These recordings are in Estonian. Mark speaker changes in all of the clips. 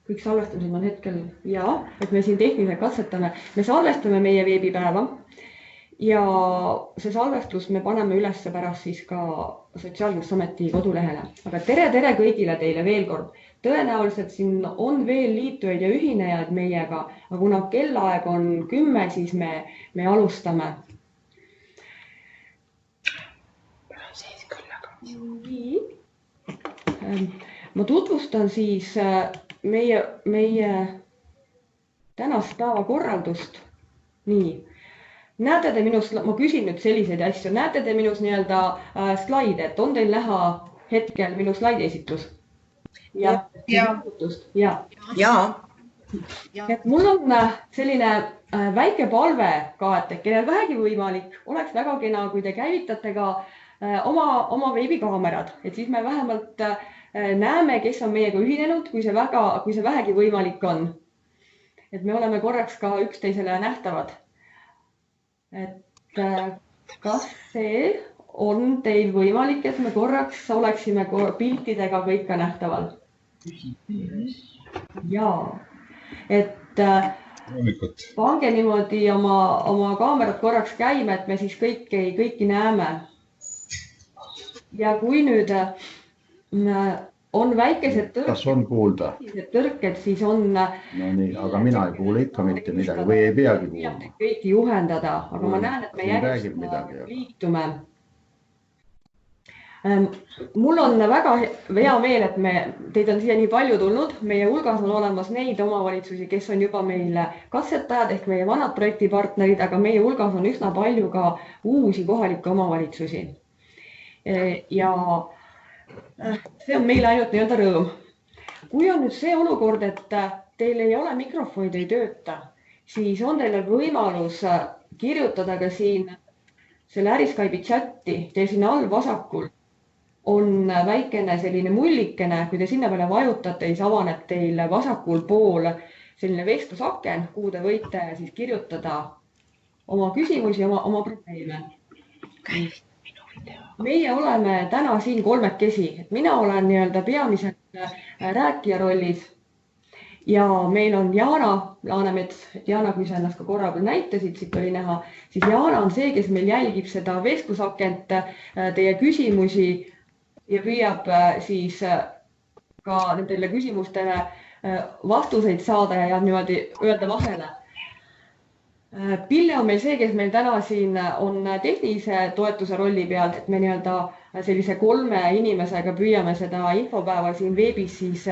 Speaker 1: kõik salvestamised on hetkel et me siin tehniliselt katsetame. Me salvestame meie veebipäeva ja see salvestus me paneme üles pärast siis ka Sotsiaalkindlustusameti kodulehele. Aga tere kõigile teile veel kord. Tõenäoliselt siin on veel liitujaid ja ühinejaid meiega, aga kuna kellaaeg on 10, siis me alustame. Nii. Ma tutvustan siis meie tänast päevakorraldust. Nii. Näete te minus, ma küsin nüüd selliseid asju, näete te minus nii-öelda slaide, et on teil näha hetkel minu slaidi esitlus? Ja. Et mul on selline väike palve ka, et kellel vähegi võimalik, oleks väga kena, kui te käivitate ka oma veebikaamerad, et siis me vähemalt näeme, kes on meiega ühinenud, kui see vähegi võimalik on. Et me oleme korraks ka üksteisele nähtavad. Et kas see on teil võimalik, et me korraks oleksime piltidega kõik ka nähtaval? Jaa. Et pange niimoodi oma kaamerad korraks käima, et me siis kõiki näeme. Ja kui nüüd on väikesed tõrked,
Speaker 2: kas on kuulda?
Speaker 1: Siis on...
Speaker 2: No nii, aga mina ei kuule ikka mitte midagi või ei peagi kuulma.
Speaker 1: Kõiki juhendada, aga ma näen, et me järjest liitume. Mul on väga hea meel, et teid on siia nii palju tulnud. Meie hulgas on olemas neid omavalitsusi, kes on juba meil katsetajad ehk meie vanad projektipartnerid, aga meie hulgas on üsna palju ka uusi kohalikke omavalitsusi. Ja see on meile ainult nii-öelda rõõm. Kui on nüüd see olukord, et teil ei ole mikrofonid ei tööta, siis on teil võimalus kirjutada ka siin selle Äriskype'i chatti. Teil siin all vasakul on väikene selline mullikene, kui te sinna peale vajutate, siis avaneb teil vasakul pool selline vestlusaken, kuhu te võite siis kirjutada oma küsimusi, oma probleeme. Meie oleme täna siin kolmekesi, et mina olen nii-öelda peamiselt rääkija rollis ja meil on Jaana Laanemets, et Jaana, kui sa ennast ka korra peal näitasid, siit oli näha, siis Jaana on see, kes meil jälgib seda vestlusakent, teie küsimusi ja püüab siis ka nendele küsimustele vastuseid saada ja niimoodi öelda vahele. Pille on meil see, kes meil täna siin on tehnilise toetuse rolli peal, et me nii-öelda sellise 3 inimesega püüame seda infopäeva siin veebis siis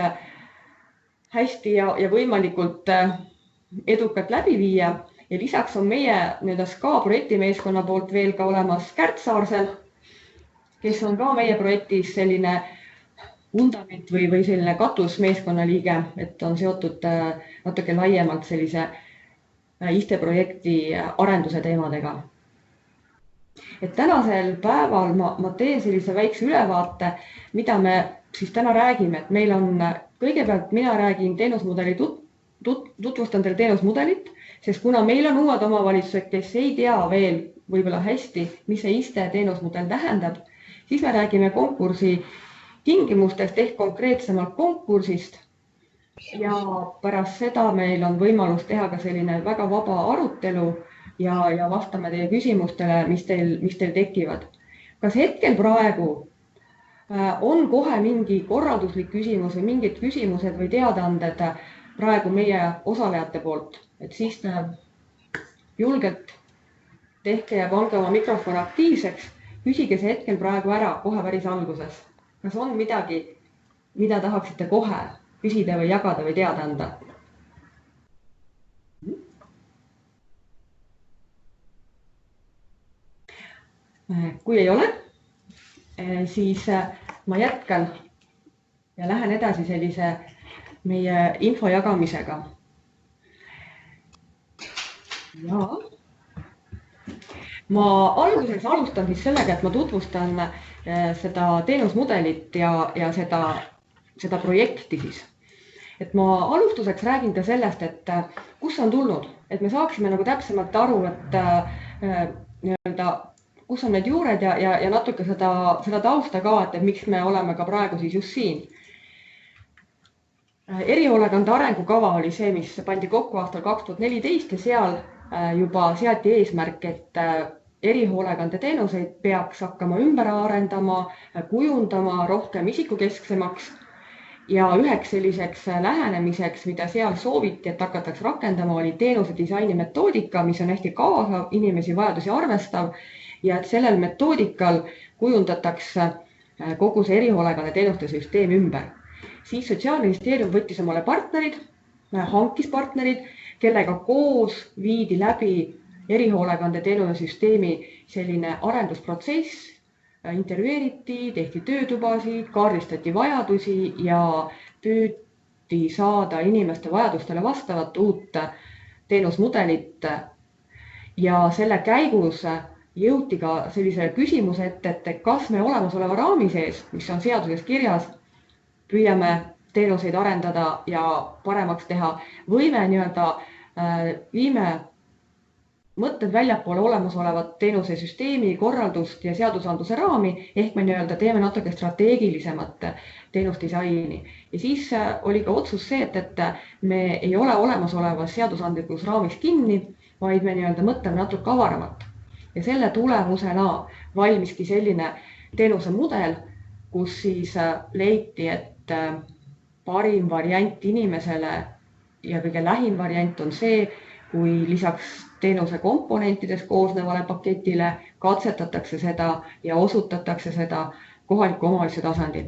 Speaker 1: hästi ja võimalikult edukalt läbi viia. Ja lisaks on meie nii-öelda SKA projektimeeskonna poolt veel ka olemas Kärt Saarsel, kes on ka meie projektis selline fundament või selline katusmeeskonna liige, et on seotud natuke laiemalt sellise ISTE-projekti arenduse teemadega. Et tänasel päeval ma teen sellise väikse ülevaate, mida me siis täna räägime, et meil on kõigepealt mina räägin teenusmudeli, tutvustan teile teenusmudelit, sest kuna meil on uued omavalitsused, kes ei tea veel võib-olla hästi, mis see ISTE teenusmudel tähendab, siis me räägime konkursi tingimustest ehk konkreetsemalt konkursist. Ja pärast seda meil on võimalus teha ka selline väga vaba arutelu ja vastame teie küsimustele, mis teil tekivad. Kas hetkel praegu on kohe mingi korralduslik küsimus või mingid küsimused või teadaanded praegu meie osalejate poolt, et siis te julgelt tehke ja pange oma mikrofon aktiivseks, küsige see hetkel praegu ära kohe päris alguses. Kas on midagi, mida tahaksite kohe küsida või jagada või teada anda? Kui ei ole, siis ma jätkan ja lähen edasi sellise meie info jagamisega. Ja ma alguseks alustan siis sellega, et ma tutvustan seda teenusmudelit ja seda projekti siis. Et ma alustuseks räägin ka sellest, et kus on tulnud, et me saaksime nagu täpsemalt aru, et kus on need juured ja natuke seda tausta ka, et miks me oleme ka praegu siis just siin. Erihoolekande arengukava oli see, mis pandi kokku aastal 2014 ja seal juba seati eesmärk, et erihoolekande teenuseid peaks hakkama ümber arendama, kujundama rohkem isikukesksemaks. Ja üheks selliseks lähenemiseks, mida seal sooviti, et hakataks rakendama, oli teenuse disaini metoodika, mis on hästi kaasav, inimesi vajadusi arvestav ja et sellel metoodikal kujundatakse kogu see erihoolekande teenuste süsteem ümber. Siis Sotsiaalministeerium võttis omale partnerid, hankis partnerid, kellega koos viidi läbi erihoolekande teenuse süsteemi selline arendusprotsess, intervjueeriti, tehti töötubasid, kaardistati vajadusi ja püüdi saada inimeste vajadustele vastavat uut teenusmudelit. Ja selle käigus jõuti ka sellise küsimuse ette, et kas me olemasoleva raami sees, mis on seaduses kirjas, püüame teenuseid arendada ja paremaks teha või me viime mõtted väljapoole olemasolevat teenuse süsteemi, korraldust ja seadusandluse raami, ehk me teeme natuke strateegilisemat teenusdisaini. Ja siis oli ka otsus see, et me ei ole olemasolevas seadusandlikus raamis kinni, vaid me mõtleme natuke avaramalt. Ja selle tulemusena valmiski selline teenuse mudel, kus siis leiti, et parim variant inimesele ja kõige lähim variant on see, kui lisaks teenuse komponentidest koosnevale paketile katsetatakse seda ja osutatakse seda kohaliku omavalitsuse tasandil.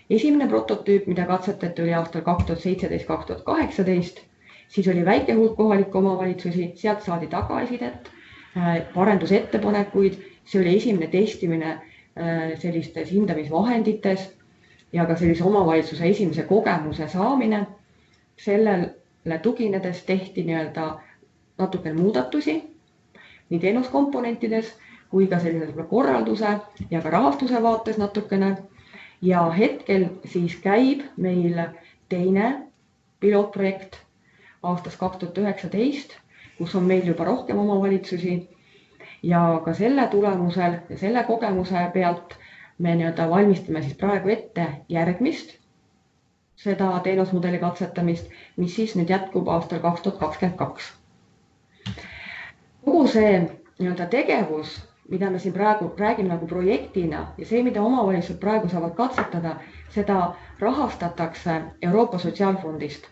Speaker 1: Esimene prototüüp, mida katsetati, oli aastal 2017-2018, siis oli väike hulk kohaliku omavalitsusi, sealt saadi tagasisidet, parendusettepanekuid, see oli esimene testimine sellistes hindamisvahendites ja ka sellise omavalitsuse esimese kogemuse saamine. Sellele tuginedes tehti natuke muudatusi nii teenuskomponentides kui ka sellise korralduse ja ka rahastuse vaates natukene. Ja hetkel siis käib meil teine pilootprojekt aastast 2019, kus on meil juba rohkem omavalitsusi ja ka selle tulemusel ja selle kogemuse pealt me valmistame siis praegu ette järgmist seda teenusmudeli katsetamist, mis siis nüüd jätkub aastal 2022. Kogu see tegevus, mida me siin praegu räägime nagu projektina ja see, mida omavalitsused praegu saavad katsetada, seda rahastatakse Euroopa Sotsiaalfondist.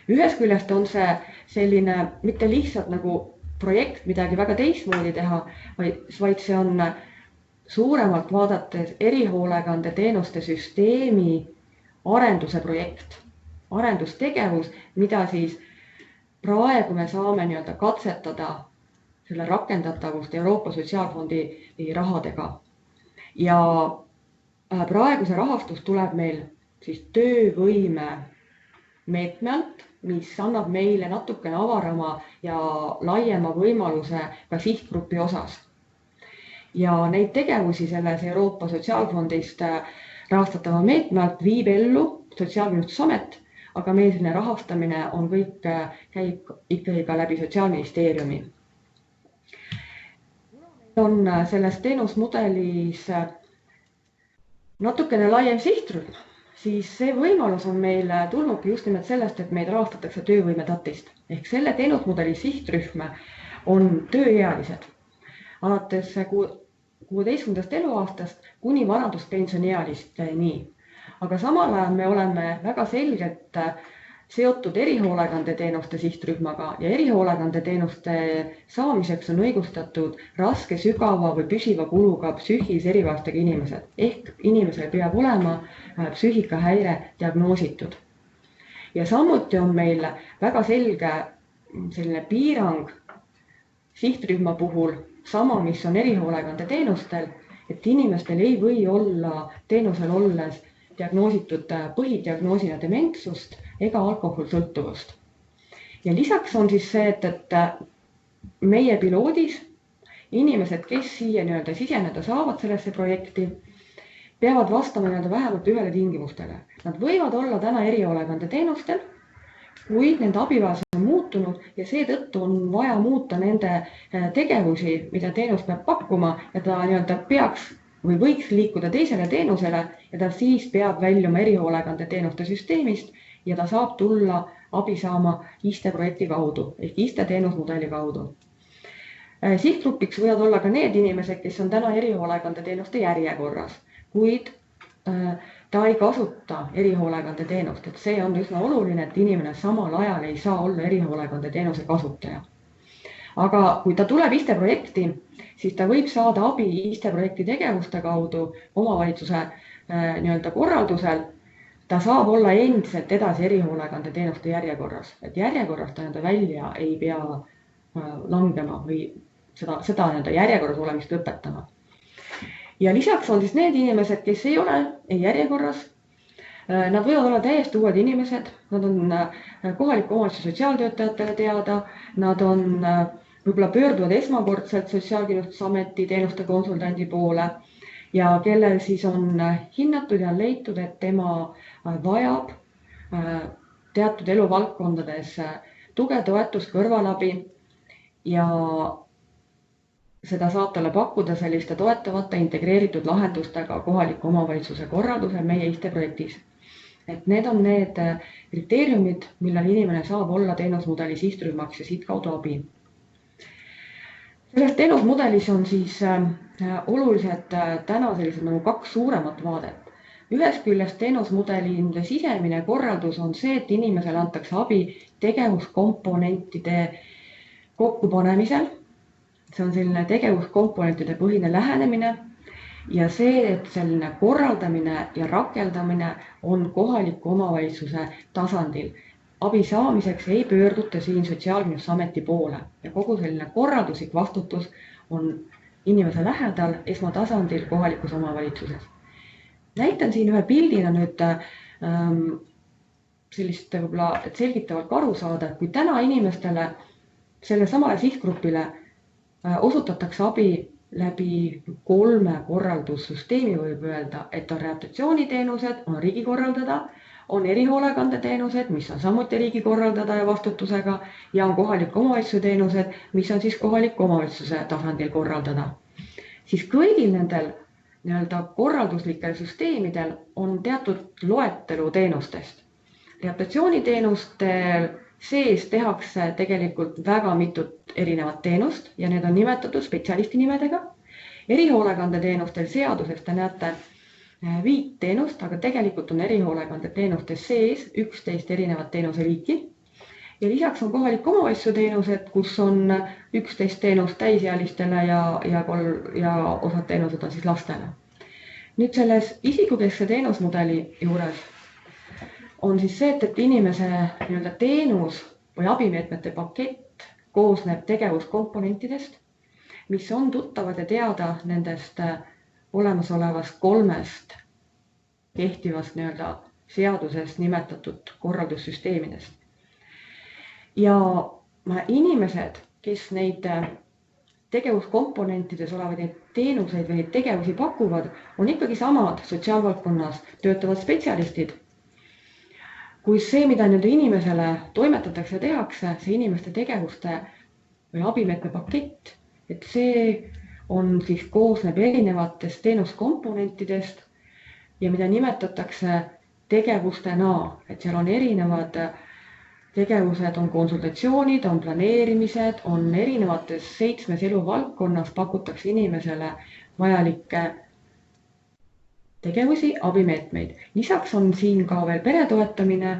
Speaker 1: Ühest küljest on see selline mitte lihtsalt nagu projekt midagi väga teistmoodi teha, vaid see on suuremalt vaadates erihoolekande teenuste süsteemi arenduse projekt, arendustegevus, mida siis praegu me saame katsetada selle rakendatavust Euroopa Sotsiaalfondi rahadega. Ja praegu see rahastus tuleb meil siis töövõime meetme alt, mis annab meile natukene avarama ja laiema võimaluse ka sihtgrupi osas. Ja neid tegevusi selles Euroopa Sotsiaalfondist rahastatava meetme alt viib ellu Sotsiaalkindlustusamet, aga meil selline rahastamine on kõik, käib ikkagi ka läbi Sotsiaalministeeriumi. On selles teenusmudelis natukene laiem sihtrühm, siis see võimalus on meil tulnudki just nimelt sellest, et meid rahastatakse töövõimetatist. Ehk selle teenusmudeli sihtrühm on tööealised. Alates 16. eluaastast kuni vanaduspensioniealisteni. Aga samal ajal me oleme väga selgelt seotud erihoolekande teenuste sihtrühmaga ja erihoolekande teenuste saamiseks on õigustatud raske, sügava või püsiva kuluga psüühilise erivajadustega inimesed. Ehk inimesel peab olema psüühikahäire diagnoositud. Ja samuti on meil väga selge selline piirang sihtrühma puhul, sama mis on erihoolekande teenustel, et inimestel ei või olla teenusel olles diagnoositud põhidiagnoosina dementsust ega alkoholsõltuvust. Ja lisaks on siis see, et meie piloodis inimesed, kes siia siseneda saavad sellesse projekti, peavad vastama vähemalt ühele tingimustele. Nad võivad olla täna erihoolekande teenustel, kuid nende abivajadus on muutunud ja seetõttu on vaja muuta nende tegevusi, mida teenus peab pakkuma ja ta peaks või võiks liikuda teisele teenusele ja ta siis peab väljuma erihoolekande teenuste süsteemist ja ta saab tulla abi saama ISTE projekti kaudu ehk ISTE teenusmudeli kaudu. Sihtgrupiks võivad olla ka need inimesed, kes on täna erihoolekandeteenuste järjekorras, kuid ta ei kasuta erihoolekandeteenust, et see on üsna oluline, et inimene samal ajal ei saa olla erihoolekandeteenuse kasutaja. Aga kui ta tuleb ISTE projekti, siis ta võib saada abi ISTE projekti tegevuste kaudu omavalitsuse korraldusel. Ta saab olla endiselt edasi erihoolekandeteenuste järjekorras, et järjekorras ta välja ei pea langema või seda järjekorras olemist lõpetama. Ja lisaks on siis need inimesed, kes ei ole järjekorras. Nad võivad olla täiesti uued inimesed, nad on kohaliku omavalitsuse sotsiaaltöötajatele teada, nad on võib-olla pöörduvad esmakordselt Sotsiaalkindlustusameti teenuste konsultandi poole ja kellel siis on hinnatud ja leitud, et tema vajab teatud eluvaldkondades tuge, toetust, kõrvalabi ja seda saab talle pakkuda selliste toetavate integreeritud lahendustega kohaliku omavalitsuse korraldusel meie ISTE projektis. Et need on need kriteeriumid, millal inimene saab olla teenusmudeli sihtrühmaks ja siit kaudu abi. Selles teenusmudelis on siis olulised täna sellised nagu kaks suuremat vaadet. Ühest küljest teenusmudeli sisemine korraldus on see, et inimesele antakse abi tegevuskomponentide kokkupanemisel. See on selline tegevuskomponentide põhine lähenemine ja see, et selline korraldamine ja rakendamine on kohaliku omavalitsuse tasandil. Abi saamiseks ei pöörduta siin Sotsiaalkindlustusameti poole ja kogu selline korralduslik vastutus on inimese lähedal esmatasandil kohalikus omavalitsuses. Näitan siin ühe pildina nüüd sellist võib-olla, et selgitavalt aru saada, et kui täna inimestele selle samale sihtgrupile osutatakse abi läbi 3 korraldussüsteemi, võib öelda, et on rehabilitatsiooniteenused, on riigi korraldada, on erihoolekandeteenused, mis on samuti riigi korraldada ja vastutusega ja on kohaliku omavalitsuse teenused, mis on siis kohaliku omavalitsuse tasandil korraldada. Siis kõigil nendel korralduslikel süsteemidel on teatud loetelu teenustest. Rehabilitatsiooniteenustel sees tehakse tegelikult väga mitut erinevat teenust ja need on nimetatud spetsialisti nimedega. Erihoolekandeteenustel seaduses te näete 5 teenust, aga tegelikult on erihoolekandeteenustes sees 11 erinevat teenuseliiki. Ja lisaks on kohaliku omavalitsuse teenused, kus on 11 teenust täisealistele ja osad teenused on siis lastele. Nüüd selles isikukeskse teenusmudeli juures on siis see, et inimese teenus või abimeetmete pakett koosneb tegevuskomponentidest, mis on tuttavad ja teada nendest olemasolevast 3 kehtivast seaduses nimetatud korraldussüsteemidest. Ja inimesed, kes neid tegevuskomponentides olevaid teenuseid või tegevusi pakuvad, on ikkagi samad sotsiaalvaldkonnas töötavad spetsialistid. Kui see, mida inimesele toimetatakse ja tehakse, see inimeste tegevuste või abimeetme pakett, et see on siis koosneb erinevatest teenuskomponentidest ja mida nimetatakse tegevustena, et seal on erinevad tegevused, on konsultatsioonid, on planeerimised, on erinevates 7 eluvaldkonnas pakutakse inimesele vajalikke tegevusi, abimeetmeid. Lisaks on siin ka veel peretoetamine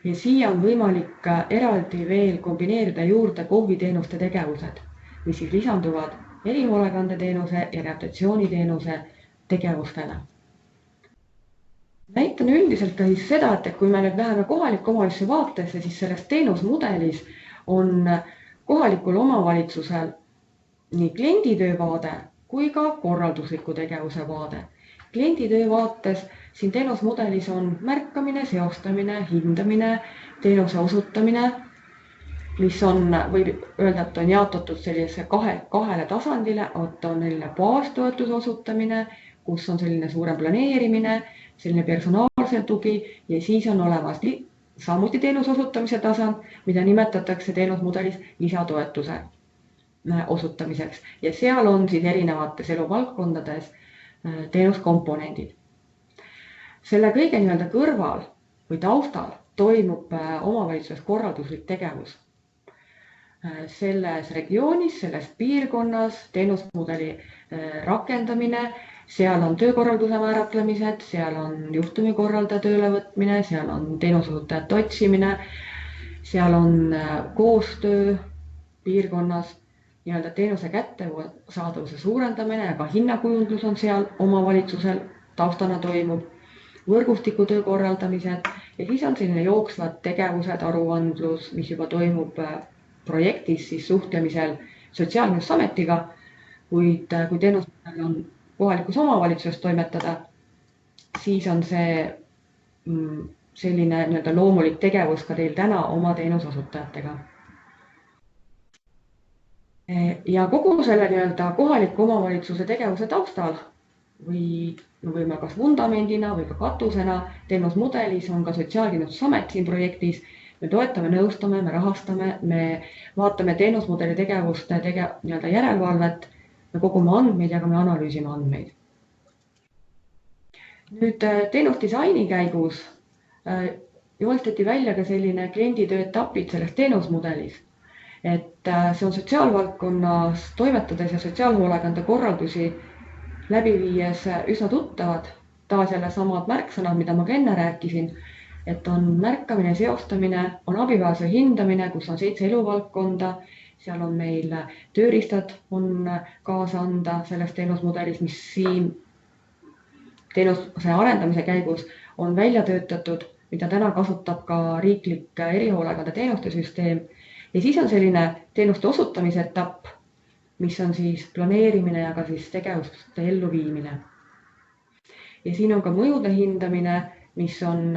Speaker 1: ja siia on võimalik eraldi veel kombineerida juurde KOV-teenuste tegevused, mis siis lisanduvad erihoolekandeteenuse ja rehabilitatsiooniteenuse tegevustele. Näitan üldiselt ka siis seda, et kui me nüüd läheme kohaliku omavalitsuse vaatesse, siis selles teenusmudelis on kohalikul omavalitsusel nii klienditöö vaade kui ka korraldusliku tegevuse vaade. Klienditöö vaates siin teenusmudelis on märkamine, seostamine, hindamine, teenuse osutamine, mis on, võib öelda, et on jaotatud sellisesse kahele tasandile, et on baastoetuse osutamine, kus on selline suurem planeerimine, selline personaalse tugi ja siis on olemas samuti teenuse osutamise tasand, mida nimetatakse teenusmudelis lisatoetuse osutamiseks ja seal on siis erinevates eluvaldkondades teenuskomponendid. Selle kõige kõrval või taustal toimub omavalitsuses korralduslik tegevus. Selles regioonis, selles piirkonnas teenusmudeli rakendamine, seal on töökorralduse määratlemised, seal on juhtumikorraldaja tööle võtmine, seal on teenusosutajate otsimine, seal on koostöö piirkonnas, nii-öelda teenuse kättesaadavuse suurendamine ja ka hinnakujundlus on seal omavalitsusel taustana toimub, võrgustikutöö korraldamised ja siis on selline jooksvad tegevused, aruandlus, mis juba toimub projektis siis suhtlemisel Sotsiaalkindlustusametiga, kuid kui teenusmudel on kohalikus omavalitsuses toimetada, siis on see selline nii-öelda loomulik tegevus ka teil täna oma teenusosutajatega. Ja kogu selle nii-öelda kohaliku omavalitsuse tegevuse taustal või võime kas vundamendina või ka katusena teenusmudelis on ka Sotsiaalkindlustusamet siin projektis. Me toetame, nõustame, me rahastame, me vaatame teenusmudeli tegevuste nii-öelda järelevalvet, me kogume andmeid ja ka me analüüsime andmeid. Nüüd teenusdisaini käigus joonistati välja ka selline klienditöö etapid selles teenusmudelis, et see on sotsiaalvaldkonnas toimetades ja sotsiaalhoolekande korraldusi läbi viies üsna tuttavad, taas jälle samad märksõnad, mida ma ka enne rääkisin, et on märkamine, seostamine, on abivajaduse hindamine, kus on 7 eluvaldkonda, seal on meil tööriistad on kaasa anda selles teenusmudelis, mis siin teenuse arendamise käigus on välja töötatud, mida täna kasutab ka riiklik erihoolekande teenuste süsteem. Ja siis on selline teenuste osutamise etapp, mis on siis planeerimine ja ka siis tegevuste elluviimine. Ja siin on ka mõjude hindamine, mis on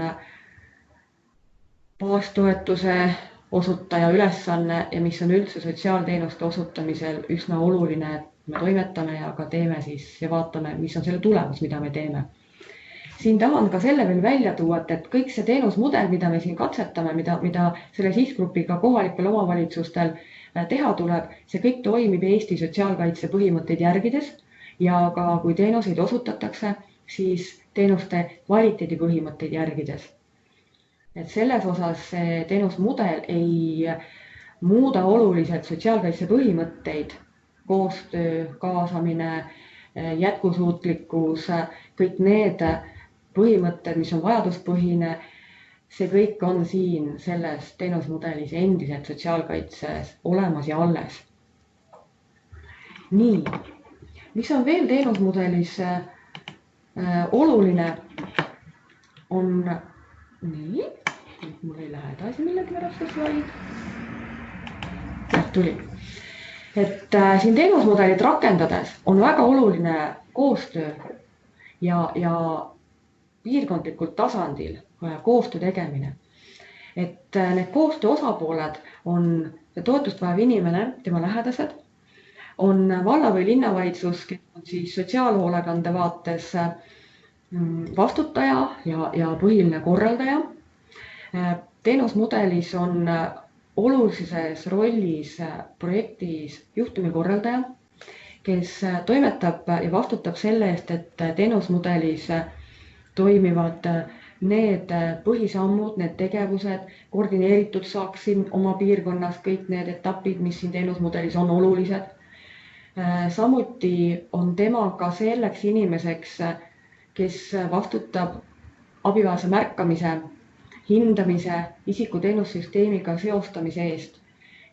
Speaker 1: baastoetuse osutaja ülesanne ja mis on üldse sotsiaalteenuste osutamisel üsna oluline, et me toimetame ja ka teeme siis ja vaatame, mis on selle tulemus, mida me teeme. Siin tahan ka selle veel välja tuua, et kõik see teenusmudel, mida me siin katsetame, mida selle sihtgrupiga kohalikel omavalitsustel teha tuleb, see kõik toimib Eesti sotsiaalkaitse põhimõtteid järgides ja ka kui teenuseid osutatakse, siis teenuste kvaliteedi põhimõtteid järgides. Et selles osas see teenusmudel ei muuda oluliselt sotsiaalkaitse põhimõtteid, koostöö, kaasamine, jätkusuutlikkus, kõik need põhimõtted, mis on vajaduspõhine, see kõik on siin selles teenusmudelis endiselt sotsiaalkaitses olemas ja alles. Nii, mis on veel teenusmudelis oluline, on nii, mul ei lähe edasi millegi pärast see slaid. Tuli. Et siin teenusmudelit rakendades on väga oluline koostöö ja piirkondlikult tasandil koostöö tegemine. Et need koostöö osapooled on toetust vajav inimene, tema lähedased, on valla- või linnavalitsus, kes on siis sotsiaalhoolekande vaates vastutaja ja põhiline korraldaja. Teenusmudelis on olulises rollis projektis juhtumikorraldaja, kes toimetab ja vastutab selle eest, et teenusmudelis toimivad need põhisammud, need tegevused koordineeritud saaksin oma piirkonnas kõik need etapid, mis siin teenusmudelis on olulised. Samuti on tema ka selleks inimeseks, kes vastutab abivajaduse märkamise, hindamise, isikuteenussüsteemiga seostamise eest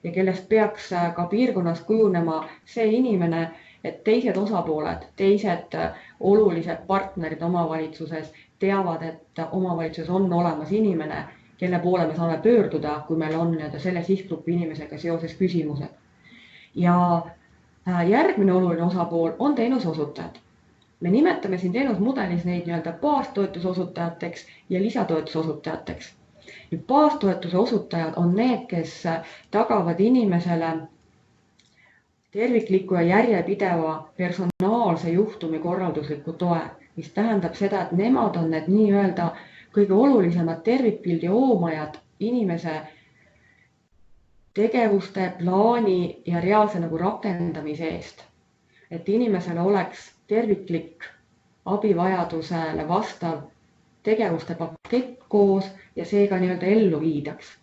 Speaker 1: ja kellest peaks ka piirkonnas kujunema see inimene, et teised osapooled, teised olulised partnerid omavalitsuses teavad, et omavalitsuses on olemas inimene, kelle poole me saame pöörduda, kui meil on selle sihtgrupi inimesega seoses küsimused. Ja järgmine oluline osapool on teenusosutajad. Me nimetame siin teenusmudelis neid nii-öelda baastoetuse osutajateks ja lisatoetuse osutajateks. Baastoetuse osutajad on need, kes tagavad inimesele tervikliku ja järjepideva personaalse juhtumi korraldusliku toe, mis tähendab seda, et nemad on need nii-öelda kõige olulisemad tervikpildi hoomajad inimese tegevuste, plaani ja reaalse rakendamise eest. Et inimesele oleks terviklik abivajadusele vastav tegevuste pakett koos ja seega nii-öelda ellu viidaks.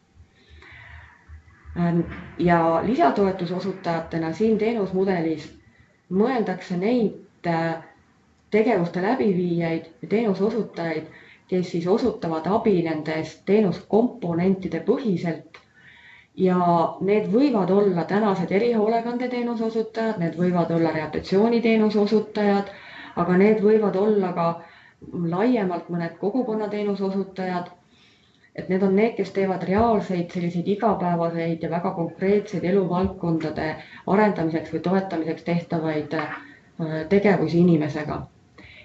Speaker 1: Ja lisatoetuse osutajatena siin teenusmudelis mõeldakse neid tegevuste läbiviijaid ja teenuse osutajaid, kes siis osutavad abi nendest teenuskomponentide põhiselt. Ja need võivad olla tänased erihoolekandeteenuse osutajad, need võivad olla rehabilitatsiooniteenuse osutajad, aga need võivad olla ka laiemalt mõned kogukonnateenuse osutajad. Et need on need, kes teevad reaalseid selliseid igapäevaseid ja väga konkreetseid eluvaldkondade arendamiseks või toetamiseks tehtavaid tegevusi inimesega.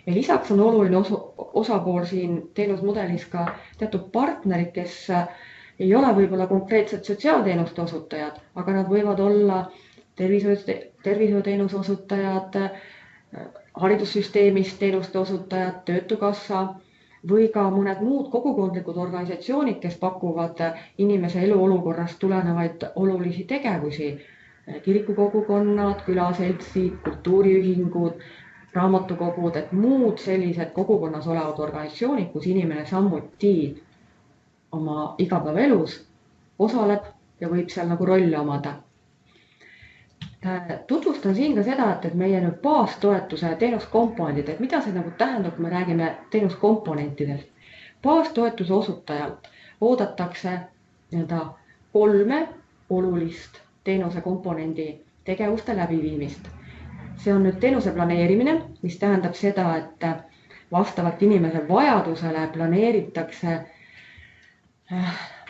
Speaker 1: Ja lisaks on oluline osapool siin teenusmudelis ka teatud partnerid, kes ei ole võib-olla konkreetselt sotsiaalteenuste osutajad, aga nad võivad olla tervishoiuteenuse osutajad, haridussüsteemis teenuste osutajad, töötukassa või ka mõned muud kogukondlikud organisatsioonid, kes pakuvad inimese eluolukorrast tulenevaid olulisi tegevusi. Kirikukogukonnad, külaseltsid, kultuuriühingud, raamatukogud, et muud sellised kogukonnas olevad organisatsioonid, kus inimene samuti oma igapäevaelus osaleb ja võib seal nagu rolli omada. Tutvustan siin ka seda, et meie nüüd baastoetuse teenuskomponendid, et mida see nagu tähendab, kui me räägime teenuskomponentidest. Baastoetuse osutajalt oodatakse 3 olulist teenuse komponendi tegevuste läbiviimist. See on nüüd teenuse planeerimine, mis tähendab seda, et vastavalt inimese vajadusele planeeritakse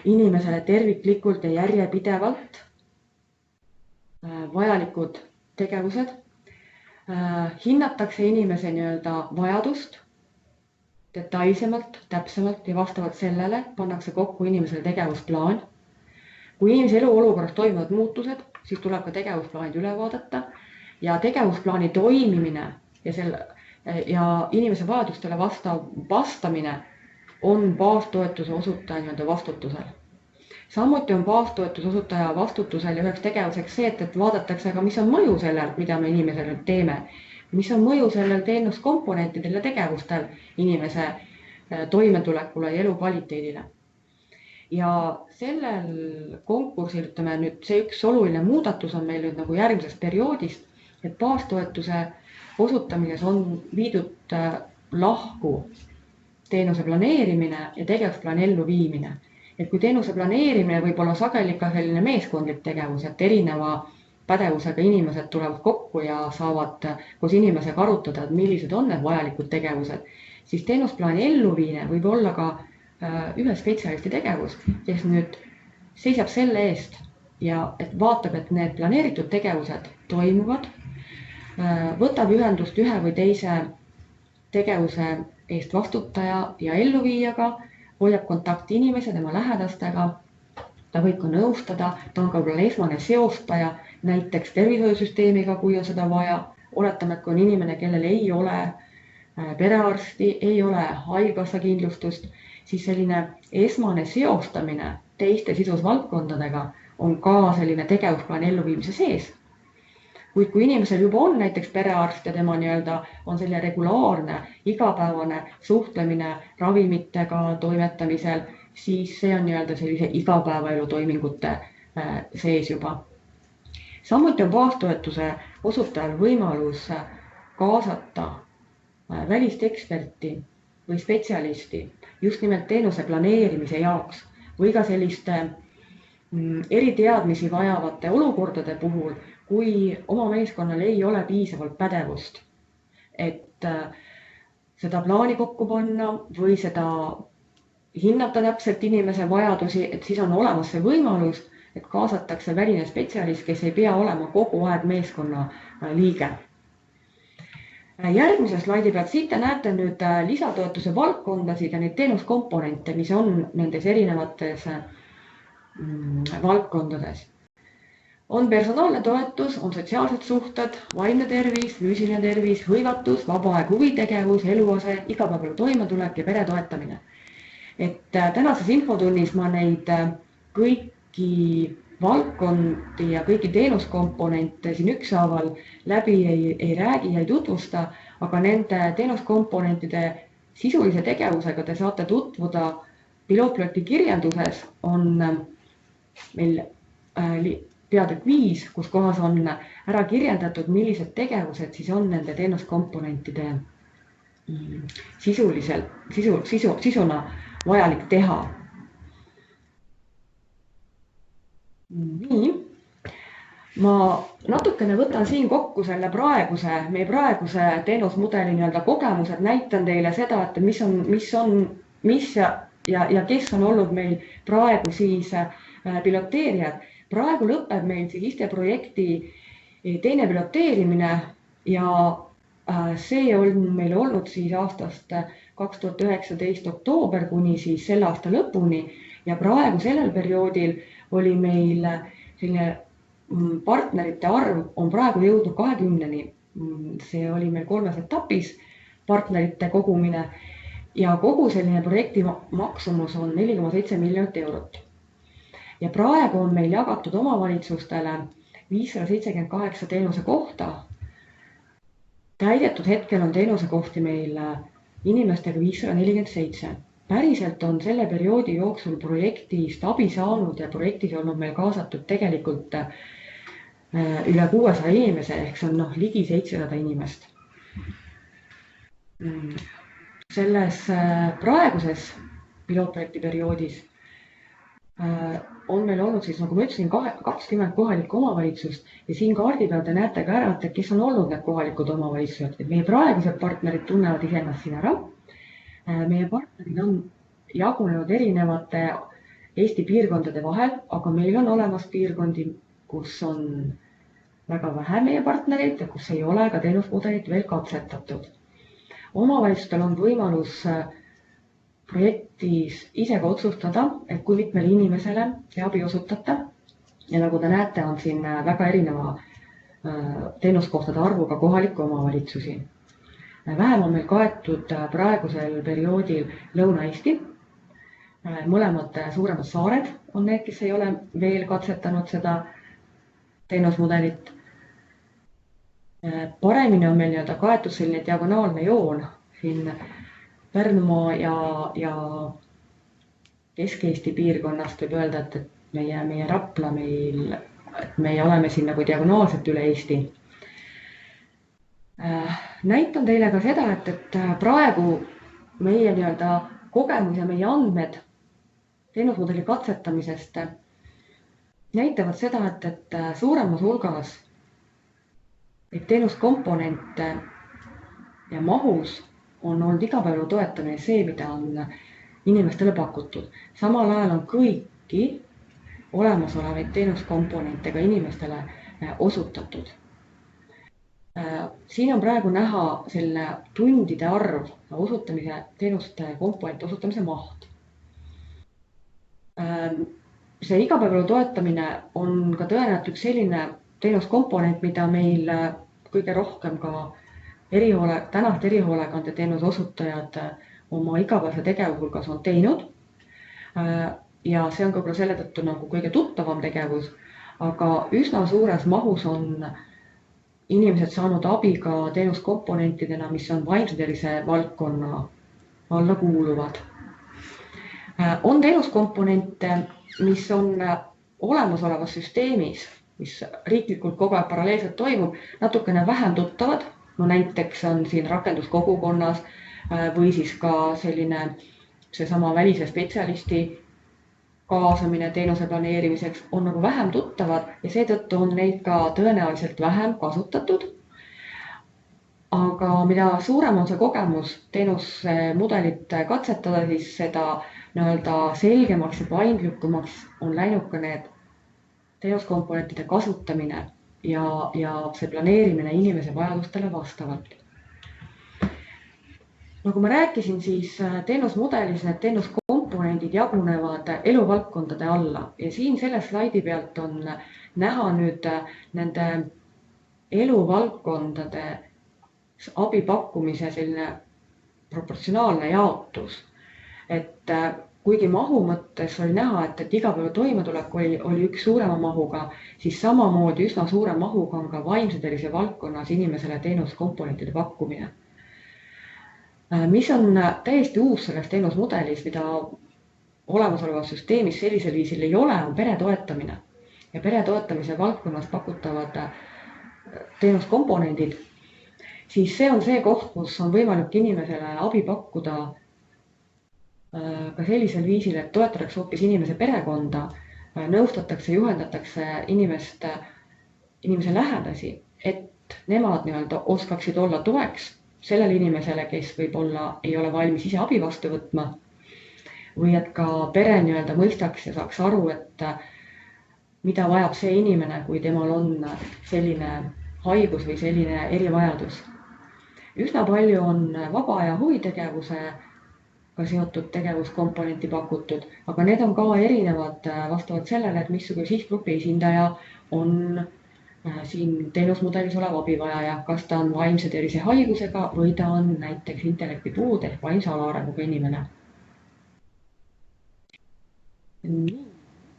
Speaker 1: inimesele terviklikult ja järjepidevalt vajalikud tegevused. Hinnatakse inimese nii-öelda vajadust detailsemalt, täpsemalt ja vastavalt sellele pannakse kokku inimesele tegevusplaan. Kui inimese eluolukorras toimuvad muutused, siis tuleb ka tegevusplaanid üle vaadata ja tegevusplaani toimimine ja inimese vajadustele vastamine on baastoetuse osutaja nii-öelda vastutusel. Samuti on baastoetuse osutaja vastutusel ja üheks tegevuseks see, et vaadatakse ka, mis on mõju sellel, mida me inimesele teeme. Mis on mõju sellel teenuskomponentidel ja tegevustel inimese toimetulekule ja elukvaliteedile. Ja sellel konkursil, ütleme nüüd, see üks oluline muudatus on meil nüüd nagu järgmisest perioodist, et baastoetuse osutamises on viidud lahku teenuse planeerimine ja tegevusplaani elluviimine. Et kui teenuse planeerimine võib olla sageli ka selline meeskondlik tegevus, et erineva pädevusega inimesed tulevad kokku ja saavad koos inimesega arutada, et millised on need vajalikud tegevused, siis teenusplaani elluviimine võib olla ka ühe spetsialisti tegevus, kes nüüd seisab selle eest ja et vaatab, et need planeeritud tegevused toimuvad, võtab ühendust ühe või teise tegevuse eest vastutaja ja elluviijaga, hoiab kontakti inimese, tema lähedastega, ta võib ka nõustada, ta on ka esmane seostaja, näiteks tervishoiusüsteemiga, kui on seda vaja. Oletame, et kui on inimene, kellel ei ole perearsti, ei ole haigekassa kindlustust, siis selline esmane seostamine teiste sidusvaldkondadega on ka selline tegevusplaani elluviimise sees. Kuid kui inimesel juba on näiteks perearst ja tema nii-öelda on selline regulaarne, igapäevane suhtlemine ravimitega toimetamisel, siis see on nii-öelda sellise igapäevaelu toimingute sees juba. Samuti on baastoetuse osutajal võimalus kaasata välist eksperti või spetsialisti just nimelt teenuse planeerimise jaoks või ka selliste eriteadmisi vajavate olukordade puhul, kui oma meeskonnal ei ole piisavalt pädevust, et seda plaani kokku panna või seda hinnata täpselt inimese vajadusi, et siis on olemas see võimalus, et kaasatakse väline spetsialist, kes ei pea olema kogu aeg meeskonna liige. Järgmise slaidi pealt siit te näete nüüd lisatoetuse valdkondasid ja neid teenuskomponente, mis on nendes erinevates valdkondades. On personaalne toetus, on sotsiaalsed suhted, vaimne tervis, füüsiline tervis, hõivatus, vaba aeg, huvitegevus, eluase, igapäevaelu toimetulek ja pere toetamine. Et tänases infotunnis ma neid kõiki valdkondi ja kõiki teenuskomponente siin ükshaaval läbi ei räägi ja ei tutvusta, aga nende teenuskomponentide sisulise tegevusega te saate tutvuda pilootprojekti kirjelduses, on meil peatükk 5, kus kohas on ära kirjeldatud, millised tegevused siis on nende teenuskomponentide sisuna vajalik teha. Nii, ma natukene võtan siin kokku selle meie praeguse teenusmudeli nii-öelda kogemused, näitan teile seda, et mis ja kes on olnud meil praegu siis piloteerijad. Praegu lõpeb meil siis ISTE-projekti teine piloteerimine ja see on meil olnud siis aastast 2019 oktoober kuni siis selle aasta lõpuni ja praegu sellel perioodil oli meil selline partnerite arv on praegu jõudnud 20-ni. See oli meil 3 etapis partnerite kogumine ja kogu selline projekti maksumus on 4,7 miljonit eurot. Ja praegu on meil jagatud omavalitsustele 578 teenuse kohta. Täidetud hetkel on teenuse kohti meil inimestega 547. Päriselt on selle perioodi jooksul projektist abi saanud ja projektis olnud meil kaasatud tegelikult üle 600 inimese, ehk see on ligi 700 inimest. Selles praeguses pilootprojekti perioodis on meil olnud siis, nagu ma ütlesin, 20 kohalikku omavalitsust ja siin kaardi peal te näete ka ära, et kes on olnud need kohalikud omavalitsused. Meie praegused partnerid tunnevad iseennast siin ära. Meie partnerid on jagunenud erinevate Eesti piirkondade vahel, aga meil on olemas piirkondi, kus on väga vähe meie partnereid ja kus ei ole ka teenusmudelit veel katsetatud. Omavalitsustel on võimalus projektis ise ka otsustada, et kui mitmele inimesele te abi osutate. Ja nagu te näete, on siin väga erineva teenuskohtade arvuga kohaliku omavalitsusi. Vähem on meil kaetud praegusel perioodil Lõuna-Eesti. Mõlemad suuremad saared on need, kes ei ole veel katsetanud seda teenusmudelit. Paremini on meil kaetud selline diagonaalne joon siin Pärnumaa ja Kesk-Eesti piirkonnast võib öelda, et meie Rapla meie oleme siin nagu diagonaalselt üle Eesti. Näitan teile ka seda, et praegu meie kogemus ja meie andmed teenusmudeli katsetamisest näitavad seda, et suuremas hulgas teenuskomponente ja mahus on olnud igapäevaelu toetamine see, mida on inimestele pakutud. Samal ajal on kõiki olemasolevaid teenuskomponente ka inimestele osutatud. Siin on praegu näha selle tundide arv osutamise teenuste komponente osutamise maht. See igapäevaelu toetamine on ka tõenäoliselt üks selline teenuskomponent, mida meil kõige rohkem ka tänast erihoolekande teenuse osutajad oma igapäevase tegevuse hulgas on teinud. Ja see on ka selle tõttu nagu kõige tuttavam tegevus, aga üsna suures mahus on inimesed saanud abi ka teenuskomponentidena, mis on vaimse tervise valdkonna alla kuuluvad. On teenuskomponente, mis on olemasolevas süsteemis, mis riiklikult kogu aeg paralleelselt toimub, natukene vähem tuttavad. No näiteks on siin rakenduskogukonnas või siis ka seesama välise spetsialisti kaasamine teenuse planeerimiseks on nagu vähem tuttavad ja seetõttu on neid ka tõenäoliselt vähem kasutatud. Aga mida suurem on see kogemus teenusmudelit katsetada, siis seda selgemaks ja paindlikumaks on läinud ka need teenuskomponentide kasutamine ja see planeerimine inimese vajadustele vastavalt. Nagu ma rääkisin, siis teenusmudelis need teenuskomponendid jagunevad eluvaldkondade alla ja siin selle slaidi pealt on näha nüüd nende eluvaldkondade abi pakkumise selline proportsionaalne jaotus. Et kuigi mahu mõttes oli näha, et igapäeva toimetulek oli üks suurema mahuga, siis samamoodi üsna suure mahuga on ka vaimse tervise valdkonnas inimesele teenuskomponentide pakkumine. Mis on täiesti uus selles teenusmudelis, mida olemasolevas süsteemis sellisel viisil ei ole, on pere toetamine. Ja pere toetamise valdkonnas pakutavad teenuskomponendid, siis see on see koht, kus on võimalik inimesele abi pakkuda ka sellisel viisil, et toetatakse hoopis inimese perekonda, nõustatakse, juhendatakse inimese lähedasi, et nemad nii-öelda oskaksid olla toeks sellele inimesele, kes võib-olla ei ole valmis ise abi vastu võtma, või et ka pere nii-öelda mõistaks ja saaks aru, et mida vajab see inimene, kui temal on selline haigus või selline erivajadus. Üsna palju on vaba aja huvitegevusega seotud tegevuskomponenti pakutud, aga need on ka erinevad vastavalt sellele, et missugune sihtgrupi esindaja on siin teenusmudelis olev abivajaja, kas ta on vaimse tervise haigusega või ta on näiteks intellektipuude ehk vaimse alaarenguga inimene.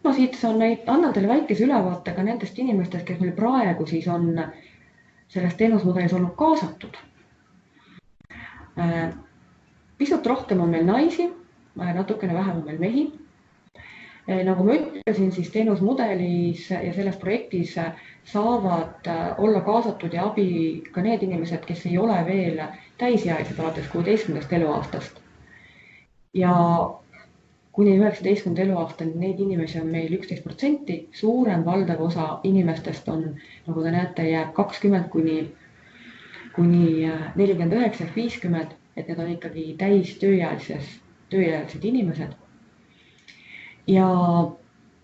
Speaker 1: Ma siit annan teile väikese ülevaate ka nendest inimestest, kes meil praegu siis on selles teenusmudelis olnud kaasatud. Pisut rohkem on meil naisi, natukene vähem on meil mehi. Nagu ma ütlesin, siis teenusmudelis ja selles projektis saavad olla kaasatud ja abi ka need inimesed, kes ei ole veel täisealised alates 16. eluaastast. Ja kuni 19. eluaastani neid inimesi on meil 11%, suurem valdav osa inimestest on, nagu te näete, jääb 20 kuni 49 ehk 50, et need on ikkagi täis tööealised inimesed. Ja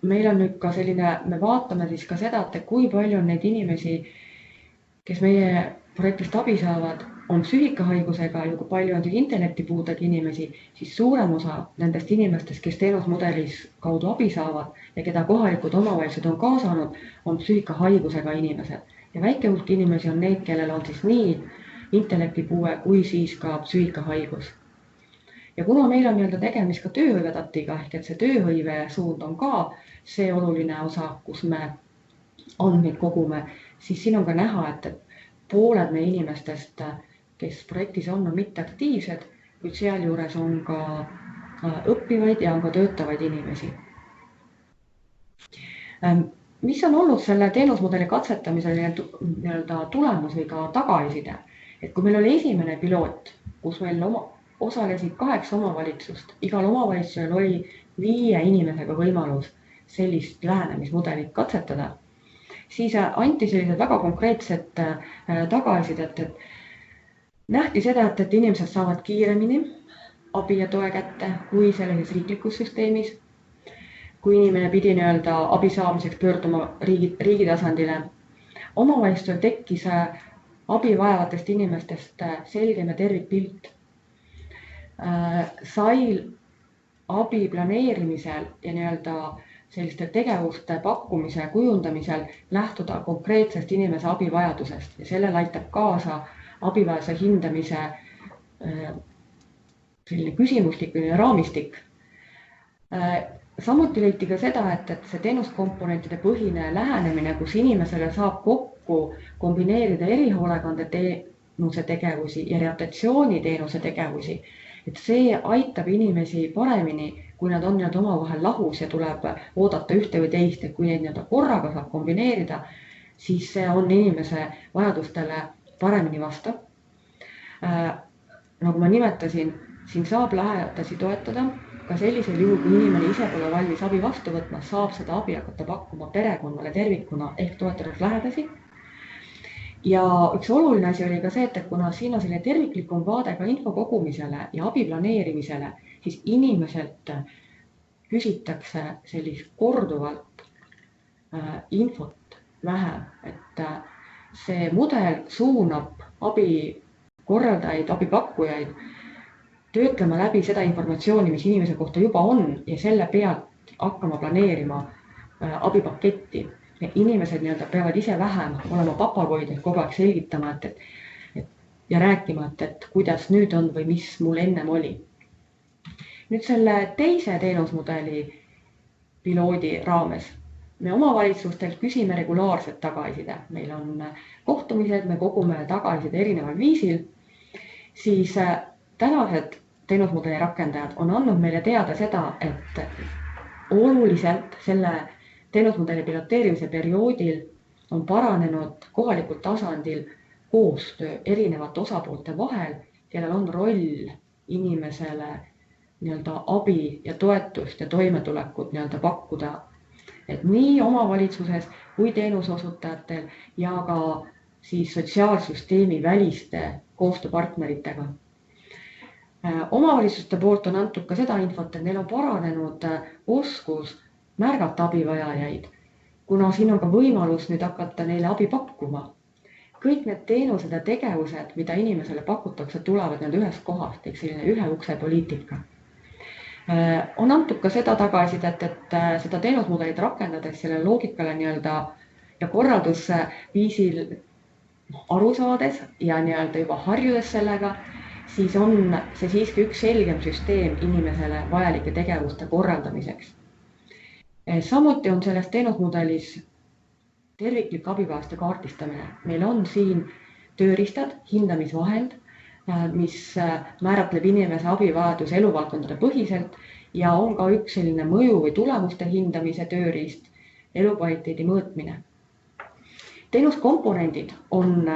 Speaker 1: meil on nüüd ka selline, me vaatame siis ka seda, et kui palju on neid inimesi, kes meie projektist abi saavad, on psüühikahaigusega ja kui palju on siis intellektipuudega inimesi, siis suurem osa nendest inimestest, kes teenusmudelis kaudu abi saavad ja keda kohalikud omavalitsused on kaasanud, on psüühikahaigusega inimesed. Ja väike hulk inimesi on neid, kellel on siis nii intellektipuue kui siis ka psüühikahaigus. Ja kuna meil on nii-öelda tegemist ka tööhõivedatiga, ehk et see tööhõive suund on ka see oluline osa, kus me andmeid kogume, siis siin on ka näha, et pooled meie inimestest, kes projektis on mitteaktiivsed, kuid sealjuures on ka õppivaid ja on ka töötavaid inimesi. Mis on olnud selle teenusmudeli katsetamisel nii-öelda tulemus või ka tagaiside? Et kui meil oli esimene piloot, kus meil osalesid 8 omavalitsust, igal omavalitsusel oli 5 inimesega võimalus sellist lähenemismudelit katsetada, siis anti sellised väga konkreetsed tagasidet, et nähti seda, et inimesed saavad kiiremini abi ja toe kätte kui sellises riiklikus süsteemis, kui inimene pidi nii-öelda abi saamiseks pöörduma riigi tasandile. Omavalitsusel tekkis abi vajavatest inimestest selgem ja tervikpilt. Sai abi planeerimisel ja nii-öelda selliste tegevuste pakkumise ja kujundamisel lähtuda konkreetsest inimese abivajadusest ja sellele aitab kaasa abivajaduse hindamise selline küsimuslik või raamistik. Samuti leiti ka seda, et see teenuskomponentide põhine lähenemine, kus inimesele saab kokku kombineerida erihoolekande teenuse tegevusi ja rehabilitatsiooniteenuse tegevusi, et see aitab inimesi paremini, kui nad on nii-öelda omavahel lahus ja tuleb oodata ühte või teist, et kui neid nii-öelda korraga saab kombineerida, siis see on inimese vajadustele paremini vastav. Nagu ma nimetasin, siin saab lähedasi toetada ka sellisel juhul, kui inimene ise pole valmis abi vastu võtma, saab seda abi hakata pakkuma perekonnale tervikuna ehk toetades lähedasi. Ja üks oluline asi oli ka see, et kuna siin on selline terviklikum vaade ka info kogumisele ja abi planeerimisele, siis inimeselt küsitakse sellist korduvalt infot vähem, et see mudel suunab abi korraldajaid, abipakkujaid töötlema läbi seda informatsiooni, mis inimese kohta juba on ja selle pealt hakkama planeerima abipaketti. Inimesed nii-öelda peavad ise vähem olema papagoid, et kogu aeg selgitama ja rääkima, et kuidas nüüd on või mis mul ennem oli. Nüüd selle teise teenusmudeli piloodi raames me omavalitsustelt küsime regulaarset tagasiside. Meil on kohtumised, me kogume tagasiside erineval viisil. Siis tänased teenusmudeli rakendajad on andnud meile teada seda, et oluliselt selle teenusmudeli piloteerimise perioodil on paranenud kohalikul tasandil koostöö erinevate osapoolte vahel, kellel on roll inimesele nii-öelda abi ja toetust ja toimetulekut nii-öelda pakkuda. Et nii omavalitsuses kui teenusosutajattel ja ka siis sotsiaalsüsteemi väliste koostööpartneritega. Omavalitsuste poolt on antud ka seda infot, et neil on paranenud oskus märgata abivajajaid, kuna siin on ka võimalus nüüd hakata neile abi pakkuma. Kõik need teenused ja tegevused, mida inimesele pakutakse, tulevad need ühest kohast, ehk selline ühe ukse poliitika. On antud ka seda tagasisidet, et seda teenusmudelit rakendades selle loogikale nii-öelda ja korraldusviisil aru saades ja nii-öelda juba harjudes sellega, siis on see siiski üks selgem süsteem inimesele vajalike tegevuste korraldamiseks. Samuti on selles teenusmudelis terviklik abivajaduste kaardistamine. Meil on siin tööriistad, hindamisvahend, mis määratleb inimese abivajaduse eluvaldkondade põhiselt ja on ka üks selline mõju või tulemuste hindamise tööriist, elukvaliteedi mõõtmine. Teenuskomponendid on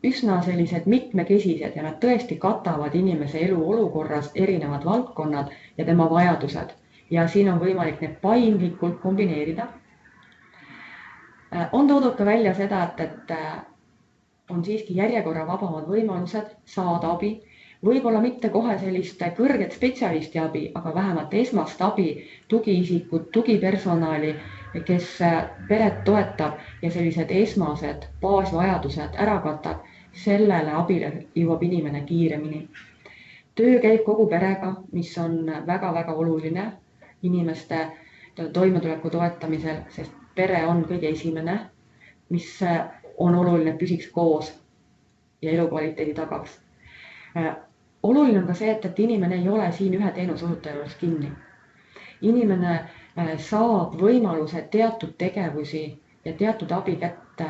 Speaker 1: üsna sellised mitmekesised ja nad tõesti katavad inimese elu olukorras erinevad valdkonnad ja tema vajadused. Ja siin on võimalik need paindlikult kombineerida. On toodud ka välja seda, et on siiski järjekorra vabamad võimalused saada abi. Võib-olla mitte kohe sellist kõrget spetsialisti abi, aga vähemalt esmast abi, tugiisikut, tugipersonali, kes peret toetab ja sellised esmased baasvajadused ära katab, sellele abile jõuab inimene kiiremini. Töö käib kogu perega, mis on väga-väga oluline inimeste toimetuleku toetamisel, sest pere on kõige esimene, mis on oluline, et püsiks koos ja elukvaliteedi tagaks. Oluline on ka see, et inimene ei ole siin ühe teenusosutaja juures kinni. Inimene saab võimaluse teatud tegevusi ja teatud abi kätte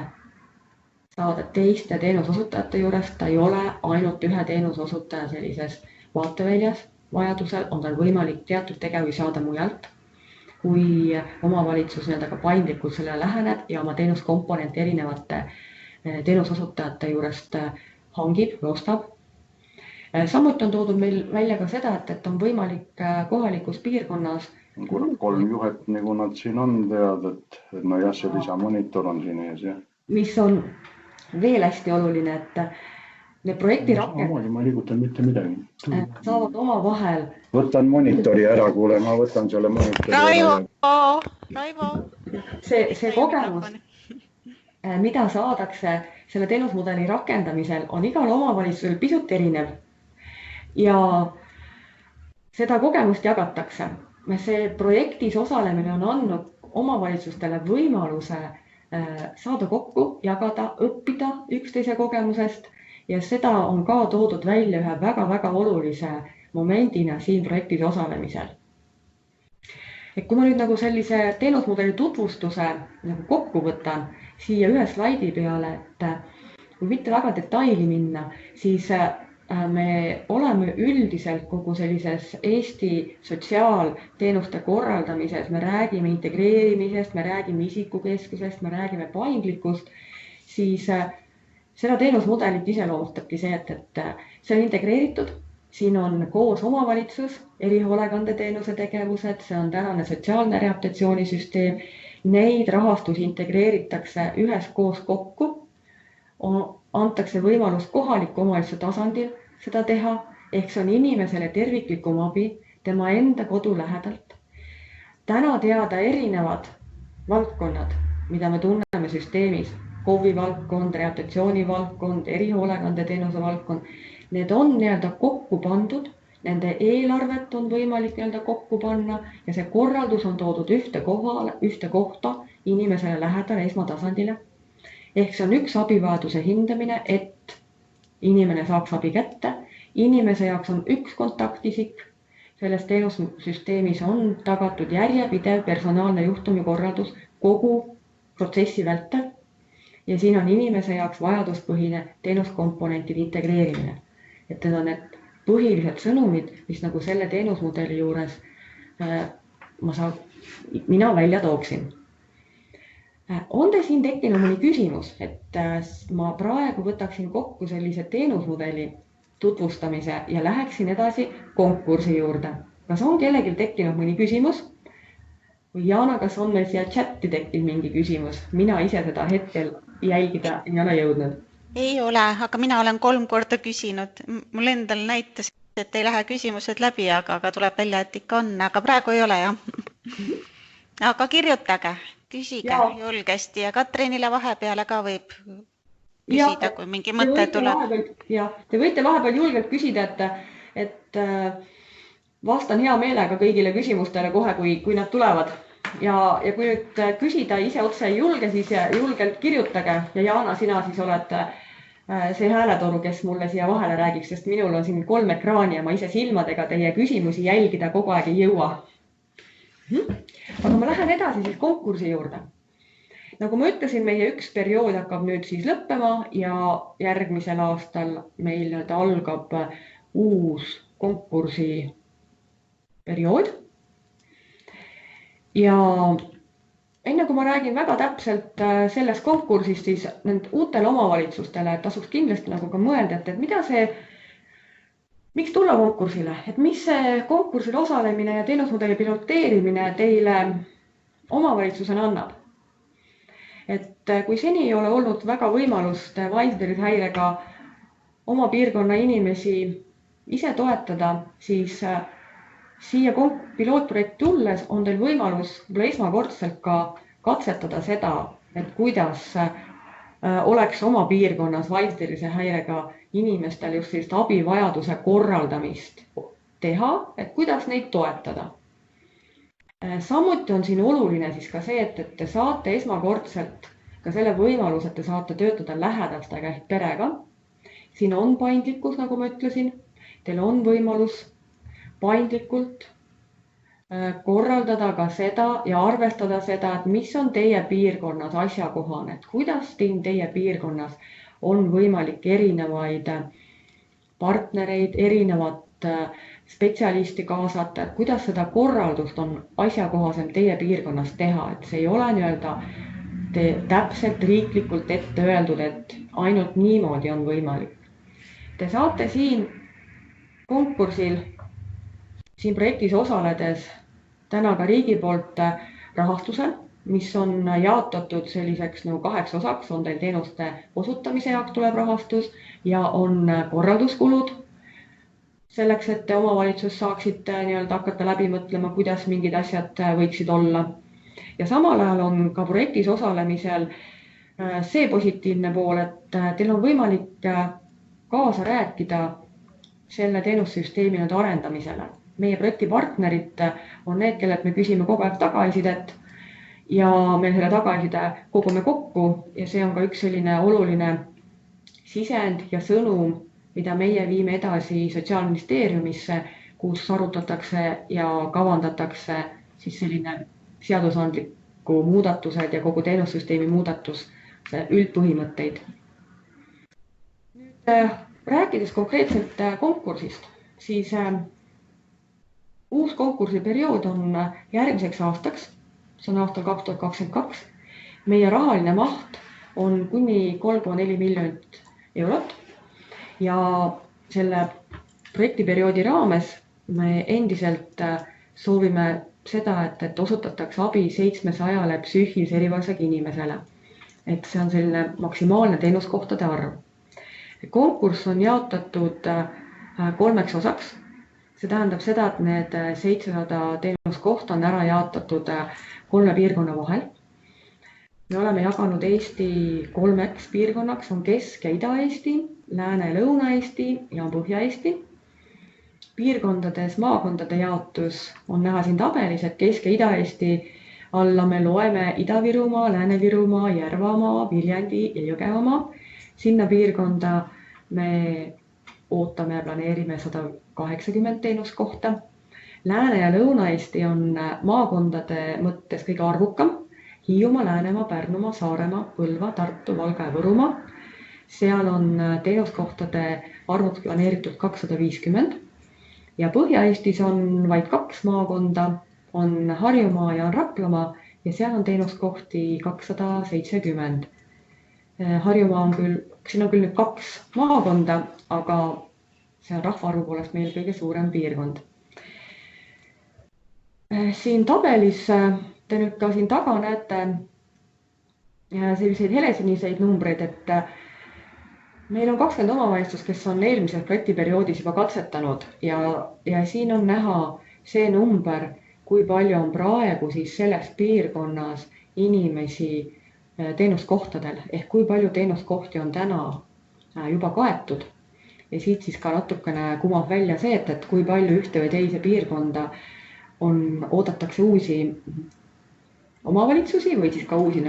Speaker 1: saada teiste teenusosutajate juures. Ta ei ole ainult ühe teenusosutaja sellises vaateväljas. Vajadusel on tal võimalik teatud tegevusi saada mujalt, kui omavalitsus ka paindlikult sellele läheneb ja oma teenuskomponenti erinevate teenusosutajate juurest hangib või ostab. Samuti on toodud meil välja ka seda, et on võimalik kohalikus piirkonnas
Speaker 2: 3 juhet, nagu nad siin on, tead, et no jah, see lisamonitor on siin ees.
Speaker 1: Mis on veel hästi oluline, et need projekti rakendajad
Speaker 2: ma liigutan mitte midagi.
Speaker 1: Saavad oma vahel.
Speaker 2: Võtan monitori ära, kuule, ma võtan selle monitori
Speaker 3: Raivo!
Speaker 1: See kogemus, mida saadakse selle teenusmudeli rakendamisel, on igal omavalitsusel pisut erinev. Ja seda kogemust jagatakse. See projektis osalemine on andnud omavalitsustele võimaluse saada kokku, jagada, õppida üksteise kogemusest ja seda on ka toodud välja ühe väga-väga olulise momendina siin projektis osalemisel. Et kui ma nüüd nagu sellise teenusmudeli tutvustuse kokku võtan siia ühe slaidi peale, et kui mitte väga detaili minna, siis me oleme üldiselt kogu sellises Eesti sotsiaalteenuste korraldamises, me räägime integreerimisest, me räägime isikukeskusest, me räägime paindlikust, siis seda teenusmudelit iseloomustabki see, et see on integreeritud, siin on koos omavalitsus, erihoolekandeteenuse tegevused, see on tänane sotsiaalne rehabilitatsioonisüsteem, neid rahastus integreeritakse üheskoos kokku, antakse võimalus kohaliku omavalitsuse tasandil seda teha, ehk see on inimesele terviklikum abi tema enda kodu lähedalt. Täna teada erinevad valdkonnad, mida me tunneme süsteemis, KOV-i valdkond, rehabilitatsiooni valdkond, erihoolekandeteenuse valdkond, need on kokku pandud, nende eelarvet on võimalik kokku panna ja see korraldus on toodud ühte kohta inimesele lähedale esmatasandile. Ehk see on üks abivajaduse hindamine, et inimene saaks abi kätte. Inimese jaoks on üks kontaktisik. Selles teenussüsteemis on tagatud järjepidev personaalne juhtumikorraldus kogu protsessi vältel. Ja siin on inimese jaoks vajaduspõhine teenuskomponentide integreerimine. Et need on need põhilised sõnumid, mis nagu selle teenusmudeli juures mina välja tooksin. On teil siin tekkinud mõni küsimus, et ma praegu võtaksin kokku sellise teenusmudeli tutvustamise ja läheksin edasi konkursi juurde. Kas on kellelgi tekkinud mõni küsimus? Või Jaana, kas on meil siia chatti tekkinud mingi küsimus? Mina ise seda hetkel jälgida ei ole jõudnud.
Speaker 3: Ei ole, aga mina olen 3 korda küsinud. Mul endal näitas, et ei lähe küsimused läbi, aga tuleb välja, et ikka on. Aga praegu ei ole, jah. Aga kirjutage, küsige julgesti ja Katrinile vahepeale ka võib küsida, kui mingi mõte tuleb.
Speaker 1: Te võite vahepeal julgelt küsida, et vastan hea meelega kõigile küsimustele kohe, kui nad tulevad. Ja kui nüüd küsida ise otse ei julge, siis julgelt kirjutage. Ja Jaana, sina siis oled see hääletoru, kes mulle siia vahele räägiks, sest minul on siin 3 ekraani ja ma ise silmadega teie küsimusi jälgida kogu aeg ei jõua. Aga ma lähen edasi siis konkursi juurde. Nagu ma ütlesin, meie üks periood hakkab nüüd siis lõppema ja järgmisel aastal meil algab uus konkursi periood. Ja enne kui ma räägin väga täpselt sellest konkursist, siis need uutele omavalitsustele tasuks kindlasti nagu ka mõelda, et miks tulla konkursile, et mis see konkursil osalemine ja teenusmudeli piloteerimine teile omavalitsusena annab. Et kui seni ei ole olnud väga võimalust vaimse tervise häirega oma piirkonna inimesi ise toetada, siis siia pilootprojekti tulles on teil võimalus esmakordselt ka katsetada seda, et kuidas oleks oma piirkonnas vaimse tervise häirega inimestel just sellist abivajaduse korraldamist teha, et kuidas neid toetada. Samuti on siin oluline siis ka see, et te saate esmakordselt ka selle võimaluse, et te saate töötada lähedastega ehk perega. Siin on paindlikkus, nagu ma ütlesin. Teil on võimalus paindlikult korraldada ka seda ja arvestada seda, et mis on teie piirkonnas asjakohane, et kuidas teie piirkonnas on võimalik erinevaid partnereid, erinevat spetsialisti kaasata, et kuidas seda korraldust on asjakohasem teie piirkonnas teha, et see ei ole täpselt riiklikult ette öeldud, et ainult niimoodi on võimalik. Te saate siin konkursil siin projektis osaledes täna ka riigi poolt rahastusel, mis on jaotatud selliseks 8 osaks, on teil teenuste osutamise jaoks tuleb rahastus ja on korralduskulud selleks, et te omavalitsus saaksite hakata läbi mõtlema, kuidas mingid asjad võiksid olla. Ja samal ajal on ka projektis osalemisel see positiivne pool, et teil on võimalik kaasa rääkida selle teenussüsteemi arendamisele. Meie projekti partnerid on need, kellelt me küsime kogu aeg tagasisidet ja me selle tagasiside kogume kokku ja see on ka üks selline oluline sisend ja sõnum, mida meie viime edasi Sotsiaalministeeriumisse, kus arutatakse ja kavandatakse siis selline seadusandliku muudatused ja kogu teenussüsteemi muudatus üldpõhimõtteid. Nüüd rääkides konkreetselt konkursist, siis uus konkursiperiood on järgmiseks aastaks, see on aastal 2022. Meie rahaline maht on kuni 3,4 miljonit eurot ja selle projektiperioodi raames me endiselt soovime seda, et osutatakse abi 700 psüühilise erivajadusega inimesele. Et see on selline maksimaalne teenuskohtade arv. Konkurss on jaotatud 3 osaks. See tähendab seda, et need 700 teenuskohta on ära jaotatud 3 piirkonna vahel. Me oleme jaganud Eesti 3 piirkonnaks, on Kesk- ja Ida-Eesti, Lääne- ja Lõuna-Eesti ja Põhja-Eesti. Piirkondades maakondade jaotus on näha siin tabelis, et Kesk- ja Ida-Eesti alla me loeme Ida-Virumaa, Lääne-Virumaa, Järvamaa, Viljandi ja Jõgevamaa. Sinna piirkonda me ootame ja planeerime 180 teenuskohta. Lääne- ja Lõuna-Eesti on maakondade mõttes kõige arvukam. Hiiumaa, Läänemaa, Pärnumaa, Saaremaa, Põlva, Tartu, Valga ja Võrumaa. seal on teenuskohtade arvuks planeeritud 250 ja Põhja-Eestis on vaid 2 maakonda, on Harjumaa ja on Raplamaa ja seal on teenuskohti 270. Harjumaa on küll, siin on küll nüüd 2 maakonda, aga see on rahvaarvu poolest meil kõige suurem piirkond. Siin tabelis te nüüd ka siin taga näete selliseid helesiniseid numbreid, et meil on 20 omavalitsust, kes on eelmises projektiperioodis juba katsetanud ja siin on näha see number, kui palju on praegu siis selles piirkonnas inimesi teenuskohtadel ehk kui palju teenuskohti on täna juba kaetud. Ja siit siis ka natukene kumab välja see, et kui palju ühte või teise piirkonda oodatakse uusi omavalitsusi või siis ka uusi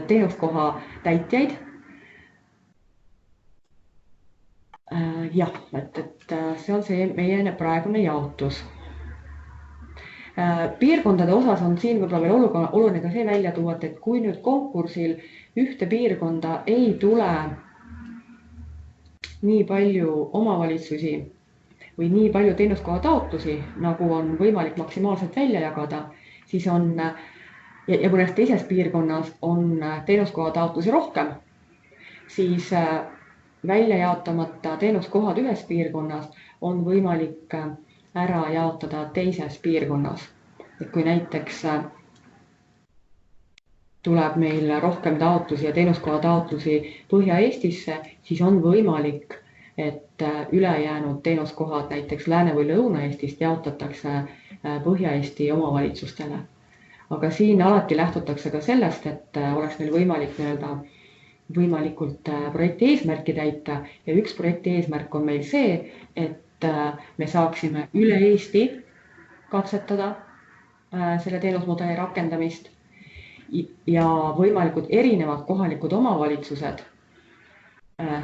Speaker 1: teenuskoha täitjaid. Jah, et see on see meie praegune jaotus. Piirkondade osas on siin võib-olla veel oluline ka see välja tuua, et kui nüüd konkursil ühte piirkonda ei tule nii palju omavalitsusi või nii palju teenuskoha taotlusi, nagu on võimalik maksimaalselt välja jagada, siis on, ja mõnes teises piirkonnas on teenuskoha taotlusi rohkem, siis välja jaotamata teenuskohad ühes piirkonnas on võimalik ära jaotada teises piirkonnas. Et kui näiteks tuleb meil rohkem taotlusi ja teenuskoha taotlusi Põhja-Eestisse, siis on võimalik, et ülejäänud teenuskohad näiteks Lääne- või Lõuna-Eestist jaotatakse Põhja-Eesti omavalitsustele. Aga siin alati lähtutakse ka sellest, et oleks meil võimalik võimalikult projekti eesmärki täita ja üks projekti eesmärk on meil see, et me saaksime üle Eesti katsetada selle teenusmudeli rakendamist ja võimalikult erinevad kohalikud omavalitsused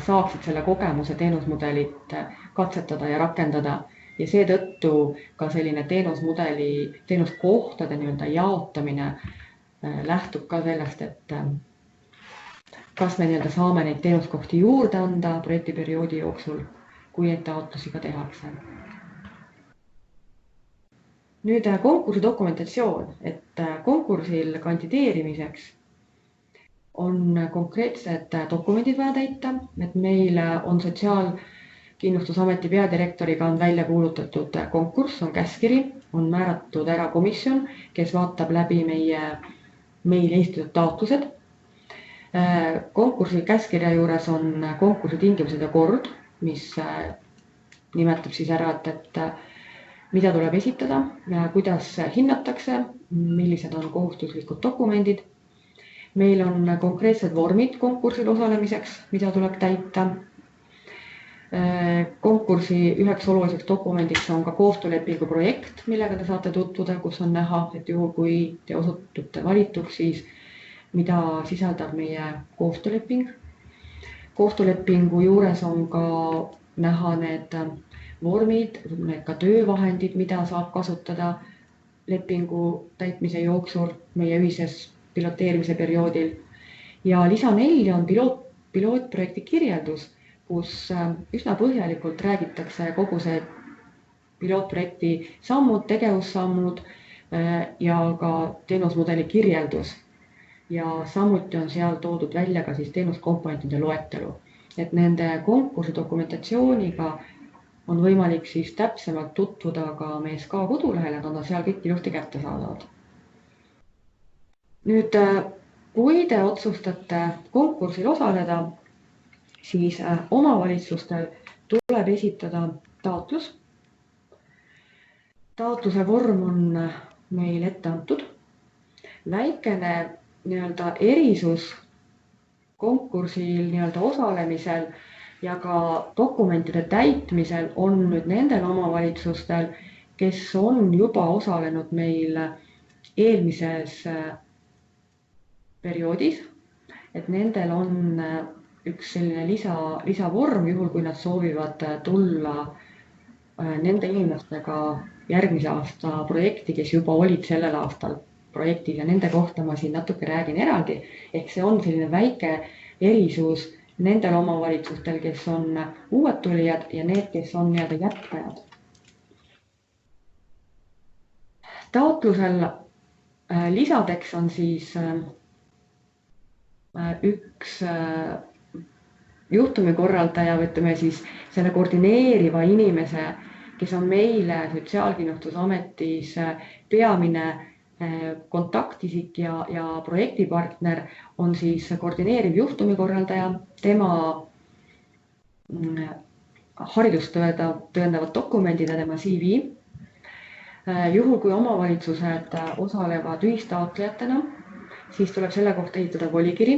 Speaker 1: saaksid selle kogemuse teenusmudelit katsetada ja rakendada ja seetõttu ka selline teenusmudeli, teenuskohtade jaotamine lähtub ka sellest, et kas me saame neid teenuskohti juurde anda projektiperioodi jooksul, kui neid taotlusi ka tehakse. Nüüd konkursi dokumentatsioon, et konkursil kandideerimiseks on konkreetsed dokumendid vaja täita, et meil on Sotsiaalkindlustusameti peadirektoriga on välja kuulutatud konkurss, on käskiri, on määratud ära komisjon, kes vaatab läbi meile esitatud taotlused. Konkursi käskirja juures on konkursi tingimused ja kord, mis nimetab siis ära, et mida tuleb esitada, kuidas hinnatakse, millised on kohustuslikud dokumendid. Meil on konkreetsed vormid konkursil osalemiseks, mida tuleb täita. Konkursi üheks oluliseks dokumendiks on ka koostöölepingu projekt, millega te saate tutvuda, kus on näha, et juhul kui te osutute valituks, siis mida sisaldab meie koostööleping. Koostöölepingu juures on ka näha need vormid, ka töövahendid, mida saab kasutada lepingu täitmise jooksul meie ühises piloteerimise perioodil. Ja lisa 4 on pilootprojekti kirjeldus, kus üsna põhjalikult räägitakse kogu see pilootprojekti sammud, tegevussammud ja ka teenusmudeli kirjeldus. Ja samuti on seal toodud välja ka siis teenuskomponentide loetelu. Et nende konkursi dokumentatsiooniga on võimalik siis täpsemalt tutvuda ka meie SKA kodulehel, et on seal kõik ilusti kätte saadavad. Nüüd, kui te otsustate konkursil osaleda, siis omavalitsustel tuleb esitada taotlus. Taotluse vorm on meil ette antud. Väikene erisus konkursil osalemisel ja ka dokumentide täitmisel on nüüd nendel omavalitsustel, kes on juba osalenud meil eelmises perioodis, et nendel on üks selline lisavorm, juhul kui nad soovivad tulla nende inimestega järgmise aasta projekti, kes juba olid sellel aastal projektil ja nende kohta ma siin natuke räägin eraldi, ehk see on selline väike erisus nendel omavalitsustel, kes on uued tulijad ja need, kes on nii-öelda jätkajad. Taotlusel lisadeks on siis üks juhtumikorraldaja, ütleme siis selle koordineeriva inimese, kes on meile Sotsiaalkindlustusametis peamine kontaktisik ja projektipartner, on siis koordineeriv juhtumikorraldaja, tema haridust tõendavad dokumendid ja tema CV. Juhul, kui omavalitsused osalevad ühistaotlejatena, siis tuleb selle kohta esitada volikiri.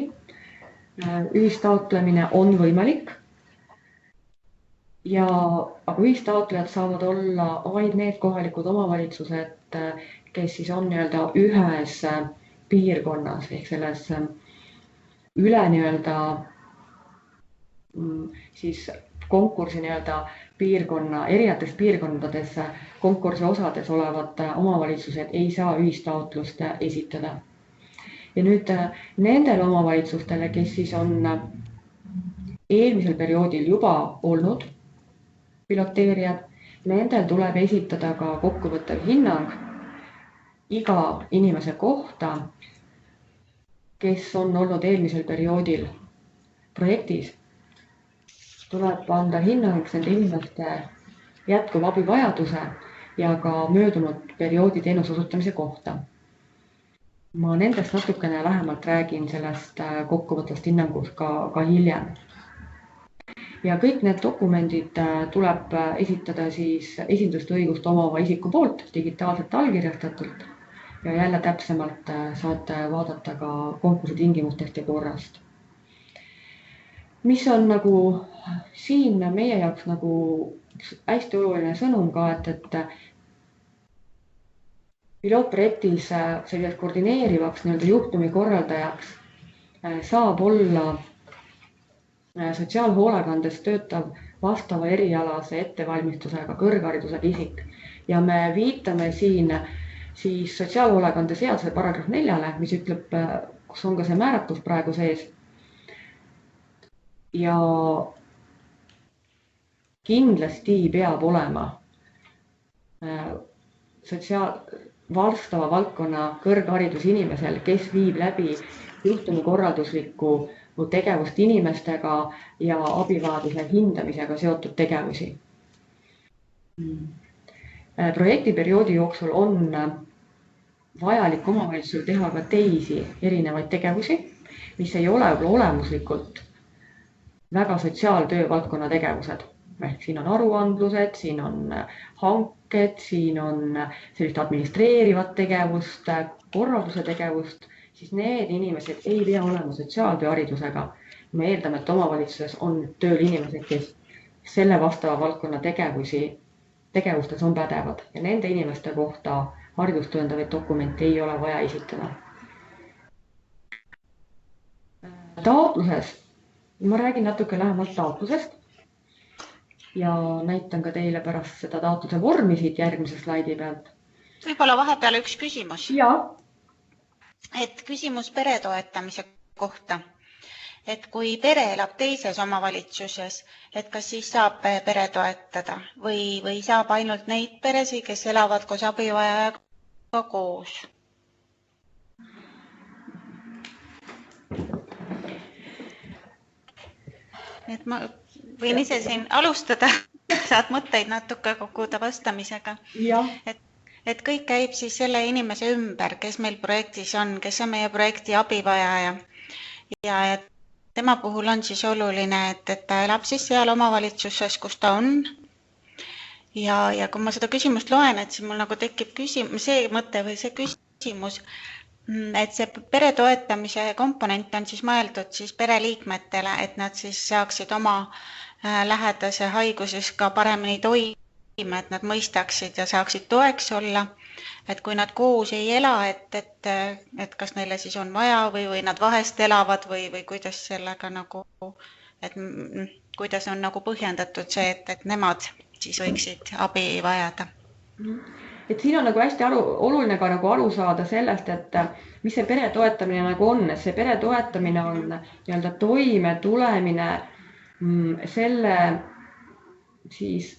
Speaker 1: Ühistaotlemine on võimalik. Aga ühistaotlejad saavad olla vaid need kohalikud omavalitsused, kes siis on nii-öelda ühes piirkonnas ehk selles üle nii-öelda siis konkursi nii-öelda piirkonna, erinevates piirkondades konkursi osades olevad omavalitsused ei saa ühistaotlust esitada. Ja nüüd nendel omavalitsustele, kes siis on eelmisel perioodil juba olnud piloteerijad, nendel tuleb esitada ka kokkuvõttev hinnang iga inimese kohta, kes on olnud eelmisel perioodil projektis. Tuleb anda hinnanguks nende inimeste jätkuva abivajaduse ja ka möödunud perioodi teenuse osutamise kohta. Ma nendest natukene lähemalt räägin sellest kokkuvõttest hinnangust ka hiljem. Ja kõik need dokumendid tuleb esitada siis esinduste õigust omava isiku poolt digitaalselt allkirjastatult ja jälle täpsemalt saate vaadata ka konkursi tingimustest ja korrast. Mis on nagu siin meie jaoks nagu hästi oluline sõnum ka, et pilootprojektis selliseks koordineerivaks nii-öelda juhtumikorraldajaks saab olla sotsiaalhoolekandes töötav vastava erialase ettevalmistusega kõrgharidusega isik. Ja me viitame siin siis sotsiaalhoolekande seaduse paragrahv 4, mis ütleb, kus on ka see määratlus praegu sees. Ja kindlasti peab olema vastava valdkonna kõrgharidusinimesel, kes viib läbi juhtumikorralduslikku tegevust inimestega ja abivajaduse hindamisega seotud tegevusi. Projektiperioodi jooksul on vajalik omavalitsusel teha ka teisi erinevaid tegevusi, mis ei ole olemuslikult väga sotsiaaltöö valdkonna tegevused. Ehk siin on aruandlused, siin on hanked, siin on sellist administreerivat tegevust, korralduse tegevust, siis need inimesed ei pea olema sotsiaaltööharidusega. Me eeldame, et omavalitsuses on tööl inimesed, kes selle vastava valdkonna tegevustes on pädevad ja nende inimeste kohta haridust tõendavaid dokumente ei ole vaja esitada. Taotluses, ma räägin natuke lähemalt taotlusest ja näitan ka teile pärast seda taotluse vormi siit järgmise slaidi pealt.
Speaker 3: Võib-olla vahepeal üks küsimus.
Speaker 1: Ja.
Speaker 3: Et küsimus peretoetamise kohta. Et kui pere elab teises omavalitsuses, et kas siis saab pere toetada või saab ainult neid peresid, kes elavad koos abivajajaga koos? Et ma võin ise siin alustada, saad mõtteid natuke koguda vastamisega.
Speaker 1: Ja.
Speaker 3: Et kõik käib siis selle inimese ümber, kes meil projektis on, kes on meie projekti abivajaja. Ja tema puhul on siis oluline, et ta elab siis seal omavalitsuses, kus ta on. Ja kui ma seda küsimust loen, et siis mul nagu tekib see mõte või see küsimus, et see pere toetamise komponent on siis mõeldud siis pereliikmetele, et nad siis saaksid oma lähedase haiguses ka paremini toime, et nad mõistaksid ja saaksid toeks olla, et kui nad koos ei ela, et kas neile siis on vaja või nad vahest elavad või kuidas sellega nagu, et kuidas on nagu põhjendatud see, et nemad siis võiksid abi vajada.
Speaker 1: et siin on nagu hästi oluline ka nagu aru saada sellest, et mis see pere toetamine nagu on, et see pere toetamine on nii-öelda toime tulemine selle siis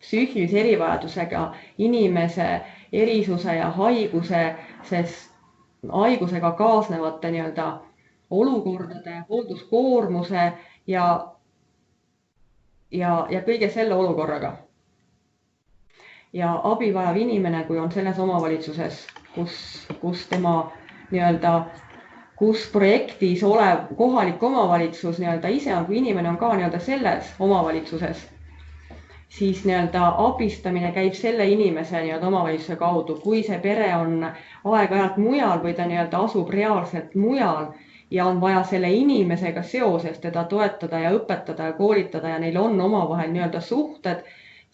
Speaker 1: psüühilise erivajadusega inimese erisuse ja haigusega kaasnevate nii-öelda olukordade, hoolduskoormuse ja kõige selle olukorraga. Ja abi vajav inimene, kui on selles omavalitsuses, kus tema nii-öelda, kus projektis olev kohalik omavalitsus nii-öelda ise on, kui inimene on ka nii-öelda selles omavalitsuses, siis nii-öelda abistamine käib selle inimese nii-öelda omavalitsuse kaudu. Kui see pere on aeg-ajalt mujal või ta nii-öelda asub reaalselt mujal ja on vaja selle inimesega seoses teda toetada ja õpetada ja koolitada ja neil on omavahel nii-öelda suhted,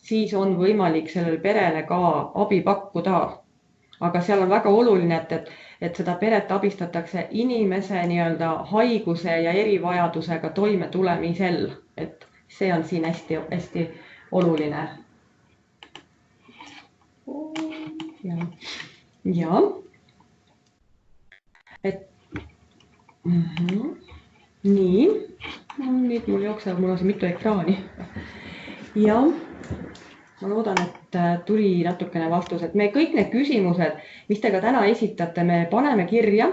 Speaker 1: siis on võimalik sellele perele ka abi pakkuda. Aga seal on väga oluline, et seda peret abistatakse inimese nii-öelda haiguse ja erivajadusega toime tulemisel. Et see on siin hästi oluline. Ja. Et nii. Nüüd mul jookseb, mul on siin mitu ekraani. Ja. Ma loodan, et tuli natukene vastus, et me kõik need küsimused, mis te ka täna esitate, me paneme kirja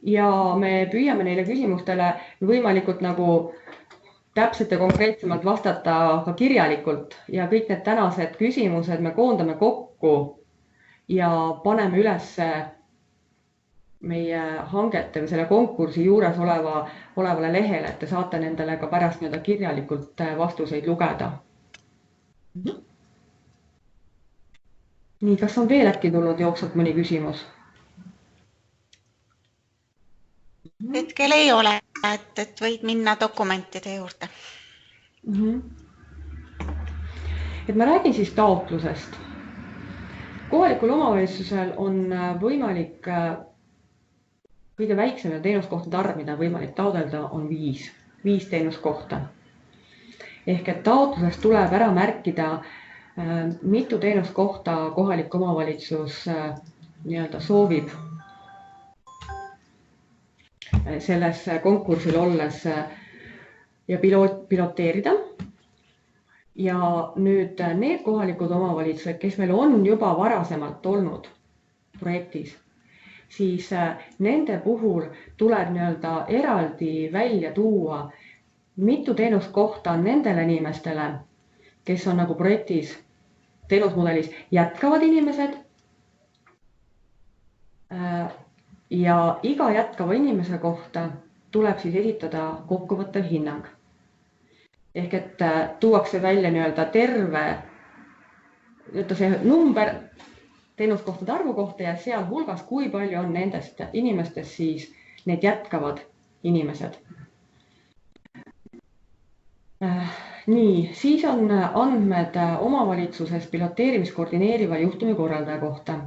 Speaker 1: ja me püüame neile küsimustele võimalikult nagu täpselt ja konkreetsemalt vastata ka kirjalikult ja kõik need tänased küsimused me koondame kokku ja paneme üles meie hangete või selle konkursi juures olevale lehele, et te saate nendele ka pärast nii-öelda kirjalikult vastuseid lugeda. Nii, kas on veel äkki tulnud jooksvalt mõni küsimus?
Speaker 3: Hetkel ei ole, et võid minna dokumentide juurde.
Speaker 1: Et ma räägin siis taotlusest. Kohalikul omavalitsusel on võimalik kõige väiksem teenuskohtade arv, mida võimalik taotleda, on 5 teenuskohta. Ehk et taotlusest tuleb ära märkida, mitu teenuskohta kohalik omavalitsus nii-öelda soovib selles konkursil olles ja piloteerida. Ja nüüd need kohalikud omavalitsused, kes meil on juba varasemalt olnud projektis, siis nende puhul tuleb nii-öelda eraldi välja tuua, mitu teenuskohta on nendele inimestele, kes on nagu projektis teenusmudelis jätkavad inimesed ja iga jätkava inimese kohta tuleb siis esitada kokkuvõttev hinnang. Ehk et tuuakse välja nii-öelda terve see number teenuskohtade arvu kohta ja seal hulgas, kui palju on nendest inimestest siis need jätkavad inimesed. Nii, siis on andmed omavalitsuses piloteerimist koordineeriva juhtumikorraldaja kohta.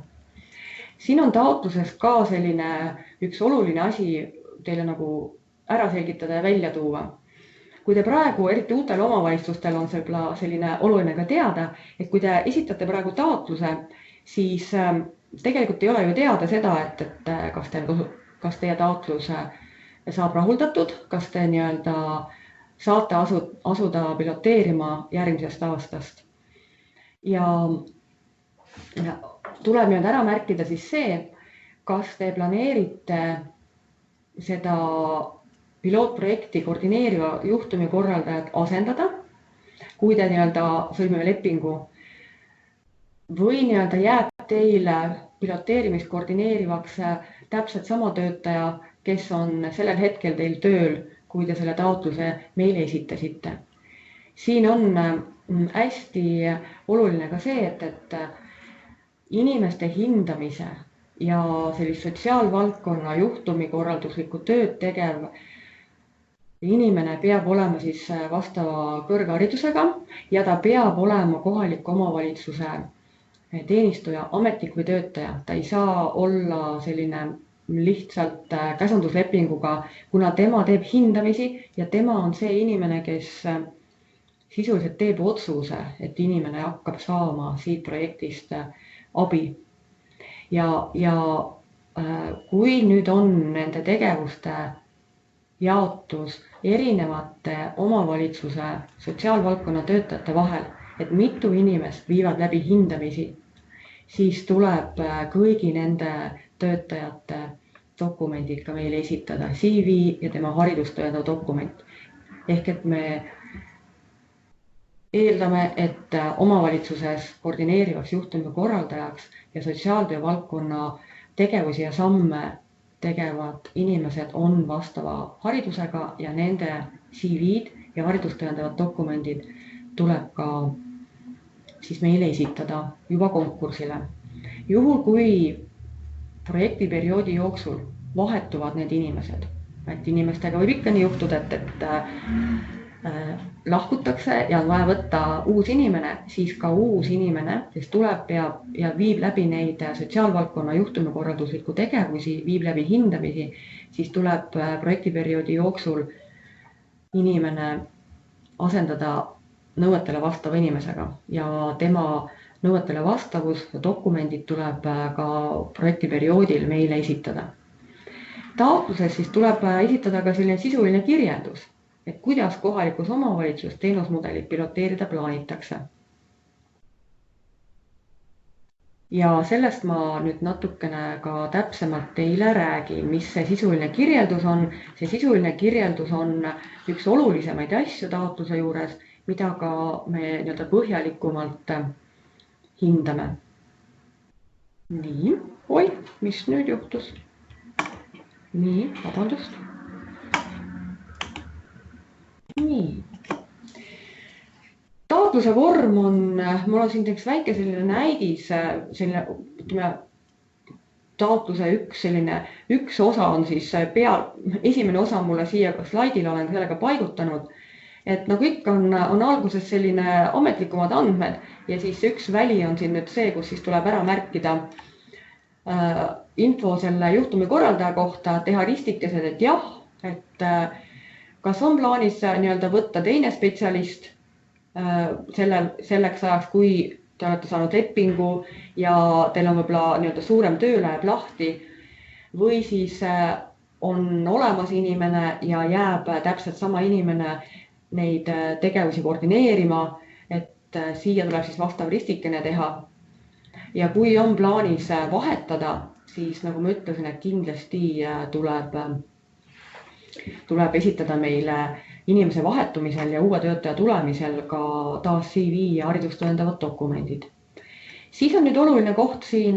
Speaker 1: Siin on taotluses ka selline üks oluline asi teile nagu ära selgitada ja välja tuua. Kui te praegu, eriti uutel omavalitsustel on selline oluline ka teada, et kui te esitate praegu taotluse, siis tegelikult ei ole ju teada seda, et kas teie taotlus saab rahuldatud, kas te nii-öelda saate asuda piloteerima järgmisest aastast. Ja tuleb nüüd ära märkida siis see, kas te planeerite seda pilootprojekti koordineeriva juhtumikorraldajat asendada, kui te nii-öelda sõlmime lepingu või nii-öelda jääb teile piloteerimist koordineerivaks täpselt sama töötaja, kes on sellel hetkel teil tööl, kui te selle taotluse meile esitasite. Siin on hästi oluline ka see, et inimeste hindamise ja sellist sotsiaalvaldkonna juhtumikorralduslikku tööd tegev inimene peab olema siis vastava kõrgharidusega ja ta peab olema kohaliku omavalitsuse teenistuja, ametnik või töötaja. Ta ei saa olla selline lihtsalt käsunduslepinguga, kuna tema teeb hindamisi ja tema on see inimene, kes sisuliselt teeb otsuse, et inimene hakkab saama siit projektist abi. Ja kui nüüd on nende tegevuste jaotus erinevate omavalitsuse sotsiaalvaldkonna töötajate vahel, et mitu inimest viivad läbi hindamisi, siis tuleb kõigi nende töötajate dokumendid ka meile esitada, CV ja tema haridustõendav dokument. Ehk et me eeldame, et omavalitsuses koordineerivaks juhtumi korraldajaks ja sotsiaaltöö valdkonna tegevusi ja samme tegevad inimesed on vastava haridusega ja nende CV-d ja haridustõendavad dokumendid tuleb ka siis meile esitada juba konkursile. Juhul kui projektiperioodi jooksul vahetuvad need inimesed, et inimestega võib ikka nii juhtuda, et lahkutakse ja on vaja võtta uus inimene, siis ka uus inimene, kes tuleb ja viib läbi neid sotsiaalvaldkonna juhtumikorralduslikku tegevusi, viib läbi hindamisi, siis tuleb projektiperioodi jooksul inimene asendada nõuetele vastava inimesega ja tema nõuetele vastavus ja dokumendid tuleb ka projektiperioodil meile esitada. Taotluses siis tuleb esitada ka selline sisuline kirjeldus, et kuidas kohalikus omavalitsus teenusmudelit piloteerida plaanitakse. Ja sellest ma nüüd natukene ka täpsemalt teile räägin, mis see sisuline kirjeldus on. See sisuline kirjeldus on üks olulisemaid asju taotluse juures, mida ka me põhjalikumalt hindame. Nii, oi, mis nüüd juhtus? Nii, vabandust. Nii. Taotluse vorm on, mul on siin väike selline näidis, taotluse üks osa on siis esimene osa mulle siia slaidile olen sellega paigutanud. Et nagu ikka on alguses selline ametlikumad andmed ja siis üks väli on siin nüüd see, kus siis tuleb ära märkida info selle juhtumi korraldaja kohta, teha ristikesed, et jah, et kas on plaanis võtta teine spetsialist selleks ajaks, kui te olete saanud lepingu ja teil on võib-olla suurem töö läheb lahti või siis on olemas inimene ja jääb täpselt sama inimene neid tegevusi koordineerima, et siia tuleb siis vastav ristikene teha. Ja kui on plaanis vahetada, siis nagu ma ütlesin, et kindlasti tuleb esitada meile inimese vahetumisel ja uue töötaja tulemisel ka taas CV ja haridustõendavad dokumendid. Siis on nüüd oluline koht siin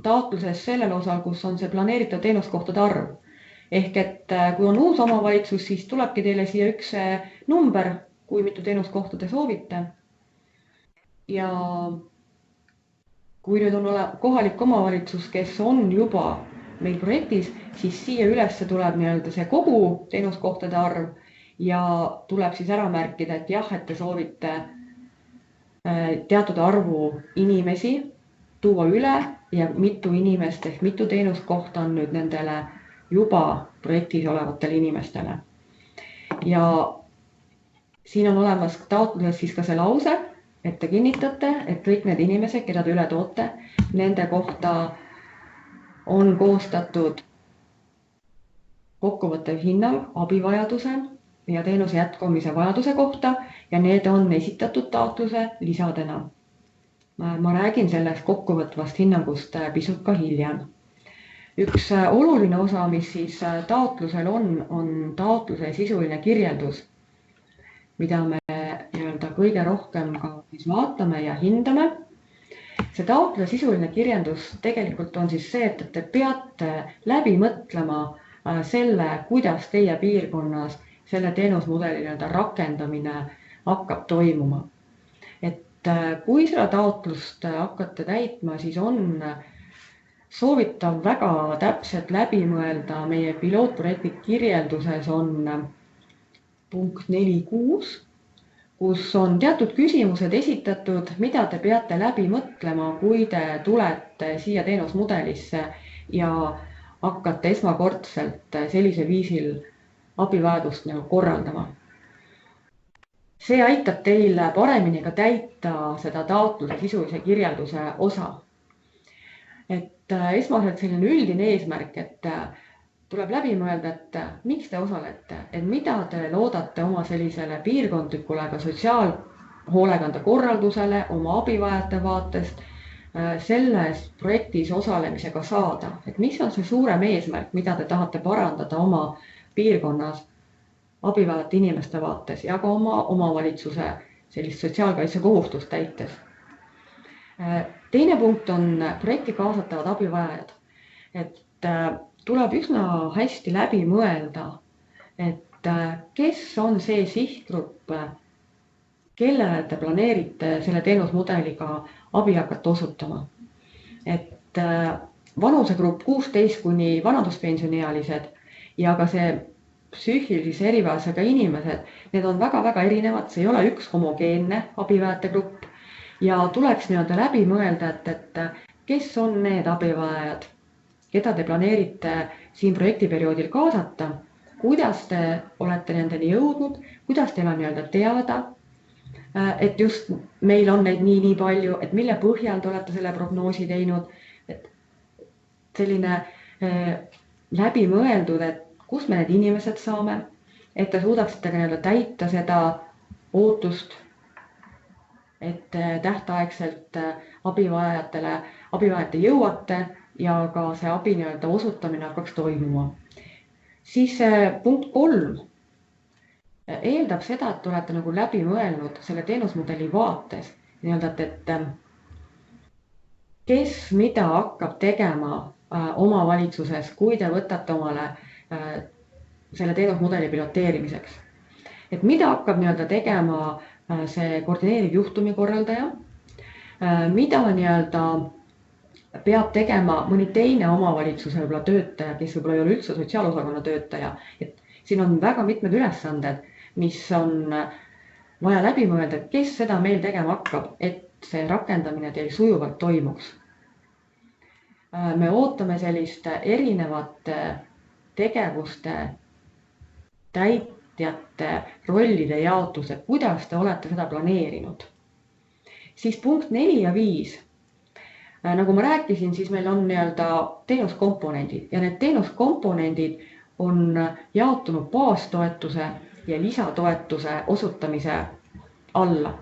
Speaker 1: taotluses sellel osal, kus on see planeeritav teenuskohtade arv. Ehk et kui on uus omavalitsus, siis tulebki teile siia üks number, kui mitu teenuskohta te soovite. Ja kui nüüd on kohalik omavalitsus, kes on juba meil projektis, siis siia üles tuleb see kogu teenuskohtade arv ja tuleb siis ära märkida, et jah, et te soovite teatud arvu inimesi tuua üle ja mitu inimest ehk mitu teenuskohta on nüüd nendele juba projektis olevatele inimestele. Ja siin on olemas taotluses siis ka see lause, et te kinnitate, et kõik need inimesed, keda te üle toote, nende kohta on koostatud kokkuvõttev hinnang abivajaduse ja teenuse jätkumise vajaduse kohta ja need on esitatud taotluse lisadena. Ma räägin sellest kokkuvõtvast hinnangust pisut ka hiljem. Üks oluline osa, mis siis taotlusel on taotluse sisuline kirjeldus, mida me kõige rohkem ka siis vaatame ja hindame. See taotluse sisuline kirjeldus tegelikult on siis see, et te peate läbi mõtlema selle, kuidas teie piirkonnas selle teenusmudeli rakendamine hakkab toimuma. Et kui seda taotlust hakkate täitma, siis on soovitav väga täpselt läbi mõelda. Meie pilootprojekti kirjelduses on punkt 4.6, kus on teatud küsimused esitatud, mida te peate läbi mõtlema, kui te tulete siia teenusmudelisse ja hakkate esmakordselt sellisel viisil abivajadust korraldama. See aitab teil paremini ka täita seda taotluse sisulise kirjelduse osa. Et esmaselt selline üldine eesmärk, et tuleb läbi mõelda, et miks te osalete, et mida te loodate oma sellisele piirkondlikule ka sotsiaalhoolekande korraldusele, oma abivajajate vaatest selles projektis osalemisega saada, et mis on see suurem eesmärk, mida te tahate parandada oma piirkonnas abivajajate inimeste vaates ja ka oma omavalitsuse sellist sotsiaalkaitse kohustust täites. Teine punkt on projekti kaasatavad abivajajad, et tuleb üsna hästi läbi mõelda, et kes on see sihtgrupp, kellele te planeerite selle teenusmudeliga abi hakata osutama. Et vanusegrupp 16 kuni vanaduspensioniealised ja ka see psüühilise erivajadusega inimesed, need on väga-väga erinevad, see ei ole üks homogeenne abivajajate grupp ja tuleks nii-öelda läbi mõelda, et kes on need abivajajad, keda te planeerite siin projektiperioodil kaasata, kuidas te olete nendeni jõudnud, kuidas teil on nii-öelda teada, et just meil on neid nii palju, et mille põhjal te olete selle prognoosi teinud, et selline läbi mõeldud, et kus me need inimesed saame, et te suudaksite ka nii-öelda täita seda ootust, et tähtaegselt abivajajate jõuate ja ka see abi nii-öelda osutamine hakkaks toimuma. Siis punkt 3 eeldab seda, et te olete nagu läbi mõelnud selle teenusmudeli vaates, nii-öelda, et kes mida hakkab tegema omavalitsuses, kui te võtate omale selle teenusmudeli piloteerimiseks. Et mida hakkab nii-öelda tegema see koordineeriv juhtumikorraldaja, mida nii-öelda peab tegema mõni teine omavalitsuse võib-olla töötaja, kes võib-olla ei ole üldse sotsiaalosakonna töötaja. Et siin on väga mitmed ülesanded, mis on vaja läbi mõelda, et kes seda meil tegema hakkab, et see rakendamine teil sujuvalt toimuks. Me ootame sellist erinevate tegevuste täitjate rollide jaotuse, kuidas te olete seda planeerinud. Siis punkt 4 ja 5. Nagu ma rääkisin, siis meil on nii-öelda teenuskomponendid ja need teenuskomponendid on jaotunud baastoetuse ja lisatoetuse osutamise alla.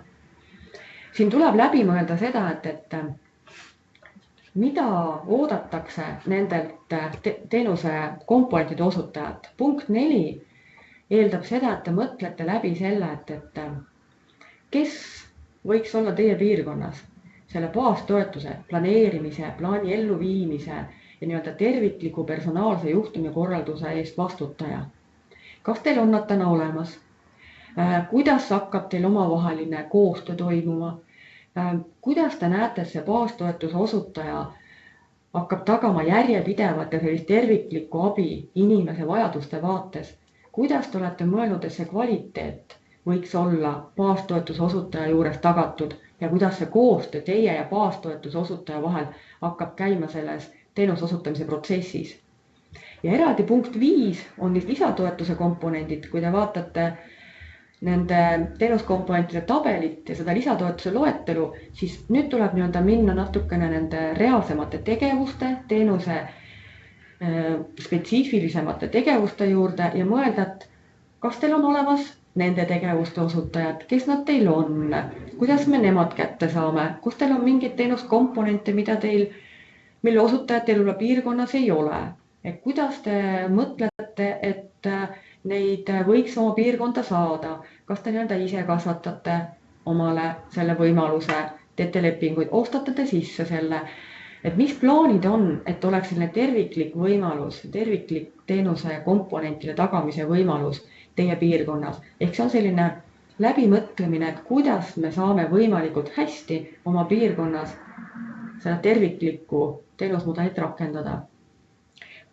Speaker 1: Siin tuleb läbi mõelda seda, et mida oodatakse nendelt teenuse komponentide osutajalt. Punkt 4 eeldab seda, et te mõtlete läbi selle, et kes võiks olla teie piirkonnas selle baastoetuse planeerimise, plaani elluviimise ja nii-öelda tervikliku personaalse juhtumikorralduse eest vastutaja. Kas teil on nad täna olemas? Kuidas hakkab teil omavaheline koostöö toimuma? Kuidas te näete, et see baastoetuse osutaja hakkab tagama järjepidevat ja sellist terviklikku abi inimese vajaduste vaates? Kuidas te olete mõelnud, et see kvaliteet võiks olla baastoetuse osutaja juures tagatud ja kuidas see koostöö teie ja baastoetuse osutaja vahel hakkab käima selles teenuse osutamise protsessis? Ja eraldi punkt 5 on lisatoetuse komponendid, kui te vaatate nende teenuskomponentide tabelit ja seda lisatoetuse loetelu, siis nüüd tuleb nii-öelda minna natukene nende reaalsemate tegevuste, teenuse spetsiifilisemate tegevuste juurde ja mõelda, et kas teil on olemas nende tegevuste osutajad, kes nad teil on, kuidas me nemad kätte saame, kus teil on mingeid teenuskomponente, mille osutajad teil üle piirkonnas ei ole. Et kuidas te mõtlete, et neid võiks oma piirkonda saada, kas te nii-öelda ise kasvatate omale selle võimaluse, teete lepinguid, ostate te sisse selle, et mis plaanid on, et oleks selline terviklik võimalus, terviklik teenuse komponentide tagamise võimalus teie piirkonnas. Ehk see on selline läbimõtlemine, et kuidas me saame võimalikult hästi oma piirkonnas seda terviklikku teenusmudelit rakendada.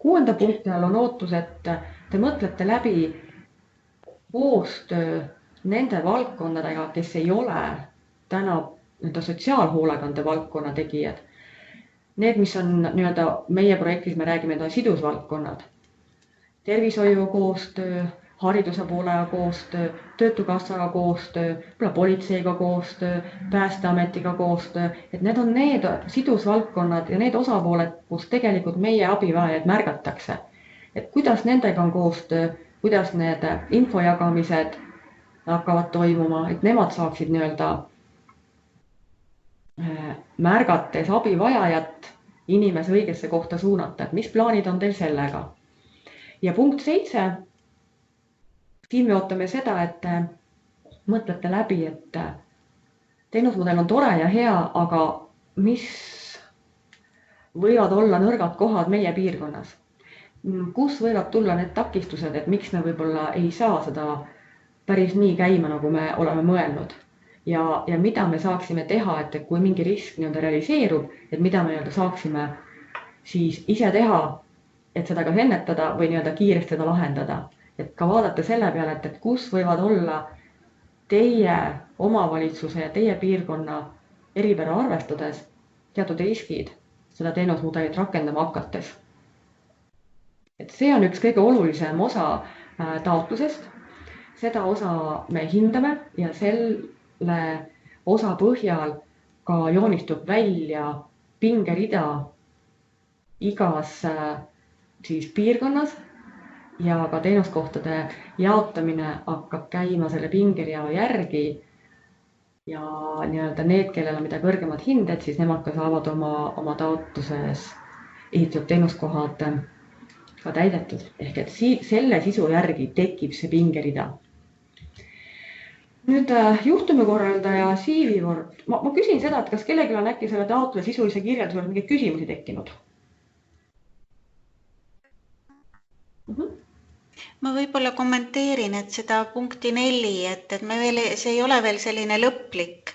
Speaker 1: 6. punkti all on ootus, et te mõtlete läbi koostöö nende valdkondadega, kes ei ole täna sotsiaalhoolekande valdkonna tegijad. Need, mis on meie projektis, me räägime, need on sidusvaldkonnad. Tervishoiu koostöö, hariduse poolega koostöö, töötukassaga koostöö, võib-olla politseiga koostöö, päästeametiga koostöö, et need on need sidusvaldkonnad ja need osapooled, kus tegelikult meie abivajajaid märgatakse. Et kuidas nendega on koostöö, kuidas need info jagamised hakkavad toimuma, et nemad saaksid nii-öelda märgates abivajajat inimese õigesse kohta suunata, et mis plaanid on teil sellega. Ja punkt 7. Siin me ootame seda, et mõtlete läbi, et teenusmudel on tore ja hea, aga mis võivad olla nõrgad kohad meie piirkonnas? Kus võivad tulla need takistused, et miks me võib-olla ei saa seda päris nii käima, nagu me oleme mõelnud? Ja mida me saaksime teha, et kui mingi risk nii-öelda realiseerub, et mida me nii-öelda saaksime siis ise teha, et seda kas ennetada või nii-öelda kiiresti seda lahendada. Et ka vaadata selle peale, et kus võivad olla teie omavalitsuse ja teie piirkonna eripära arvestades teatud riskid seda teenusmudelit rakendama hakates. Et see on üks kõige olulisem osa taotlusest. Seda osa me hindame ja selle osa põhjal ka joonistub välja pingerida igas siis piirkonnas ja ka teenuskohtade jaotamine hakkab käima selle pingerea järgi ja nii-öelda need, kellel on mida kõrgemad hinded, siis nemad ka saavad oma taotluses ehitatud teenuskohad ka täidetud. Ehk et selle sisu järgi tekib see pingerida. Nüüd juhtumikorraldaja CV Word. Ma küsin seda, et kas kellelgi on äkki selle taotluse sisulise kirjeldusel mingeid küsimusi tekkinud?
Speaker 3: Ma võib-olla kommenteerin, et seda punkti 4, et see ei ole veel selline lõplik,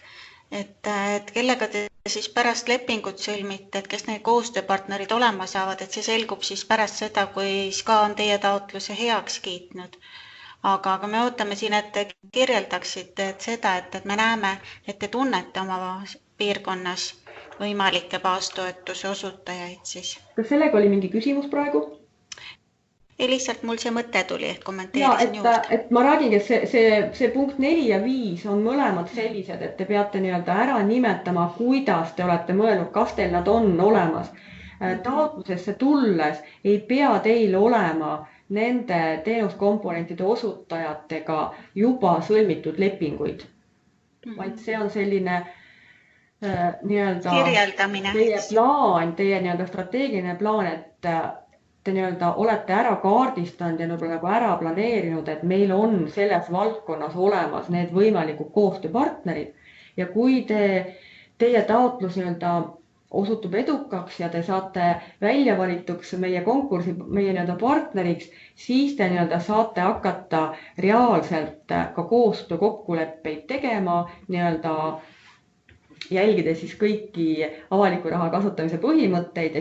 Speaker 3: et kellega te siis pärast lepingut sõlmite, et kes need koostööpartnerid olema saavad, et see selgub siis pärast seda, kui SKA on teie taotluse heaks kiitnud. Aga me ootame siin, et te kirjeldaksite seda, et me näeme, et te tunnete oma piirkonnas võimalikke baastoetuse osutajaid siis.
Speaker 1: Kas sellega oli mingi küsimus praegu?
Speaker 3: Ei, lihtsalt mul see mõte tuli, et kommenteerisin juurde.
Speaker 1: Et ma räägingi, et see punkt 4 ja 5 on mõlemad sellised, et te peate nii-öelda ära nimetama, kuidas te olete mõelnud, kas teil nad on olemas. Taotlusesse tulles ei pea teil olema nende teenuskomponentide osutajatega juba sõlmitud lepinguid, vaid see on selline nii-öelda
Speaker 3: kirjeldamine.
Speaker 1: Teie plaan, teie nii-öelda strateegiline plaan, et te nii-öelda olete ära kaardistanud ja nagu ära planeerinud, et meil on selles valdkonnas olemas need võimalikud koostööpartnerid ja kui teie taotlus nii-öelda osutub edukaks ja te saate välja valituks meie konkursi, meie nii-öelda partneriks, siis te nii-öelda saate hakata reaalselt ka koostöö kokkuleppeid tegema, nii-öelda jälgides siis kõiki avaliku raha kasutamise põhimõtteid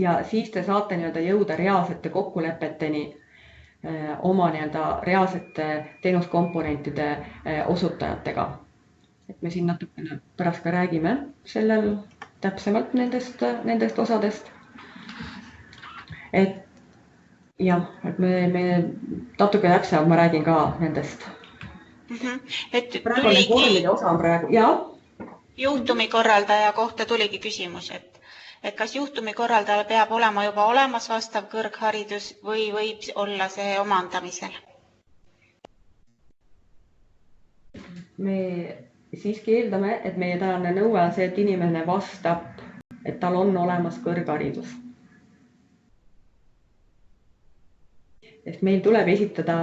Speaker 1: ja siis te saate nii-öelda jõuda reaalsete kokkulepeteni oma nii-öelda reaalsete teenuskomponentide osutajatega. Et me siin natukene pärast ka räägime sellel täpsemalt nendest osadest. Et jah, et me natuke täpsemalt ma räägin ka nendest. Praegu on vormide osa on praegu, jah.
Speaker 3: Juhtumikorraldaja kohta tuligi küsimus, et kas juhtumikorraldajal peab olema juba olemas vastav kõrgharidus või võib olla see omandamisel?
Speaker 1: Me siiski eeldame, et meie tänane nõue on see, et inimene vastab, et tal on olemas kõrgharidus. Sest meil tuleb esitada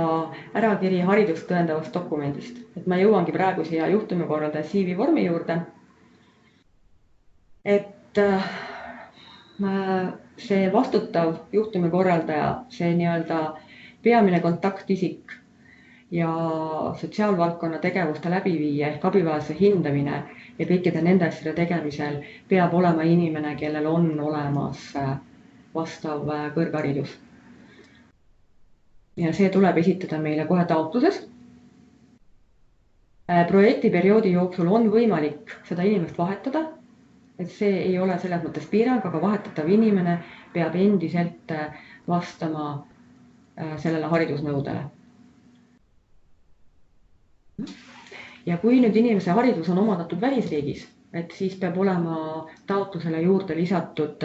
Speaker 1: ärakiri haridust tõendavast dokumendist. Et ma jõuangi praegu siia juhtumikorraldaja CV vormi juurde. Et see vastutav juhtumikorraldaja, see nii-öelda peamine kontaktisik ja sotsiaalvaldkonna tegevuste läbiviija ehk abivajaduse hindamine ja kõikide nende asjade tegemisel peab olema inimene, kellel on olemas vastav kõrgharidus. Ja see tuleb esitada meile kohe taotluses. Projektiperioodi jooksul on võimalik seda inimest vahetada, et see ei ole selles mõttes piirang, aga vahetatav inimene peab endiselt vastama sellele haridusnõudele. Ja kui nüüd inimese haridus on omandatud välisriigis, et siis peab olema taotlusele juurde lisatud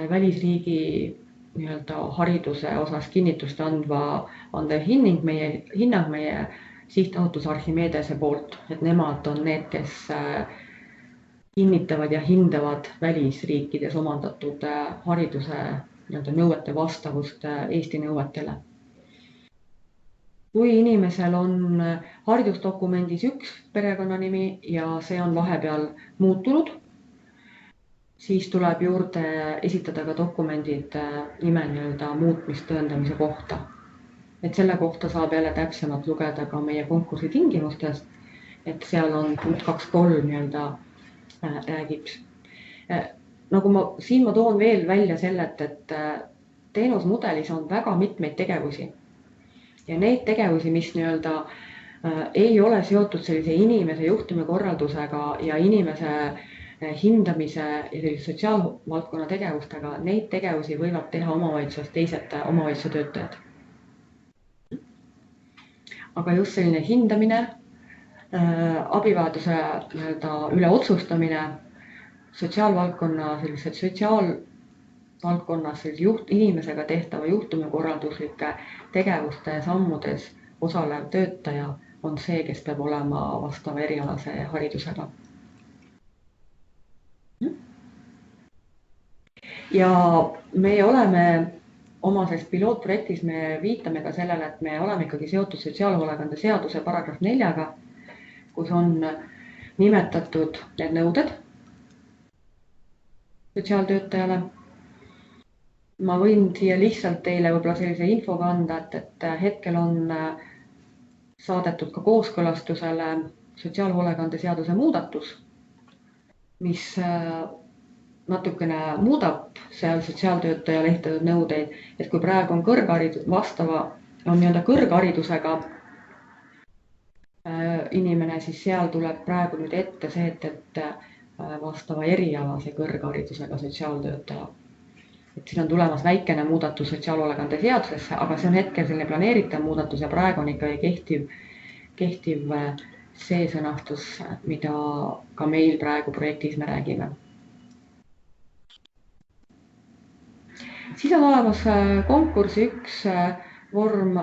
Speaker 1: välisriigi nii-öelda hariduse osas kinnitust andev hinnang meie sihtasutus Archimedese poolt, et nemad on need, kes kinnitavad ja hindavad välisriikides omandatud hariduse nii-öelda nõuete vastavust Eesti nõuetele. Kui inimesel on haridusdokumendis üks perekonnanimi ja see on vahepeal muutunud, siis tuleb juurde esitada ka dokumendid nime nii-öelda muutmist tõendamise kohta. Et selle kohta saab jälle täpsemalt lugeda ka meie konkursi tingimustest, et seal on punkt 2.3 nii-öelda räägib. Nagu siin ma toon veel välja selle, et teenusmudelis on väga mitmeid tegevusi. Ja neid tegevusi, mis nii-öelda ei ole seotud sellise inimese juhtumikorraldusega ja inimese hindamise ja sotsiaalvaldkonna tegevustega, neid tegevusi võivad teha omavalitsuses teised omavalitsuse töötajad. Aga just selline hindamine, abivajaduse üle otsustamine, sotsiaalvaldkonnas inimesega tehtava juhtumikorralduslike tegevuste ja sammudes osalev töötaja on see, kes peab olema vastava erialase haridusega. Ja me oleme oma selles pilootprojektis, me viitame ka sellele, et me oleme ikkagi seotud sotsiaalhoolekande seaduse paragrahv 4-ga, kus on nimetatud need nõuded sotsiaaltöötajale. Ma võin siia lihtsalt teile võib-olla sellise info kanda, et hetkel on saadetud ka kooskõlastusele sotsiaalhoolekande seaduse muudatus, mis natukene muudab seal sotsiaaltöötajale ehtatud nõudeid, et kui praegu on nii-öelda kõrgharidusega inimene, siis seal tuleb praegu nüüd ette see, et vastava erialase kõrgharidusega sotsiaaltöötaja. Et siin on tulemas väikene muudatus sotsiaalhoolekande seadusesse, aga see on hetkel selline planeeritav muudatus ja praegu on ikkagi kehtiv see sõnastus, mida ka meil praegu projektis me räägime. Siis on olemas konkursi üks vorm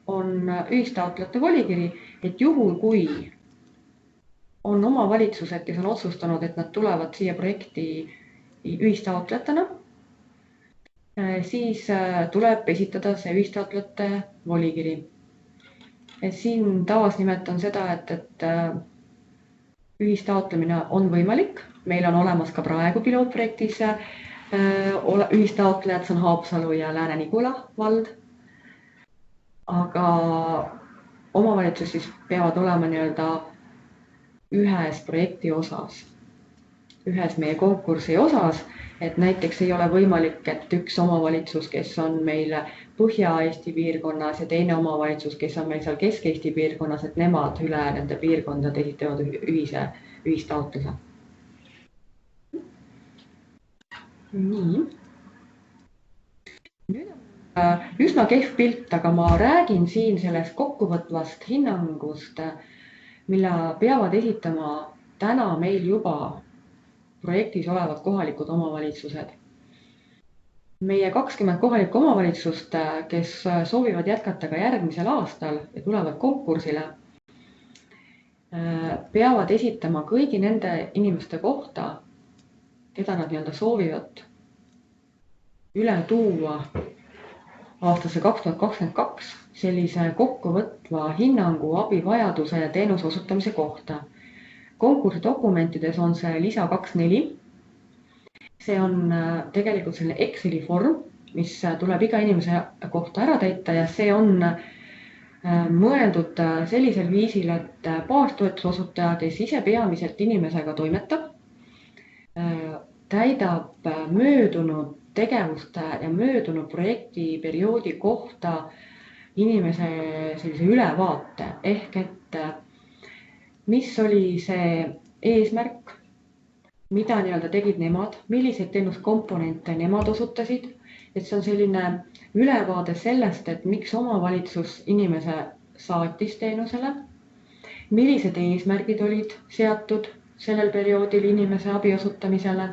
Speaker 1: on ühistaotlejate volikiri, et juhul kui on omavalitsused, kes on otsustanud, et nad tulevad siia projekti ühistaotlejatena, siis tuleb esitada see ühistaotlejate volikiri. Siin taasnimetan seda, et ühistaotlemine on võimalik. Meil on olemas ka praegu pilootprojektis ühistaotlejad, see on Haapsalu ja Lääne-Nigula vald. Aga omavalitsus siis peavad olema nii-öelda ühes projekti osas, ühes meie konkursi osas, et näiteks ei ole võimalik, et üks omavalitsus, kes on meil Põhja-Eesti piirkonnas ja teine omavalitsus, kes on meil seal Kesk-Eesti piirkonnas, et nemad üle nende piirkondade esitavad ühistaotluse. Nii. Nüüd on üsna kehv pilt, aga ma räägin siin sellest kokkuvõtvast hinnangust, mille peavad esitama täna meil juba projektis olevad kohalikud omavalitsused. Meie 20 kohalikku omavalitsust, kes soovivad jätkata ka järgmisel aastal ja tulevad konkursile, peavad esitama kõigi nende inimeste kohta, keda nad nii-öelda soovivad üle tuua aastasse 2022 sellise kokkuvõtva hinnangu abivajaduse ja teenuse osutamise kohta. Konkursi dokumentides on see lisa 2.4. See on tegelikult selline Exceli vorm, mis tuleb iga inimese kohta ära täita ja see on mõeldud sellisel viisil, et baastoetuse osutaja, kes ise peamiselt inimesega toimetab, täidab möödunud tegevuste ja möödunud projektiperioodi kohta inimese sellise ülevaate ehk et mis oli see eesmärk, mida nii-öelda tegid nemad, milliseid teenuskomponente nemad osutasid, et see on selline ülevaade sellest, et miks omavalitsus inimese saatis teenusele, millised eesmärgid olid seatud sellel perioodil inimese abi osutamisele,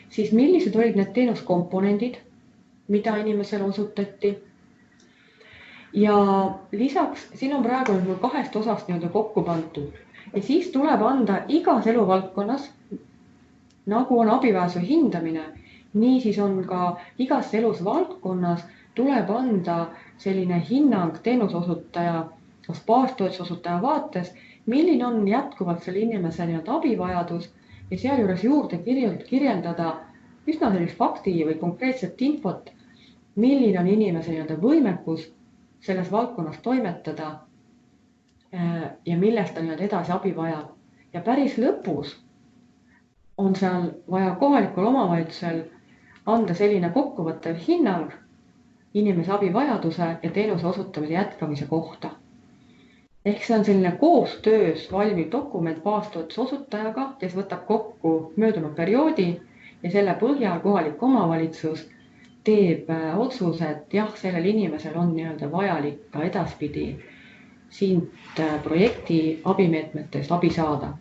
Speaker 1: siis millised olid need teenuskomponendid, mida inimesele osutati. Ja lisaks, siin on praegu mul 2 osast nii-öelda kokku pandud ja siis tuleb anda igas eluvaldkonnas, nagu on abivajaduse hindamine, nii siis on ka igas elusvaldkonnas tuleb anda selline hinnang teenusosutaja, kas baastoetusosutaja vaates, milline on jätkuvalt selle inimese nii-öelda abivajadus ja sealjuures juurde kirjeldada üsna sellist fakti või konkreetset infot, milline on inimese nii-öelda võimekus selles valdkonnas toimetada ja millest ta nii-öelda edasi abi vajab. Ja päris lõpus on seal vaja kohalikul omavalitsusel anda selline kokkuvõttev hinnang inimese abivajaduse ja teenuse osutamise jätkamise kohta. Ehk see on selline koostöös valmiv dokument baastoetuse osutajaga, kes võtab kokku möödunud perioodi ja selle põhjal kohalik omavalitsus teeb otsuse, et jah, sellel inimesel on nii-öelda vajalik ka edaspidi siit projekti abimeetmetest abi saada.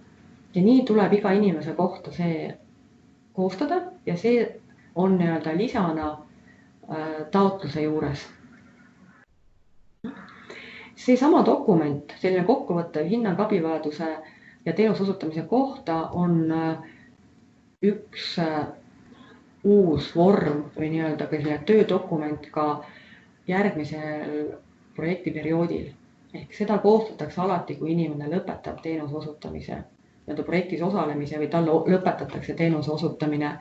Speaker 1: Ja nii tuleb iga inimese kohta see koostada ja see on nii-öelda lisana taotluse juures. See sama dokument, selline kokkuvõttev hinnang abivajaduse ja teenuse osutamise kohta on üks uus vorm või nii-öelda töödokument ka järgmisel projektiperioodil. Ehk seda koostatakse alati, kui inimene lõpetab teenuse osutamise, projektis osalemise või tal lõpetatakse teenuse osutamine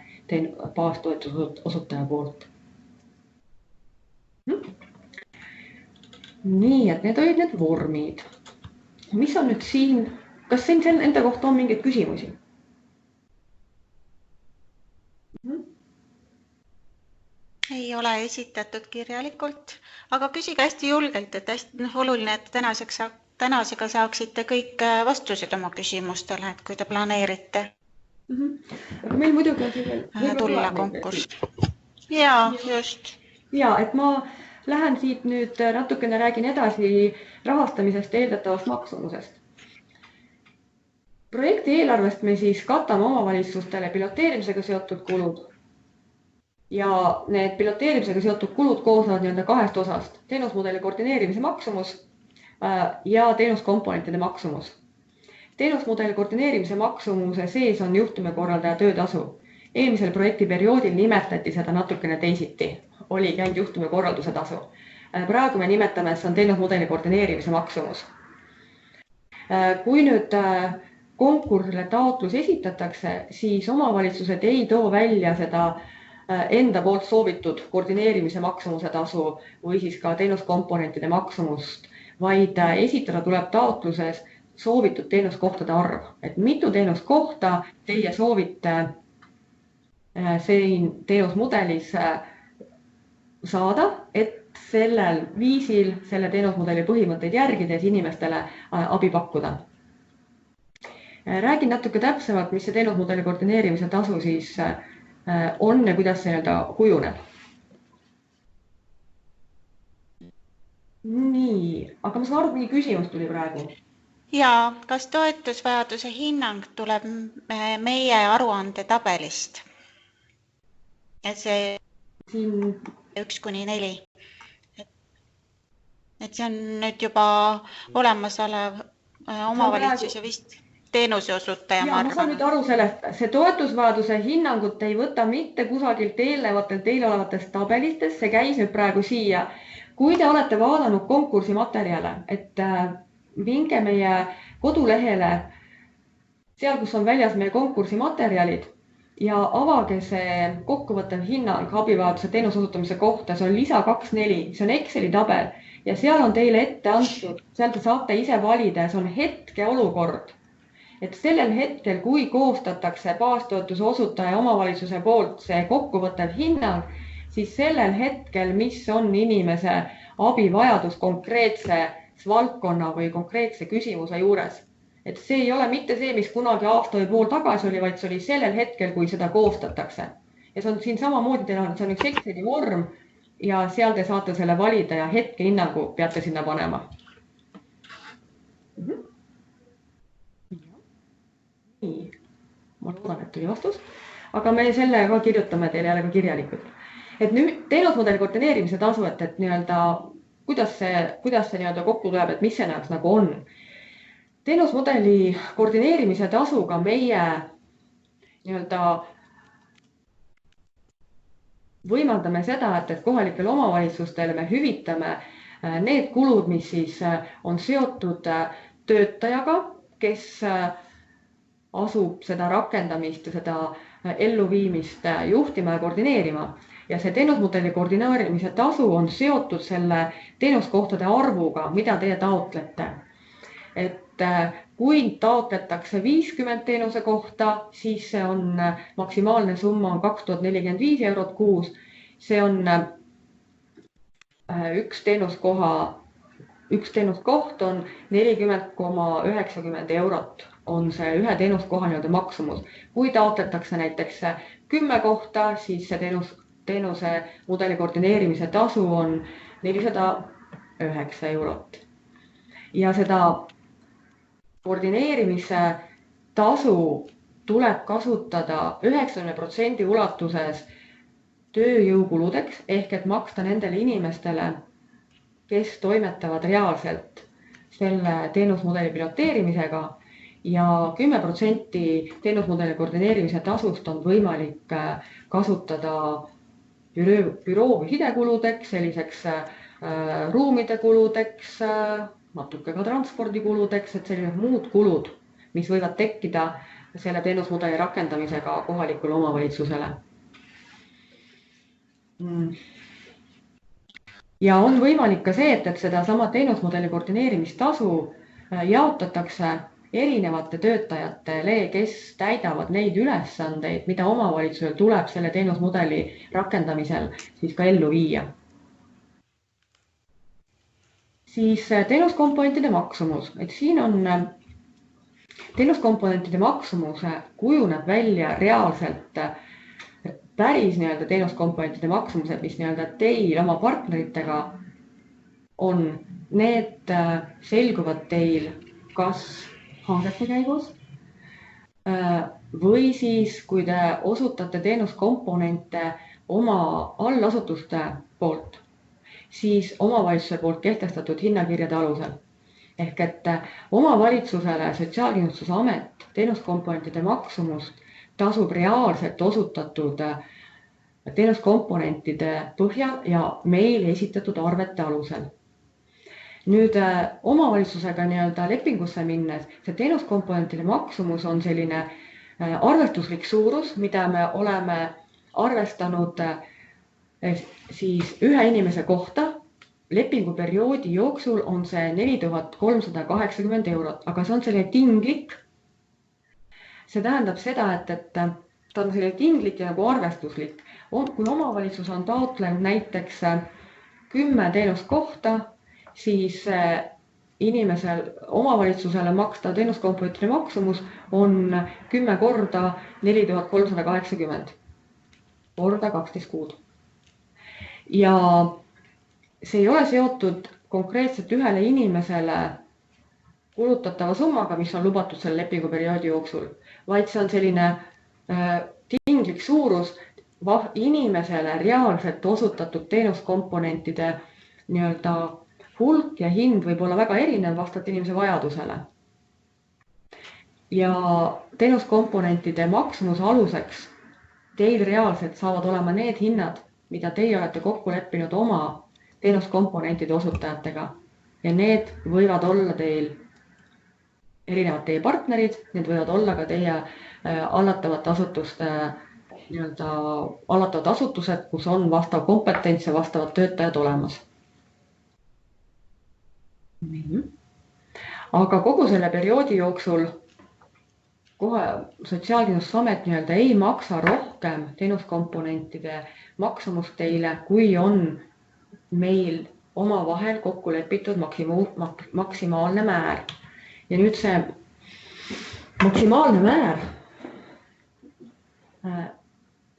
Speaker 1: baastoetuse osutaja poolt. Nii, et need olid need vormid. Mis on nüüd siin? Kas siin enda kohta on mingeid küsimusi?
Speaker 3: Ei ole esitatud kirjalikult, aga küsige hästi julgelt, et hästi oluline, et tänasega saaksite kõik vastused oma küsimustele, et kui te planeerite
Speaker 1: meil muidugi on siin
Speaker 3: tulla konkurss. Jaa, just.
Speaker 1: Ja, et ma lähen siit nüüd natukene räägin edasi rahastamisest ja eeldatavast maksumusest. Projekti eelarvest me siis katame omavalitsustele piloteerimisega seotud kulud. Ja need piloteerimisega seotud kulud koosnevad nii-öelda 2 osast. Teenusmudeli koordineerimise maksumus ja teenuskomponentide maksumus. Teenusmudeli koordineerimise maksumuse sees on juhtumikorraldaja töötasu. Eelmisel projektiperioodil nimetati seda natukene teisiti. Oli käinud juhtumikorralduse tasu. Praegu me nimetame, et see on teenusmudeli koordineerimise maksumus. Kui nüüd konkursile taotlus esitatakse, siis omavalitsused ei too välja seda enda poolt soovitud koordineerimise maksumuse tasu või siis ka teenuskomponentide maksumust, vaid esitada tuleb taotluses soovitud teenuskohtade arv. Et mitu teenuskohta teie soovite siin teenusmudelis saada, et sellel viisil selle teenusmudeli põhimõtteid järgides inimestele abi pakkuda. Räägin natuke täpsemalt, mis see teenusmudeli koordineerimise tasu siis on ja kuidas see kujuneb. Nii, aga ma saan aru, et mingi küsimus tuli praegu.
Speaker 3: Ja, kas toetusvajaduse hinnang tuleb meie aruande tabelist? Et see 1-4. Et see on nüüd juba olemasolev omavalitsus ja vist teenuse osutaja,
Speaker 1: ma saan nüüd aru sellest. See toetusvajaduse hinnangut ei võta mitte kusagilt eelolevatest tabelitest, see käis nüüd praegu siia. Kui te olete vaadanud konkursimaterjale, et minge meie kodulehele, seal kus on väljas meie konkursimaterjalid ja avage see kokkuvõttev hinnang abivajaduse teenuse osutamise kohta, see on lisa 2.4, see on Exceli tabel ja seal on teile ette antud, seal te saate ise valida ja see on hetkeolukord. Et sellel hetkel, kui koostatakse baastoetuse osutaja omavalitsuse poolt see kokkuvõttev hinnang, siis sellel hetkel, mis on inimese abivajadus konkreetses valdkonna või konkreetse küsimuse juures. Et see ei ole mitte see, mis kunagi aasta või pool tagasi oli, vaid see oli sellel hetkel, kui seda koostatakse. Ja see on siin samamoodi, teil on, see on üks Exceli vorm ja seal te saate selle valida ja hetke hinnangu peate sinna panema. Nii, ma loodan, et tuli vastus, aga me selle ka kirjutame teile jälle ka kirjalikult. Et nüüd teenusmudeli koordineerimise tasu, et nii-öelda, kuidas see nii-öelda kokku tuleb, et mis see nagu on. Teenusmudeli koordineerimise tasuga meie nii-öelda võimaldame seda, et kohalikele omavalitsustele me hüvitame need kulud, mis siis on seotud töötajaga, kes asub seda rakendamist ja seda elluviimist juhtima ja koordineerima. Ja see teenusmudeli koordineerimise tasu on seotud selle teenuskohtade arvuga, mida teie taotlete. Et kui taotletakse 50 teenuse kohta, siis see on maksimaalne summa on 2045 eurot kuus. See on üks teenuskoht on 40,90 eurot on see ühe teenuskoha nii-öelda maksumus. Kui taotletakse näiteks 10 kohta, siis see teenuse mudeli koordineerimise tasu on 409 eurot. Ja seda koordineerimise tasu tuleb kasutada 90% ulatuses tööjõukuludeks ehk et maksta nendele inimestele, kes toimetavad reaalselt selle teenusmudeli piloteerimisega ja 10% teenusmudeli koordineerimise tasust on võimalik kasutada büroo või sidekuludeks, selliseks ruumide kuludeks, natuke ka transpordikuludeks, et sellised muud kulud, mis võivad tekkida selle teenusmudeli rakendamisega kohalikule omavalitsusele. Ja on võimalik ka see, et seda sama teenusmudeli koordineerimistasu jaotatakse erinevate töötajatele, kes täidavad neid ülesandeid, mida omavalitsusel tuleb selle teenusmudeli rakendamisel siis ka ellu viia. Siis teenuskomponentide maksumus, et siin on teenuskomponentide maksumuse kujuneb välja reaalselt päris nii-öelda teenuskomponentide maksumused, mis nii-öelda teil oma partneritega on, need selguvad teil kas hangete käigus või siis, kui te osutate teenuskomponente oma allasutuste poolt, siis omavalitsuse poolt kehtestatud hinnakirjade alusel. Ehk et omavalitsusele Sotsiaalkindlustusamet teenuskomponentide maksumust tasub reaalselt osutatud teenuskomponentide põhjal ja meil esitatud arvete alusel. Nüüd omavalitsusega nii-öelda lepingusse minnes, see teenuskomponentide maksumus on selline arvestuslik suurus, mida me oleme arvestanud siis ühe inimese kohta. Lepinguperioodi jooksul on see 4380 eurot, aga see on selline tinglik. See tähendab seda, et ta on selline tinglik ja nagu arvestuslik. Kui omavalitsus on taotlenud näiteks 10 teenuskohta, siis inimesel omavalitsusele makstav teenuskomponentide maksumus on 10 korda 4380 korda 12 kuud. Ja see ei ole seotud konkreetselt ühele inimesele kulutatava summaga, mis on lubatud selle lepinguperioodi jooksul, vaid see on selline tinglik suurus inimesele reaalselt osutatud teenuskomponentide nii-öelda hulk ja hind võib olla väga erinev vastavalt inimese vajadusele. Ja teenuskomponentide maksumuse aluseks teil reaalselt saavad olema need hinnad, mida teie olete kokku leppinud oma teenuskomponentide osutajatega. Ja need võivad olla teil erinevad teie partnerid, need võivad olla ka teie hallatavate asutused, kus on vastav kompetents ja vastavad töötajad olemas. Aga kogu selle perioodi jooksul kohe Sotsiaalkindlustusamet nii-öelda ei maksa rohkem teenuskomponentide maksumust teile, kui on meil omavahel kokku lepitud maksimaalne määr. Ja nüüd see maksimaalne määr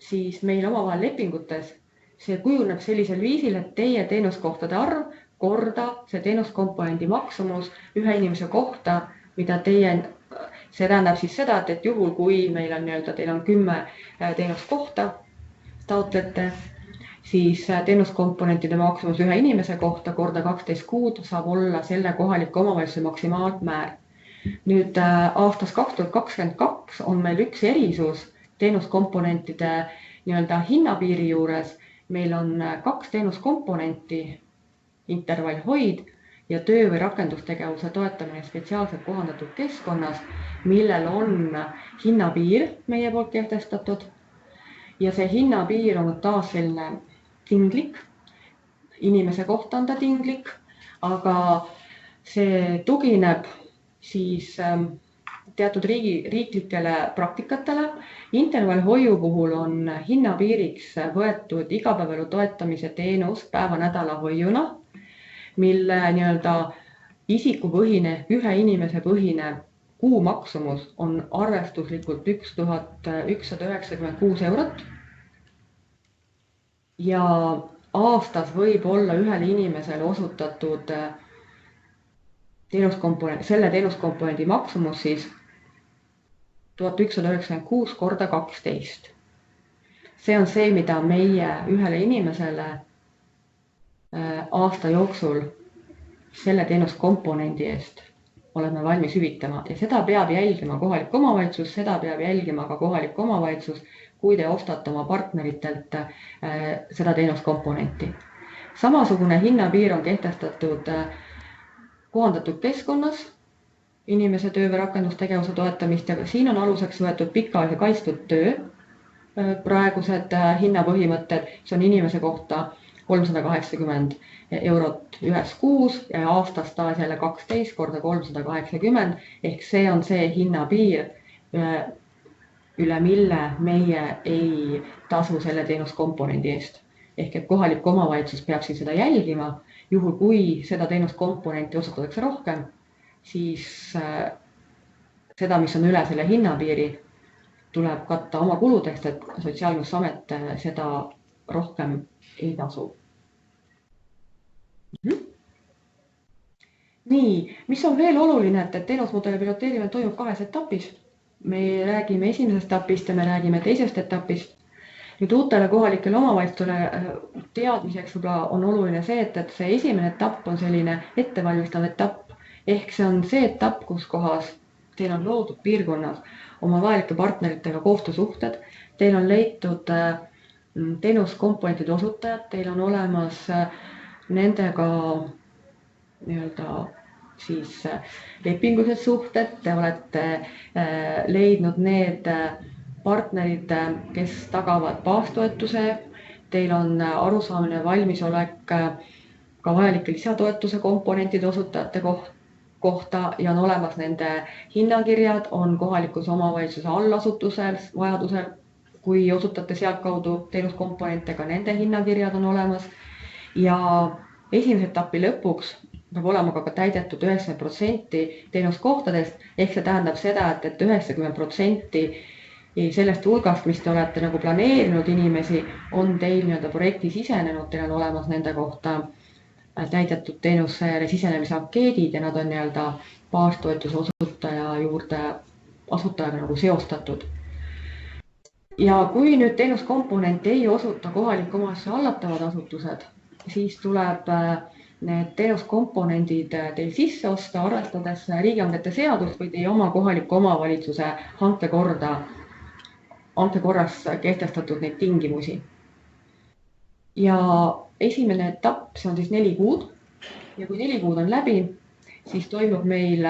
Speaker 1: siis meil omavahel lepingutes, see kujuneb sellisel viisil, et teie teenuskohtade arv korda see teenuskomponendi maksumus ühe inimese kohta, mida teie see tähendab siis seda, et juhul kui meil on teil on 10 teenuskohta taotlete, siis teenuskomponentide maksumus ühe inimese kohta korda 12 kuud saab olla selle kohaliku omavalitsuse maksimaalmäär. Nüüd aastast 2022 on meil üks erisus teenuskomponentide hinnapiiri juures. Meil on 2 teenuskomponenti, intervallhoid ja töö- või rakendustegevuse toetamine spetsiaalselt kohandatud keskkonnas, millel on hinnapiir meie poolt kehtestatud. Ja see hinnapiir on taas selline tinglik, inimese kohta on ta tinglik, aga see tugineb siis teatud riiklikele praktikatele. Intervallhoiu puhul on hinnapiiriks võetud igapäevaelu toetamise teenus päeva-nädala hoiuna, mille isikupõhine, ühe inimese põhine kuu maksumus on arvestuslikult 1196 eurot. Ja aastas võib olla ühele inimesele osutatud selle teenuskomponendi maksumus siis 1196 korda 12. See on see, mida meie ühele inimesele aasta jooksul selle teenuskomponendi eest oleme valmis hüvitama ja seda peab jälgima kohalik omavalitsus, seda peab jälgima ka kohalik omavalitsus, kui te ostate oma partneritelt seda teenuskomponenti. Samasugune hinnapiir on kehtestatud kohandatud keskkonnas inimese töö- või rakendustegevuse toetamist ja siin on aluseks võetud pikaajalise kaitstud töö. Praegused hinnapõhimõtted, see on inimese kohta 380 eurot ühes kuus ja aastas taas jälle 12 korda 380 ehk see on see hinnapiir, üle mille meie ei tasu selle teenuskomponendi eest. Ehk et kohalik omavalitsus peab siin seda jälgima, juhul kui seda teenuskomponenti osutatakse rohkem, siis seda, mis on üle selle hinnapiiri, tuleb katta oma kuludest, et Sotsiaalkindlustusamet seda rohkem ei tasu. Nii, mis on veel oluline, et teenusmudeli piloteerimine toimub 2 etapis. Me räägime esimesest etapist ja me räägime teisest etapist. Nüüd uutele kohalikele omavalitsustele teadmiseks on oluline see, et see esimene etapp on selline ettevalmistav etapp. Ehk see on see etapp, kus kohas teil on loodud piirkonnas oma vajalike partneritega koostöösuhted. Teil on leitud teenuskomponentide osutajad, teil on olemas nendega siis lepingulised suhted, te olete leidnud need partnerid, kes tagavad baastoetuse, teil on arusaamine valmisolek ka vajalike lisatoetuse komponentide osutajate kohta ja on olemas nende hinnakirjad, on kohalikus omavalitsuse allasutusel vajadusel, kui osutate sealtkaudu teenuskomponente, ka nende hinnakirjad on olemas ja esimese etapi lõpuks peab olema ka täidetud 90% teenuskohtadest, ehk see tähendab seda, et 90% sellest hulgast, mis te olete planeerinud inimesi, on teil projekti sisenenud, teil on olemas nende kohta täidetud teenusele sisenemise ankeedid ja nad on baastoetuse osutaja juurde asutajaga seostatud. Ja kui nüüd teenuskomponenti ei osuta kohaliku omavalitsuse hallatavad asutused, siis tuleb need teenuskomponendid teil sisse osta, arvestades riigihangete seadust või teie oma kohaliku omavalitsuse hankekorras kehtestatud neid tingimusi. Ja esimene etapp, see on siis 4 kuud ja kui 4 kuud on läbi, siis toimub meil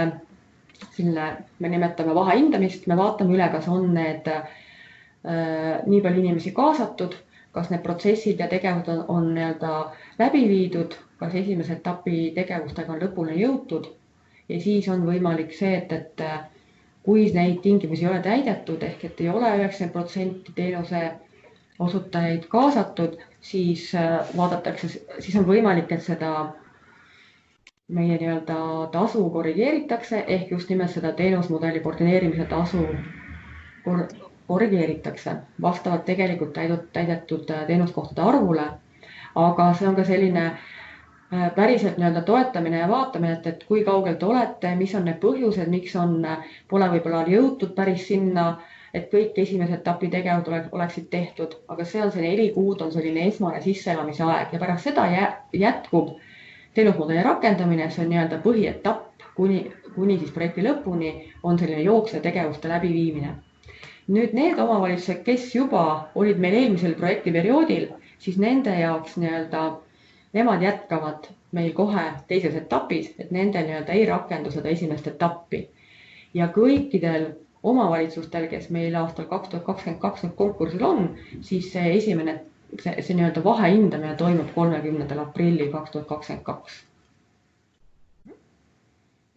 Speaker 1: selline, me nimetame vahehindamist, me vaatame üle, kas on need nii palju inimesi kaasatud, kas need protsessid ja tegevused on läbi viidud, kas esimese etapi tegevustega on lõpule jõutud ja siis on võimalik see, et kui neid tingimusi ei ole täidetud, ehk et ei ole 90% teenuse osutajaid kaasatud, siis vaadatakse, siis on võimalik, et seda meie tasu korrigeeritakse, ehk just nimelt seda teenusmudeli koordineerimise tasu korrigeeritakse vastavalt tegelikult täidetud teenuskohtade arvule. Aga see on ka selline päriselt nii-öelda toetamine ja vaatamine, et kui kaugel te olete, mis on need põhjused, miks pole võib-olla jõutud päris sinna, et kõik esimese etapi tegevused oleksid tehtud, aga see on 4 kuud on selline esmane sisseelamise aeg ja pärast seda jätkub teenusmudeli rakendamine, see on nii-öelda põhietapp, kuni siis projekti lõpuni on selline jooksev tegevuste läbiviimine. Nüüd need omavalitsused, kes juba olid meil eelmisel projektiperioodil, siis nende jaoks nemad jätkavad meil kohe teises etapis, et nende ei rakendu seda esimest etappi. Ja kõikidel omavalitsustel, kes meil aastal 2022 konkursil on, siis see vahehindamine toimub 30. aprillil 2022.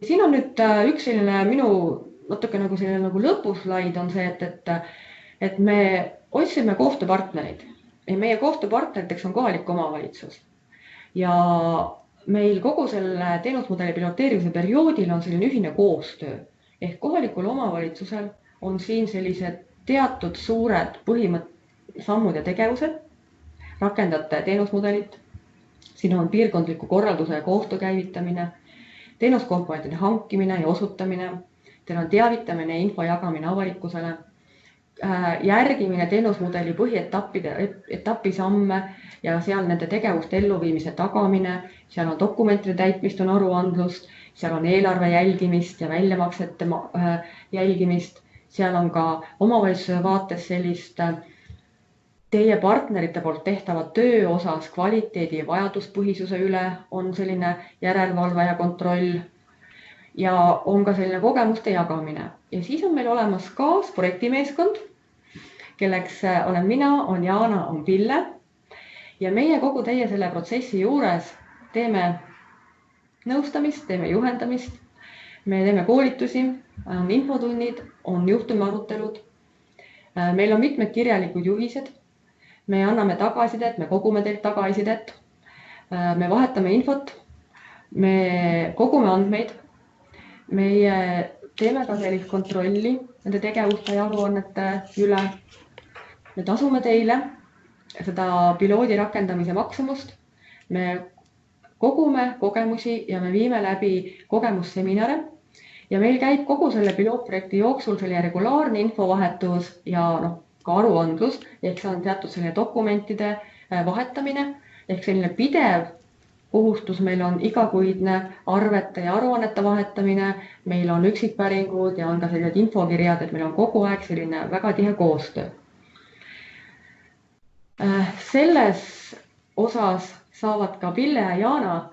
Speaker 1: Siin on nüüd üks selline minu natuke nagu lõpuslaid on see, et me otsime koostööpartnerid ja meie koostööpartneriteks on kohalik omavalitsus. Ja meil kogu selle teenusmudeli piloteerimise perioodil on selline ühine koostöö. Ehk kohalikul omavalitsusel on siin sellised teatud suured sammud ja tegevused, rakendate teenusmudelit, siin on piirkondliku korralduse ja koostöö käivitamine, teenuskomponentide hankimine ja osutamine, teil on teavitamine ja info jagamine avalikkusele, järgimine teenusmudeli põhietapi samme ja seal nende tegevuste elluviimise tagamine, seal on dokumentide täitmist, on aruandlust, seal on eelarve jälgimist ja väljamaksete jälgimist, seal on ka omavalitsuse vaates sellist teie partnerite poolt tehtava töö osas kvaliteedi ja vajaduspõhisuse üle on selline järelevalve ja kontroll ja on ka selline kogemuste jagamine. Ja siis on meil olemas kaasprojektimeeskond, kelleks olen mina, on Jaana, on Pille ja meie kogu teie selle protsessi juures teeme nõustamist, teeme juhendamist, me teeme koolitusi, on infotunnid, on juhtumiarutelud, meil on mitmed kirjalikud juhised, me anname tagasisidet, me kogume teilt tagasisidet, me vahetame infot, me kogume andmeid, meie teeme ka sellist kontrolli nende tegevuste ja aruannete üle, me tasume teile seda piloodi rakendamise maksumust, me kogume kogemusi ja me viime läbi kogemusseminare ja meil käib kogu selle pilootprojekti jooksul selline regulaarne infovahetus ja ka aruandlus, ehk see on teatud selline dokumentide vahetamine, ehk selline pidev kohustus meil on igakuidne arvete ja aruannete vahetamine, meil on üksikpäringud ja on ka sellised infokirjad, et meil on kogu aeg selline väga tihe koostöö. Selles osas saavad ka Pille ja Jaana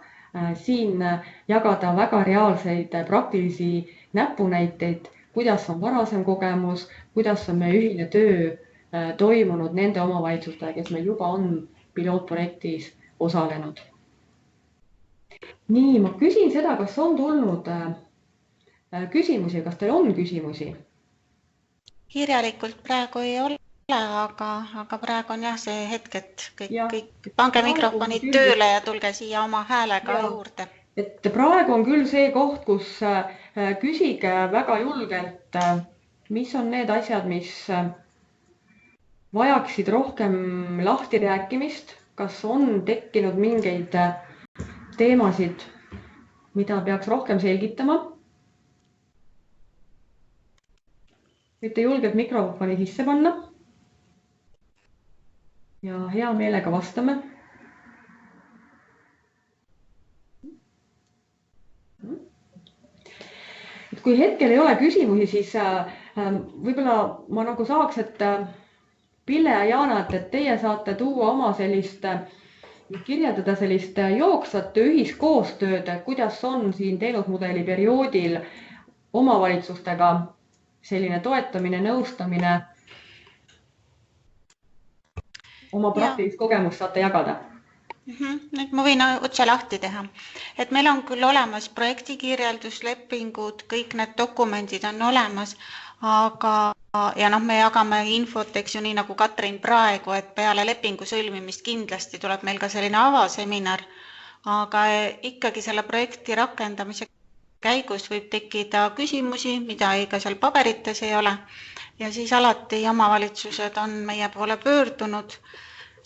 Speaker 1: siin jagada väga reaalseid praktilisi näpunäiteid, kuidas on varasem kogemus, kuidas on meie ühine töö toimunud nende omavalitsustega, kes meil juba on pilootprojektis osalenud. Nii, ma küsin seda, kas on tulnud küsimusi, kas teil on küsimusi?
Speaker 3: Kirjalikult praegu ei ole, aga praegu on jah see hetk, et kõik pange mikrofonid tööle ja tulge siia oma häälega juurde.
Speaker 1: Et praegu on küll see koht, kus küsige väga julgelt, mis on need asjad, mis vajaksid rohkem lahti rääkimist, kas on tekkinud mingeid teemasid, mida peaks rohkem selgitama. Võite julgelt mikrofoni sisse panna ja hea meelega vastame. Et kui hetkel ei ole küsimusi, siis võib-olla ma nagu saaks, et Pille ja Jaana, et teie saate tuua oma sellist, kirjeldada sellist jooksvat ühiskoostööd, kuidas on siin teenusmudeli perioodil omavalitsustega selline toetamine, nõustamine, oma praktilist kogemust saate jagada.
Speaker 3: Nüüd ma võin otse lahti teha, et meil on küll olemas projektikirjelduslepingud, kõik need dokumendid on olemas, aga ja me jagame infot, eks ju, nii nagu Katrin praegu, et peale lepingu sõlmimist kindlasti tuleb meil ka selline avaseminar, aga ikkagi selle projekti rakendamise käigus võib tekkida küsimusi, mida ka seal paberites ei ole ja siis alati omavalitsused on meie poole pöördunud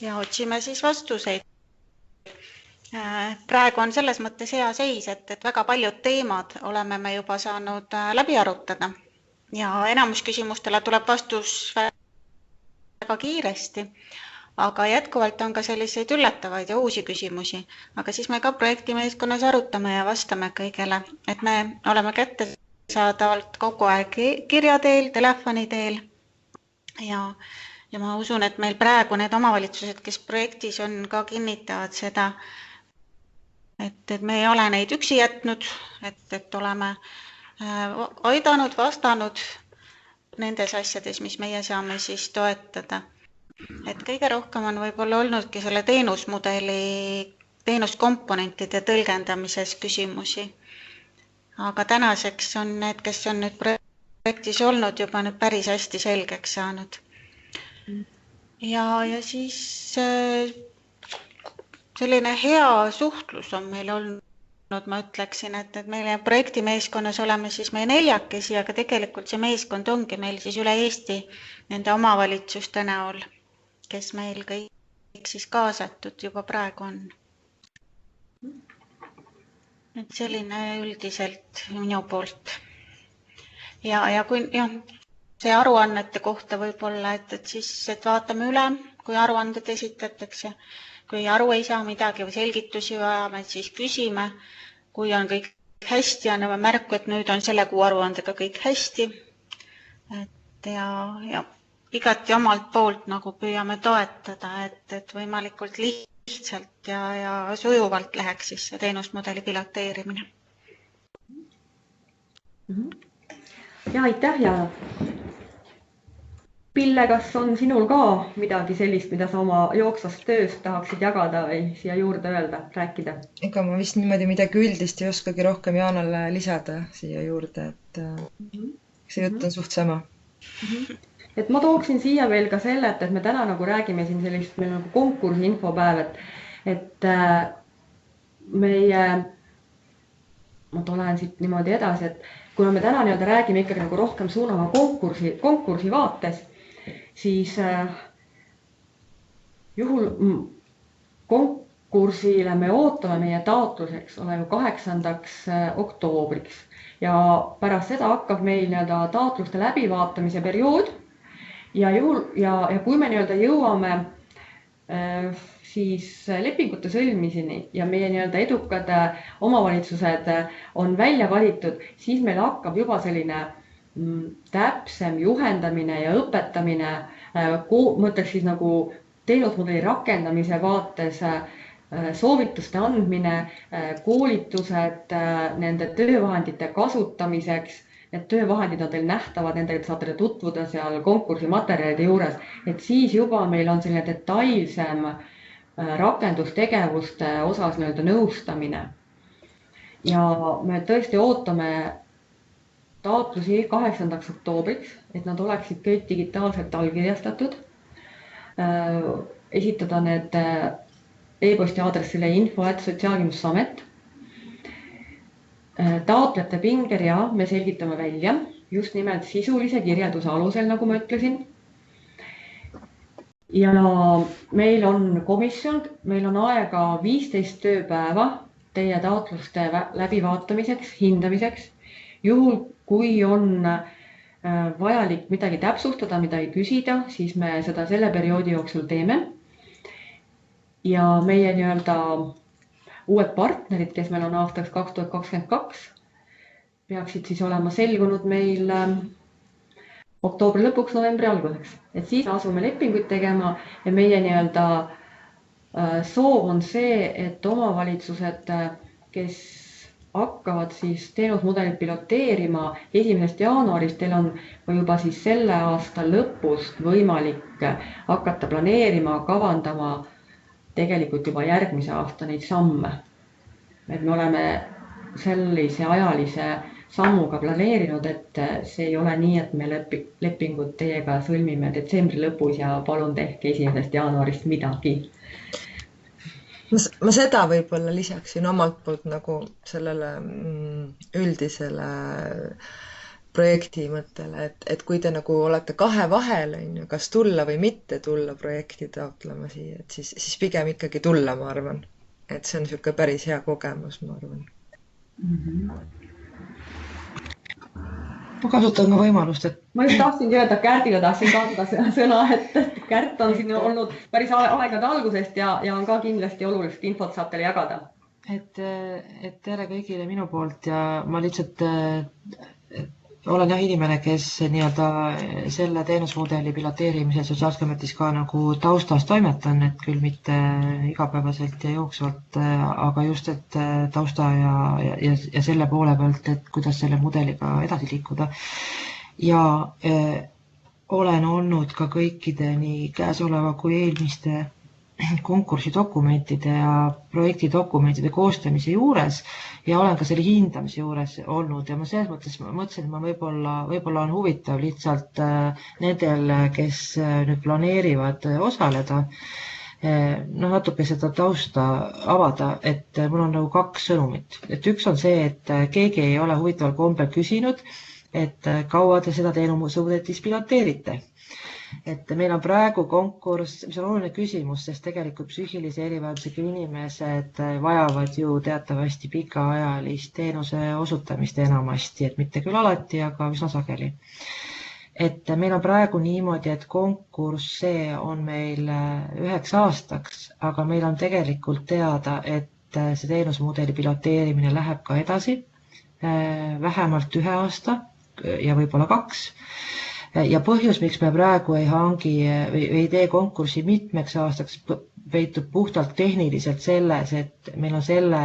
Speaker 3: ja otsime siis vastuseid. Praegu on selles mõttes hea seis, et väga paljud teemad oleme me juba saanud läbi arutada ja enamus küsimustele tuleb vastus väga kiiresti, aga jätkuvalt on ka selliseid üllatavaid ja uusi küsimusi, aga siis me ka projektimeeskonnas arutame ja vastame kõigele, et me oleme kättesaadavalt kogu aeg kirja teel, telefoni teel ja ma usun, et meil praegu need omavalitsused, kes projektis on, ka kinnitavad seda, et me ei ole neid üksi jätnud, et oleme aidanud, vastanud nendes asjades, mis meie saame siis toetada. Et kõige rohkem on võib-olla olnudki selle teenusmudeli, teenuskomponentide tõlgendamises küsimusi. Aga tänaseks on need, kes on nüüd projektis olnud, juba nüüd päris hästi selgeks saanud. Ja siis selline hea suhtlus on meil olnud, ma ütleksin, et meile projektimeeskonnas oleme siis meie 4, aga tegelikult see meeskond ongi meil siis üle Eesti nende omavalitsuste näol, kes meil kõik siis kaasatud juba praegu on. Et selline üldiselt minu poolt. Ja kui see aruannete kohta võib-olla, et siis vaatame üle, kui aruanded esitatakse. Kui aru ei saa midagi või selgitusi vajame, siis küsime. Kui on kõik hästi, anname märku, et nüüd on selle kuu aruandega kõik hästi. Ja igati omalt poolt nagu püüame toetada, et võimalikult lihtsalt ja sujuvalt läheks siis see teenusmudeli piloteerimine.
Speaker 1: Ja aitäh, Jana! Pille, kas on sinul ka midagi sellist, mida sa oma jooksvast tööst tahaksid jagada või siia juurde öelda, rääkida?
Speaker 4: Ega ma vist niimoodi midagi üldist ei oskagi rohkem Jaanale lisada siia juurde, et see jutt on suht sama.
Speaker 1: Et ma tooksin siia veel ka selle, et me täna nagu räägime siin sellist meil nagu konkursi infopäev, et meie, ma tulen siit niimoodi edasi, et kuna me täna nii-öelda räägime ikkagi nagu rohkem suunama konkursi vaates, siis juhul konkursile me ootame meie taotluseks oleme 8. oktoobriks ja pärast seda hakkab meil nii-öelda taotluste läbivaatamise periood ja kui me nii-öelda jõuame siis lepingute sõlmiseni ja meie nii-öelda edukad omavalitsused on välja valitud, siis meil hakkab juba selline täpsem juhendamine ja õpetamine, mõtleks siis nagu teenusmudeli rakendamise vaates soovituste andmine, koolitused nende töövahendite kasutamiseks. Need töövahendid on teil nähtavad, nendega saate tutvuda seal konkursi materjalide juures, et siis juba meil on selline detailsem rakendustegevuste osas nii-öelda nõustamine. Ja me tõesti ootame taotlusi 8. oktoobriks, et nad oleksid kõik digitaalselt allkirjastatud. Esitada need e-posti aadressile info@sotsiaalkindlustusamet. Taotlejate pingerea me selgitame välja just nimelt sisulise kirjelduse alusel, nagu ma ütlesin. Ja meil on komisjon, meil on aega 15 tööpäeva teie taotluste läbivaatamiseks, hindamiseks. Juhul, kui on vajalik midagi täpsustada, midagi küsida, siis me seda selle perioodi jooksul teeme. Ja meie nii-öelda uued partnerid, kes meil on aastaks 2022, peaksid siis olema selgunud meil oktoobri lõpuks, novembri alguseks. Et siis asume lepinguid tegema ja meie nii-öelda soov on see, et omavalitsused, kes hakkavad siis teenusmudelit piloteerima 1. jaanuarist, teil on juba siis selle aasta lõpust võimalik hakata planeerima, kavandama tegelikult juba järgmise aasta neid samme. Et me oleme sellise ajalise sammuga planeerinud, et see ei ole nii, et me lepingud teiega sõlmime detsembri lõpus ja palun tehke 1. jaanuarist midagi.
Speaker 4: Ma seda võib-olla lisaksin omalt poolt nagu sellele üldisele projekti mõttele, et kui te nagu olete kahe vahel, kas tulla või mitte tulla projekti taotlema siia, et siis pigem ikkagi tulla, ma arvan. et see on niisugune päris hea kogemus, ma arvan. Ma kasutan ka võimalust, et
Speaker 1: ma just tahtsingi öelda, Kärdile tahtsin kanda sõna, et Kärt on siin olnud päris aegade algusest ja on ka kindlasti olulist infot saab teile jagada.
Speaker 5: Et tere kõigile minu poolt ja ma lihtsalt olen jah inimene, kes nii-öelda selle teenusmudeli piloteerimisel Sotsiaalkõrmetis ka nagu taustas toimetan, et küll mitte igapäevaselt ja jooksvalt, aga just, et tausta ja selle poole pealt, et kuidas selle mudeliga edasi liikuda. Ja olen olnud ka kõikide nii käesoleva kui eelmiste konkursidokumentide ja projektidokumentide koostamise juures ja olen ka selle hindamise juures olnud ja ma selles mõttes mõtlesin, et ma võib-olla on huvitav lihtsalt nendel, kes nüüd planeerivad osaleda, natuke seda tausta avada, et mul on nagu 2 sõnumit. Et üks on see, et keegi ei ole huvitaval kombel küsinud, et kaua te seda teenusmudelis piloteerite. Et meil on praegu konkurss, mis on oluline küsimus, sest tegelikult psüühilise erivajadusega inimesed vajavad ju teatavasti pikaajalist teenuse osutamist enamasti, et mitte küll alati, aga üsna sageli. Et meil on praegu niimoodi, et konkurss see on meil 1 aastaks, aga meil on tegelikult teada, et see teenusmudeli piloteerimine läheb ka edasi, vähemalt 1 aasta ja võib-olla 2. Ja põhjus, miks me praegu ei hangi või ei tee konkursi mitmeks aastaks, peitub puhtalt tehniliselt selles, et meil on selle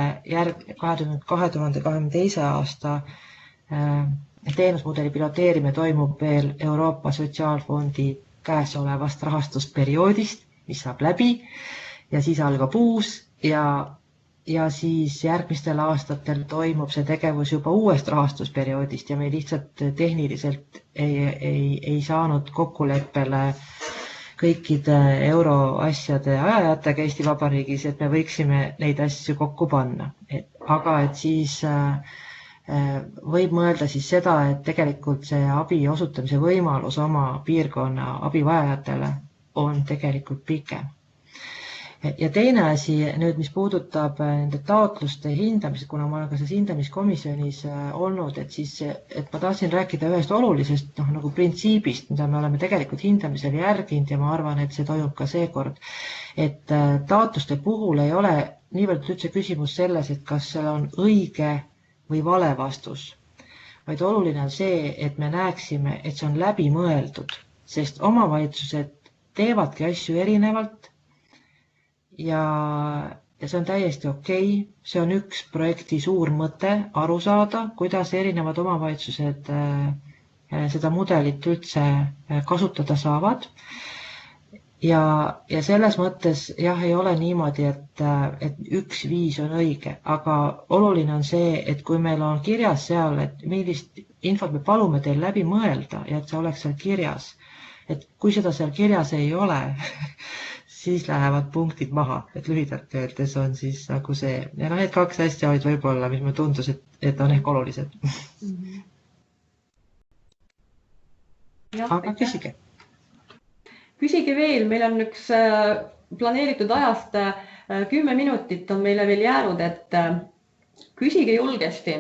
Speaker 5: 2022. aasta teenusmudeli piloteerimine toimub veel Euroopa Sotsiaalfondi käesolevast rahastusperioodist, mis saab läbi ja siis algab uus ja siis järgmistel aastatel toimub see tegevus juba uuest rahastusperioodist ja me lihtsalt tehniliselt ei saanud kokkuleppele kõikide euroasjade ajajatega Eesti Vabariigis, et me võiksime neid asju kokku panna. Aga et siis võib mõelda siis seda, et tegelikult see abi osutamise võimalus oma piirkonna abivajajatele on tegelikult pikem. Ja teine asi, nüüd mis puudutab nende taotluste hindamist, kuna ma olen ka selles hindamiskomisjonis olnud, et ma tahtsin rääkida ühest olulisest nagu printsiibist, mida me oleme tegelikult hindamisel järginud ja ma arvan, et see toimub ka seekord. Et taotluste puhul ei ole niivõrd üldse küsimus selles, et kas seal on õige või vale vastus, vaid oluline on see, et me näeksime, et see on läbi mõeldud, sest omavalitsused teevadki asju erinevalt. Ja see on täiesti okei. See on üks projekti suur mõte aru saada, kuidas erinevad omavalitsused seda mudelit üldse kasutada saavad. Ja selles mõttes jah, ei ole niimoodi, et üks viis on õige, aga oluline on see, et kui meil on kirjas seal, et millist infot me palume teil läbi mõelda ja et see oleks seal kirjas, et kui seda seal kirjas ei ole, siis lähevad punktid maha, et lühidalt öeldes on siis nagu see. Ja need 2 asja olid võib-olla, mis me tundus, et on ehk olulised. Aga küsige.
Speaker 1: Küsige veel, meil on üks planeeritud ajast 10 minutit on meile veel jäänud, et küsige julgesti.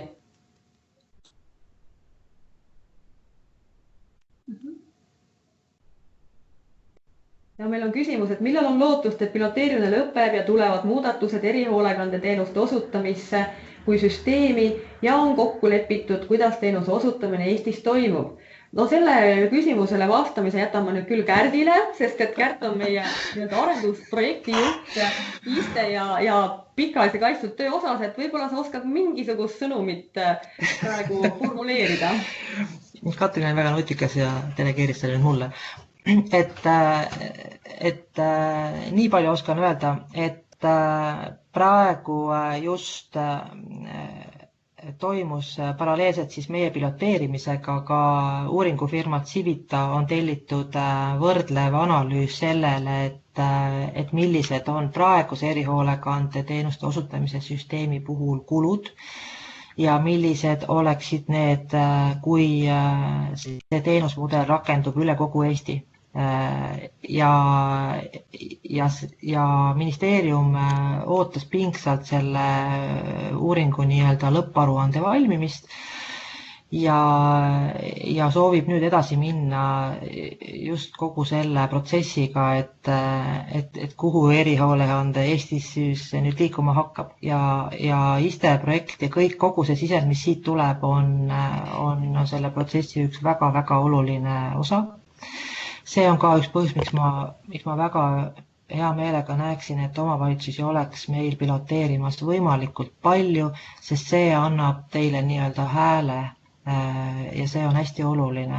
Speaker 1: Ja meil on küsimus, et millal on lootust, et piloteerimine lõpeb ja tulevad muudatused erihoolekandeteenuste osutamisse kui süsteemi ja on kokku lepitud, kuidas teenuse osutamine Eestis toimub. No selle küsimusele vastamise jätame nüüd küll Kärdile, sest et Kärt on meie arendusprojekti juht, iste ja pikaajalise kaitstud töö osas, et võib-olla sa oskad mingisugust sõnumit praegu formuleerida.
Speaker 5: Katrin on väga nutikas ja delegeeris selle mulle. Et nii palju oskan öelda, et praegu just toimus paralleelselt siis meie piloteerimisega ka uuringufirmat Civita on tellitud võrdlev analüüs sellele, et millised on praeguse erihoolekande teenuste osutamise süsteemi puhul kulud ja millised oleksid need, kui see teenusmudel rakendub üle kogu Eesti. ja, ja ministeerium ootas pingsalt selle uuringu nii-öelda lõpparuande valmimist ja soovib nüüd edasi minna just kogu selle protsessiga, et kuhu erihoolekande Eestis siis nüüd liikuma hakkab ja ISTE projekt ja kogu see sisend, mis siit tuleb, on selle protsessi üks väga-väga oluline osa. See on ka üks põhjus, miks ma väga hea meelega näeksin, et omavalitsusi oleks meil piloteerimas võimalikult palju, sest see annab teile nii-öelda hääle ja see on hästi oluline,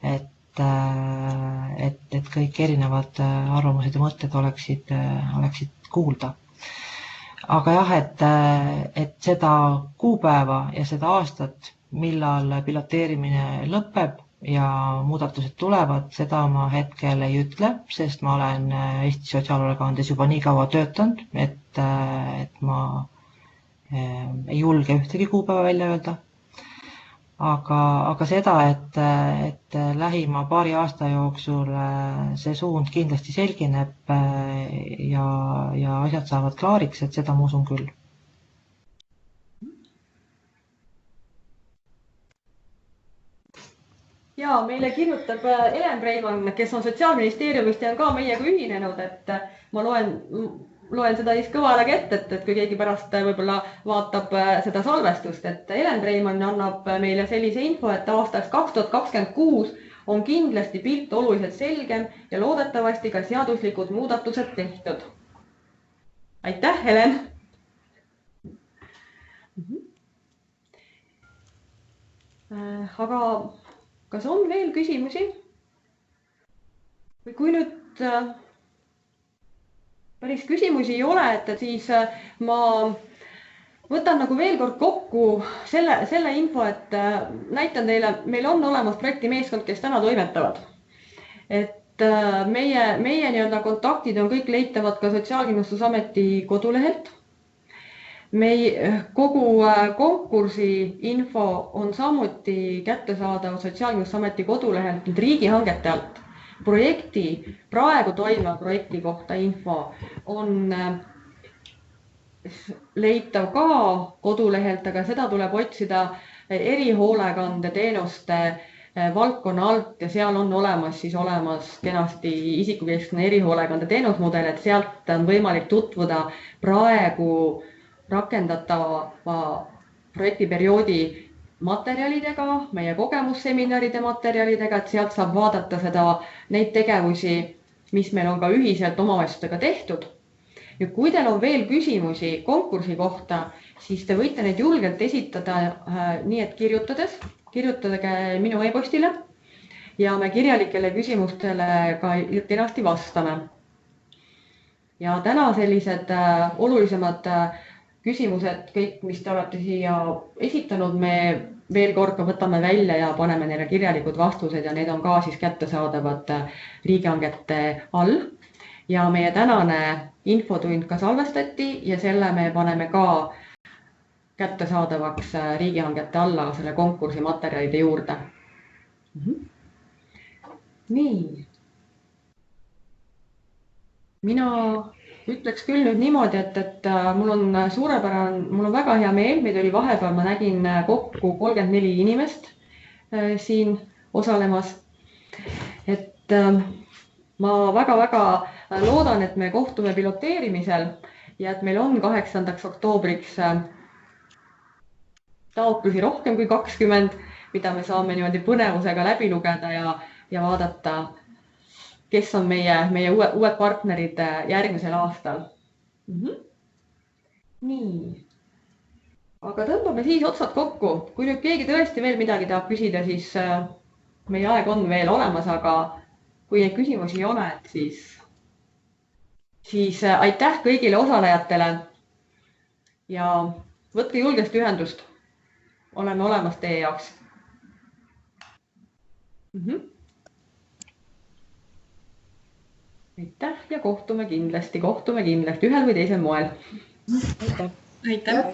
Speaker 5: et kõik erinevad arvamused ja mõtted oleksid kuulda. Aga jah, et seda kuupäeva ja seda aastat, millal piloteerimine lõpeb ja muudatused tulevad, seda ma hetkel ei ütle, sest ma olen Eesti sotsiaalhoolekandes juba nii kaua töötanud, et ma ei julge ühtegi kuupäeva välja öelda. Aga seda, et lähima paari aasta jooksul see suund kindlasti selgineb ja asjad saavad klaariks, et seda ma usun küll.
Speaker 1: Ja meile kirjutab Helen Reimann, kes on Sotsiaalministeeriumist ja on ka meiega ühinenud, et ma loen seda siis kõvalega ette, et kui keegi pärast võib-olla vaatab seda salvestust, et Helen Reimann annab meile sellise info, et aastaks 2026 on kindlasti pilt oluliselt selgem ja loodetavasti ka seaduslikud muudatused tehtud. Aitäh, Helen! Aga kas on veel küsimusi? Või kui nüüd päris küsimusi ei ole, et siis ma võtan nagu veel kord kokku selle info, et näitan teile, meil on olemas projektimeeskond, kes täna toimetavad. Et meie nii-öelda kontaktid on kõik leitavad ka Sotsiaalkindlustusameti kodulehelt. Kogu konkursi info on samuti kättesaadav Sotsiaalkindlustusameti kodulehelt riigihangete alt. Projekti, praegu toimuva projekti kohta info on leitav ka kodulehelt, aga seda tuleb otsida erihoolekande teenuste valdkonna alt ja seal on olemas kenasti isikukeskne erihoolekande teenusmudel, et sealt on võimalik tutvuda praegu rakendatava projektiperioodi materjalidega, meie kogemusseminaride materjalidega, et sealt saab vaadata neid tegevusi, mis meil on ka ühiselt omavalitsustega tehtud. Ja kui teil on veel küsimusi konkursi kohta, siis te võite neid julgelt esitada nii, et kirjutage minu e-postile ja me kirjalikele küsimustele ka kenasti vastame. Ja täna sellised olulisemad küsimused, kõik, mis te olete siia esitanud, me veel kord ka võtame välja ja paneme neile kirjalikud vastused ja need on ka siis kättesaadavad riigihangete all. Ja meie tänane infotund ka salvestati ja selle me paneme ka kättesaadavaks riigihangete alla selle konkursi materjalide juurde. Nii. Mina ütleks küll nüüd niimoodi, et mul on väga hea meel, meid oli vahepeal, ma nägin kokku 34 inimest siin osalemas. Et ma väga-väga loodan, et me kohtume piloteerimisel ja et meil on 8. oktoobriks taotlusi rohkem kui 20, mida me saame niimoodi põnevusega läbi lugeda ja vaadata, kes on meie uued partnerid järgmisel aastal. Nii. Aga tõmbame siis otsad kokku. Kui nüüd keegi tõesti veel midagi tahab küsida, siis meie aeg on veel olemas, aga kui neid küsimusi ei ole, siis aitäh kõigile osalejatele ja võtke julgesti ühendust. Oleme olemas teie jaoks. Aitäh ja kohtume kindlasti ühel või teisel moel.
Speaker 4: Aitäh!